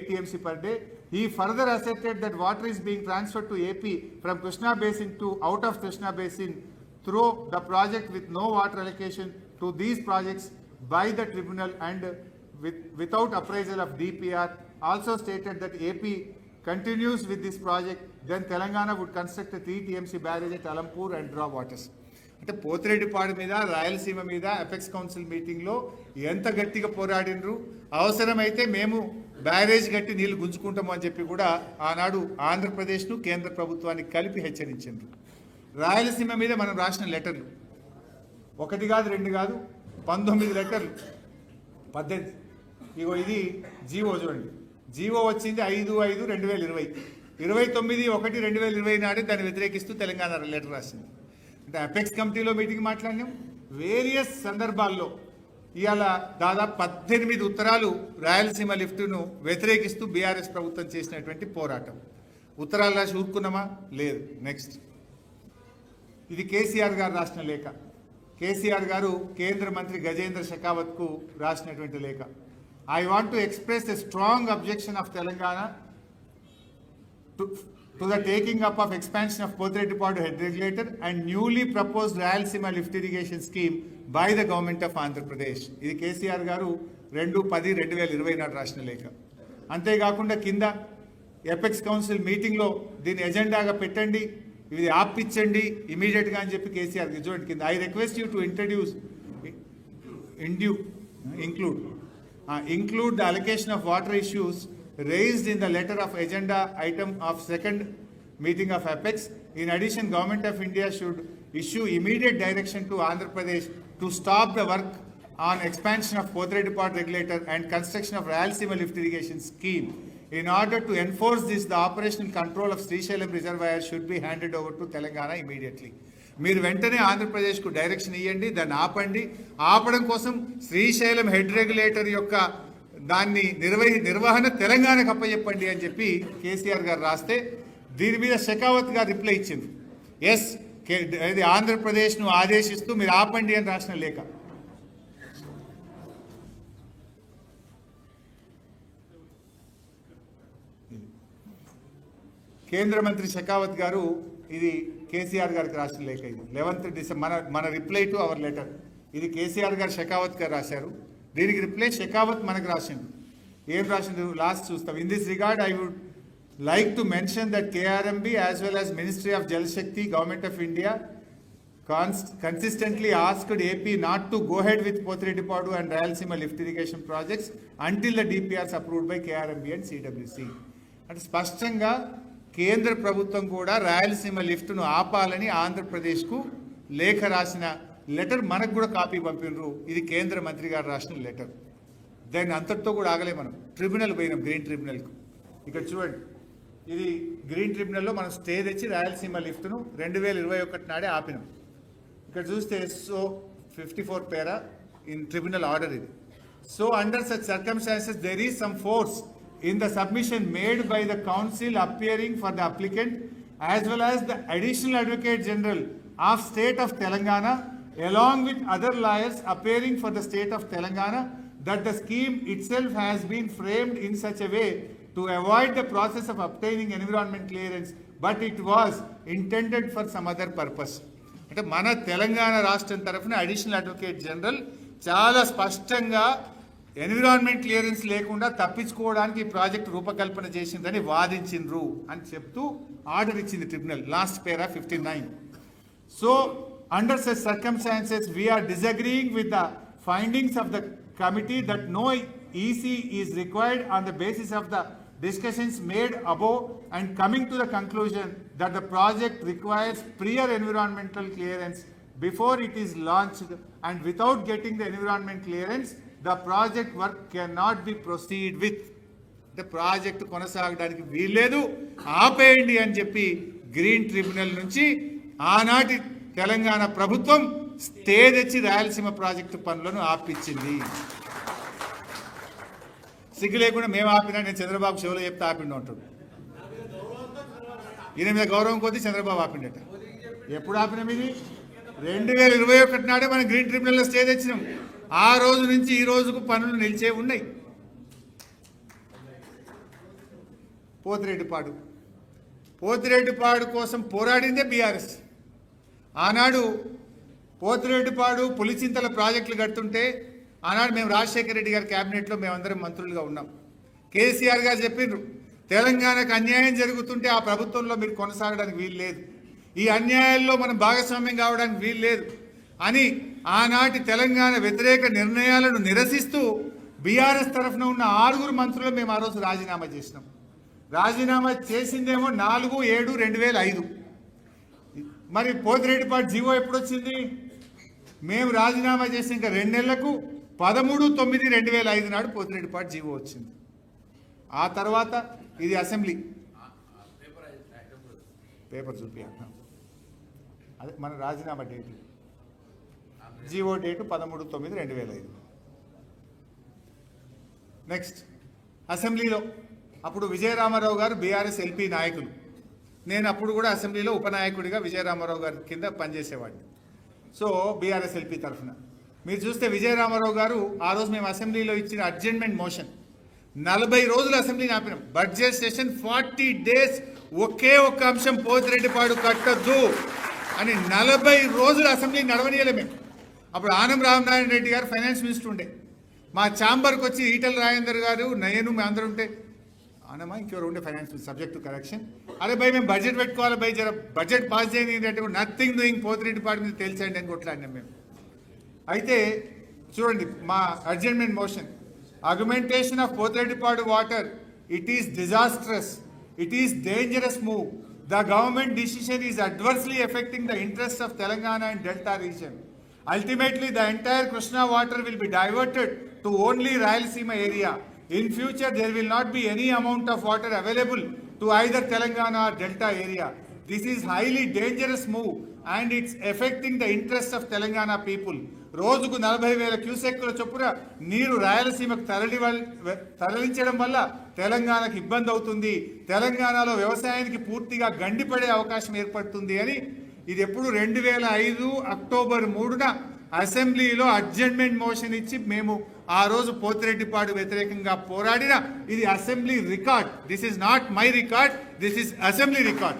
A: TMC per day. He further asserted that water is being transferred to AP from Krishna Basin to out of Krishna Basin through the project with no water allocation to these projects by the tribunal and without appraisal of DPR. Also stated that AP continues with this project, then Telangana would construct a 3 TMC barrage at Alampur and draw waters. అంటే పోతిరెడ్డిపాడు మీద, రాయలసీమ మీద apex council మీటింగ్లో ఎంత గట్టిగా పోరాడినరు, అవసరమైతే మేము barrage కట్టి నీళ్లు గుంజుకుంటాము అని చెప్పి కూడా ఆనాడు ఆంధ్రప్రదేశ్ను కేంద్ర ప్రభుత్వాన్ని కలిపి హెచ్చరించారు. రాయలసీమ మీద మనం రాసిన లెటర్లు 1 కాదు 2 కాదు 19 లెటర్లు, 18. ఇగో ఇది జీవో చూడండి. జీవో వచ్చింది 5/5/2020, 29/1/2020 నాడే దాన్ని వ్యతిరేకిస్తూ తెలంగాణ లెటర్ రాసింది. అంటే అపెక్స్ కమిటీలో మీటింగ్ మాట్లాడినాం. వేరియస్ సందర్భాల్లో ఇవాళ దాదాపు 18 ఉత్తరాలు రాయలసీమ లిఫ్ట్ను వ్యతిరేకిస్తూ బీఆర్ఎస్ ప్రభుత్వం చేసినటువంటి పోరాటం. ఉత్తరాలు రాసి ఊరుకున్నామా? లేదు. నెక్స్ట్, ఇది కేసీఆర్ గారు రాసిన లేఖ. కేసీఆర్ గారు కేంద్ర మంత్రి గజేంద్ర షెకావత్కు రాసినటువంటి లేఖ. I want to express a strong objection of Telangana to the taking up of expansion of Pothredipadu head regulator and newly proposed Rayalaseema lift irrigation scheme by the government of Andhra Pradesh. ఇది కేసీఆర్ గారు 2/10/2020 నాడు రాసిన లేఖ. అంతేకాకుండా కింద apex council మీటింగ్లో దీన్ని ఎజెండాగా పెట్టండి, ఇది ఆపించండి ఇమీడియట్గా అని చెప్పి కేసీఆర్ చూడండి కింద. I request you to include the allocation of water issues raised in the letter of agenda item of second meeting of Apex. In addition, Government of India should issue immediate direction to Andhra Pradesh to stop the work on expansion of Pothredipadu regulator and construction of Rayalaseema lift irrigation scheme. In order to enforce this, the operational control of Srisailam reservoir should be handed over to Telangana immediately. మీరు వెంటనే ఆంధ్రప్రదేశ్కు direction ఇవ్వండి, దాన్ని ఆపండి. ఆపడం కోసం Srisailam head regulator యొక్క దాన్ని నిర్వహణ తెలంగాణకు అప్పచెప్పండి అని చెప్పి కేసీఆర్ గారు రాస్తే దీని మీద షెకావత్ గారు రిప్లై ఇచ్చింది. ఎస్, ఇది ఆంధ్రప్రదేశ్ను ఆదేశిస్తూ మీరు ఆపండి అని రాసిన లేఖ. కేంద్ర మంత్రి షెకావత్ గారు ఇది కేసీఆర్ గారికి రాసిన లేఖ. ఇది 11th December మన రిప్లై టు అవర్ లెటర్. ఇది కేసీఆర్ గారు షెకావత్ గారు రాశారు. దీనికి రిప్లై షెకావత్ మనకు రాసిండు. ఏం రాసిండు లాస్ట్ చూస్తాం. In this regard I would like to mention that KRMB as well as ministry of Jal Shakti, government of India consistently asked AP not to go ahead with Pothredipadu and Rayalaseema lift irrigation projects until the DPRs approved by KRMB and CWC. అంటే స్పష్టంగా కేంద్ర ప్రభుత్వం కూడా రాయలసీమ లిఫ్ట్ను ఆపాలని ఆంధ్రప్రదేశ్కు లేఖ రాసిన letter మనకు కూడా కాపీ పంపినరు. ఇది కేంద్ర మంత్రి గారు రాసిన లెటర్. దాన్ని అంతటితో కూడా ఆగలే. మనం ట్రిబ్యునల్ పోయినాం, గ్రీన్ ట్రిబ్యునల్కు. ఇక్కడ చూడండి,
D: ఇది గ్రీన్ ట్రిబ్యునల్లో మనం స్టే తెచ్చి రాయలసీమ లిఫ్ట్ను 2021 నాడే ఆపినాం. ఇక్కడ చూస్తే so 54 para in tribunal order ఇది. So under such circumstances there is some force in the submission made by the council appearing for the applicant as well as the additional advocate general of state of Telangana along with other lawyers appearing for the state of Telangana that the scheme itself has been framed in such a way to avoid the process of obtaining environment clearance but it was intended for some other purpose. అంటే మన తెలంగాణ రాష్ట్రం తరఫున additional advocate general చాలా స్పష్టంగా environment clearance లేకుండా తప్పించుకోవడానికి ఈ project రూపకల్పన చేసిందని వాదించిండ్రు అని చెప్తూ ఆర్డర్ ఇచ్చింది tribunal. Last para 59. So under such circumstances we're disagreeing with the findings of the committee that no EC is required on the basis of the discussions made above and coming to the conclusion that the project requires prior environmental clearance before it is launched and without getting the environment clearance the project work cannot be proceed with. The project కొనసాగడానికి వీల్లేదు, ఆపేయండి అని చెప్పి green tribunal నుంచి ఆనాటి తెలంగాణ ప్రభుత్వం stay తెచ్చి Rayalaseema project పనులను ఆపించింది. సిగ్గు లేకుండా మేము ఆపినా నేను చంద్రబాబు షోలో చెప్తే ఆపిండు అంటాడు. ఈయన మీద గౌరవం కొద్దీ చంద్రబాబు ఆపిండట. ఎప్పుడు ఆపినాం ఇది? 2021 నాడే మనం గ్రీన్ ట్రిబ్యునల్లో స్టే తెచ్చినాం. ఆ రోజు నుంచి ఈ రోజుకు పనులు నిలిచే ఉన్నాయి. పోతిరెడ్డిపాడు కోసం పోరాడిందే బీఆర్ఎస్. ఆనాడు పోతిరెడ్డిపాడు పులిచింతల ప్రాజెక్టులు కడుతుంటే ఆనాడు మేము రాజశేఖర రెడ్డి గారి క్యాబినెట్లో మేమందరం మంత్రులుగా ఉన్నాం. కేసీఆర్ గారు చెప్పిండ్రు తెలంగాణకు అన్యాయం జరుగుతుంటే ఆ ప్రభుత్వంలో మీరు కొనసాగడానికి వీలు లేదు, ఈ అన్యాయాల్లో మనం భాగస్వామ్యం కావడానికి వీలు లేదు అని ఆనాటి తెలంగాణ వ్యతిరేక నిర్ణయాలను నిరసిస్తూ బీఆర్ఎస్ తరఫున ఉన్న 6 మంత్రులు మేము ఆ రోజు రాజీనామా చేసినాం. రాజీనామా చేసిందేమో 4/7/2005. మరి పోతిరెడ్డిపాడు జీవో ఎప్పుడు వచ్చింది? మేము రాజీనామా చేసిన ఇంకా 2 నెలలకు 13/9/2005 నాడు పోతిరెడ్డిపాడు జీవో వచ్చింది. ఆ తర్వాత ఇది అసెంబ్లీ పేపర్ చూపి అదే మన రాజీనామా డేటు, జీవో డేటు 13/9/2005. నెక్స్ట్ అసెంబ్లీలో అప్పుడు విజయరామారావు గారు బీఆర్ఎస్ ఎల్పీ నాయకులు, నేను అప్పుడు కూడా అసెంబ్లీలో ఉపనాయకుడిగా విజయరామారావు గారి కింద పనిచేసేవాడిని. సో బీఆర్ఎస్ ఎల్పీ తరఫున మీరు చూస్తే విజయరామారావు గారు ఆ రోజు మేము అసెంబ్లీలో ఇచ్చిన అడ్జర్న్మెంట్ మోషన్ 40 రోజులు అసెంబ్లీని ఆపినాం. బడ్జెట్ సెషన్ 40 days ఒకే ఒక్క అంశం పోతిరెడ్డిపాడు కట్టద్దు అని 40 రోజులు అసెంబ్లీ నడవనీయలే మేము. అప్పుడు ఆనం రామనారాయణ రెడ్డి గారు ఫైనాన్స్ మినిస్టర్ ఉండే. మా ఛాంబర్కి వచ్చి ఈటల రాజేందర్ గారు నేను మేమందరూ ఉంటే ఆనమా ఇంకెవరు ఉండే ఫైనాన్స్ సబ్జెక్ట్ టు కరెక్షన్, అరే భయ్ మేము బడ్జెట్ పెట్టుకోవాలి భయ్, జర బడ్జెట్ పాస్ చేయండి అంటే నథింగ్ డూయింగ్ పోతిరెడ్డిపాడు మీద తెలిసండి అని కొట్లాడినాం మేము. అయితే చూడండి మా adjournment motion, argumentation of Pothireddypadu water, it is disastrous, it is dangerous move, the government decision is adversely affecting the interest of Telangana and delta region. Ultimately, the entire Krishna water will be diverted to only Rayalaseema area. In future, there will not be any amount of water available to either Telangana or Delta area. This is highly dangerous move and it's affecting the interests of Telangana people. రోజుకు 40,000 క్యూసెక్కుల చొప్పున నీరు రాయలసీమకు తరలించడం వల్ల తెలంగాణకు ఇబ్బంది అవుతుంది, తెలంగాణలో వ్యవసాయానికి పూర్తిగా గండిపడే అవకాశం ఏర్పడుతుంది అని ఇది ఎప్పుడు 2005 అక్టోబర్ 3న అసెంబ్లీలో అడ్జర్న్మెంట్ మోషన్ ఇచ్చి మేము ఆ రోజు పోతిరెడ్డిపాడు వ్యతిరేకంగా పోరాడిన ఇది assembly record. This is not my record, this is assembly record.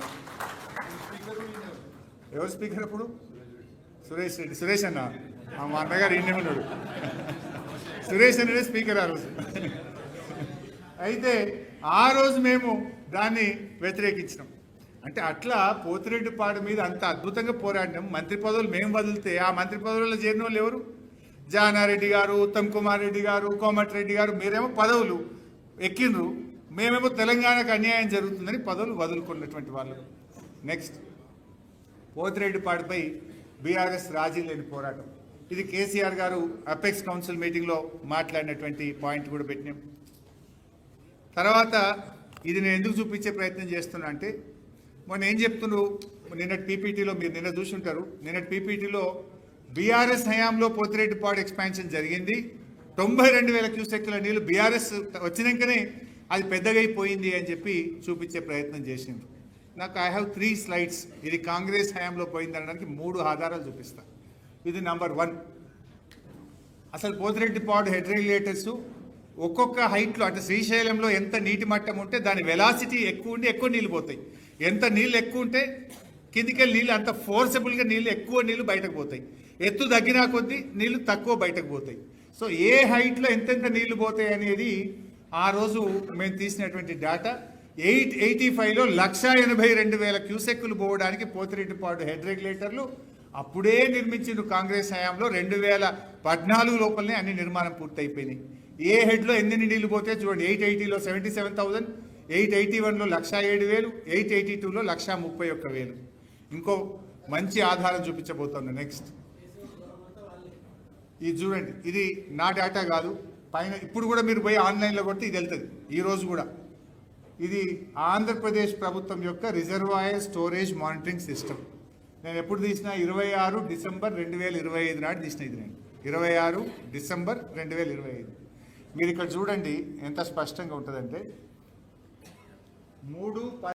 D: ఎవరు స్పీకర్ అప్పుడు? సురేష్ రెడ్డి. సురేష్ అన్న మా అన్నగారు ఇండియా ఉన్నాడు. సురేష్ అన్నడే స్పీకర్ ఆ రోజు. అయితే ఆ రోజు మేము దాన్ని వ్యతిరేకించినాం. అంటే అట్లా పోతిరెడ్డిపాడు మీద అంత అద్భుతంగా పోరాడినాం. మంత్రి పదవులు మేము వదిలితే ఆ మంత్రి పదవులలో చేరిన వాళ్ళు ఎవరు? జానారెడ్డి గారు, ఉత్తమ్ కుమార్ రెడ్డి గారు, కోమటిరెడ్డి గారు, మీరేమో పదవులు ఎక్కిండ్రు, మేమేమో తెలంగాణకు అన్యాయం జరుగుతుందని పదవులు వదులుకున్నటువంటి వాళ్ళు. నెక్స్ట్ పోతిరెడ్డిపాడుపై బీఆర్ఎస్ రాజీ లేని పోరాటం. ఇది కేసీఆర్ గారు అపెక్స్ కౌన్సిల్ మీటింగ్లో మాట్లాడినటువంటి పాయింట్ కూడా పెట్టినాం. తర్వాత
A: ఇది నేను ఎందుకు చూపించే ప్రయత్నం చేస్తున్నా అంటే మొన్న ఏం చెప్తున్నారు నిన్నటి పీపీటీలో మీరు నిన్న చూసి ఉంటారు. నిన్నటి పీపీటీలో బీఆర్ఎస్ హయాంలో పోతిరెడ్డిపాడు ఎక్స్పాన్షన్ జరిగింది. 92,000 క్యూసెక్కుల నీళ్లు బీఆర్ఎస్ వచ్చినాకనే అది పెద్దగైపోయింది అని చెప్పి చూపించే ప్రయత్నం చేసింది. నాకు ఐ హ్యావ్ 3 స్లైడ్స్. ఇది కాంగ్రెస్ హయాంలో పోయిందనడానికి 3 ఆధారాలు చూపిస్తా. ఇది నంబర్ 1. అసలు పోతిరెడ్డిపాడు హెడ్ రెగ్యులేటర్స్ ఒక్కొక్క హైట్లో అంటే శ్రీశైలంలో ఎంత నీటి మట్టం ఉంటే దాని వెలాసిటీ ఎక్కువ ఉండి ఎక్కువ నీళ్ళు పోతాయి. ఎంత నీళ్ళు ఎక్కువ ఉంటే కిందికెళ్ళి నీళ్ళు అంత ఫోర్సబుల్గా ఎక్కువ నీళ్ళు బయటకు పోతాయి. ఎత్తు తగ్గినా కొద్దీ నీళ్లు తక్కువ బయటకు పోతాయి. సో ఏ హైట్లో ఎంతెంత నీళ్లు పోతాయి అనేది ఆ రోజు మేము తీసినటువంటి డేటా. 885లో 182,000 క్యూసెక్కులు పోవడానికి పోతిరెడ్డిపాడు హెడ్ రెగ్యులేటర్లు అప్పుడే నిర్మించిన కాంగ్రెస్ హయాంలో 2014 లోపలనే అన్ని నిర్మాణం పూర్తయిపోయినాయి. ఏ హెడ్లో ఎన్ని నీళ్లు పోతే చూడండి. 880లో 77,000, 881లో 107,000, 882లో 131,000. ఇంకో మంచి ఆధారం చూపించబోతున్నా. నెక్స్ట్ ఇది చూడండి. ఇది నా డేటా కాదు, పైన ఇప్పుడు కూడా మీరు పోయి ఆన్లైన్లో కొడితే ఇది వెళ్తుంది. ఈరోజు కూడా ఇది ఆంధ్రప్రదేశ్ ప్రభుత్వం యొక్క రిజర్వాయర్ స్టోరేజ్ మానిటరింగ్ సిస్టమ్. నేను ఎప్పుడు తీసినా 26 డిసెంబర్ 2025 నాడు తీసిన. ఇది నేను 26 డిసెంబర్ 2025. మీరు ఇక్కడ చూడండి ఎంత స్పష్టంగా ఉంటుందంటే 3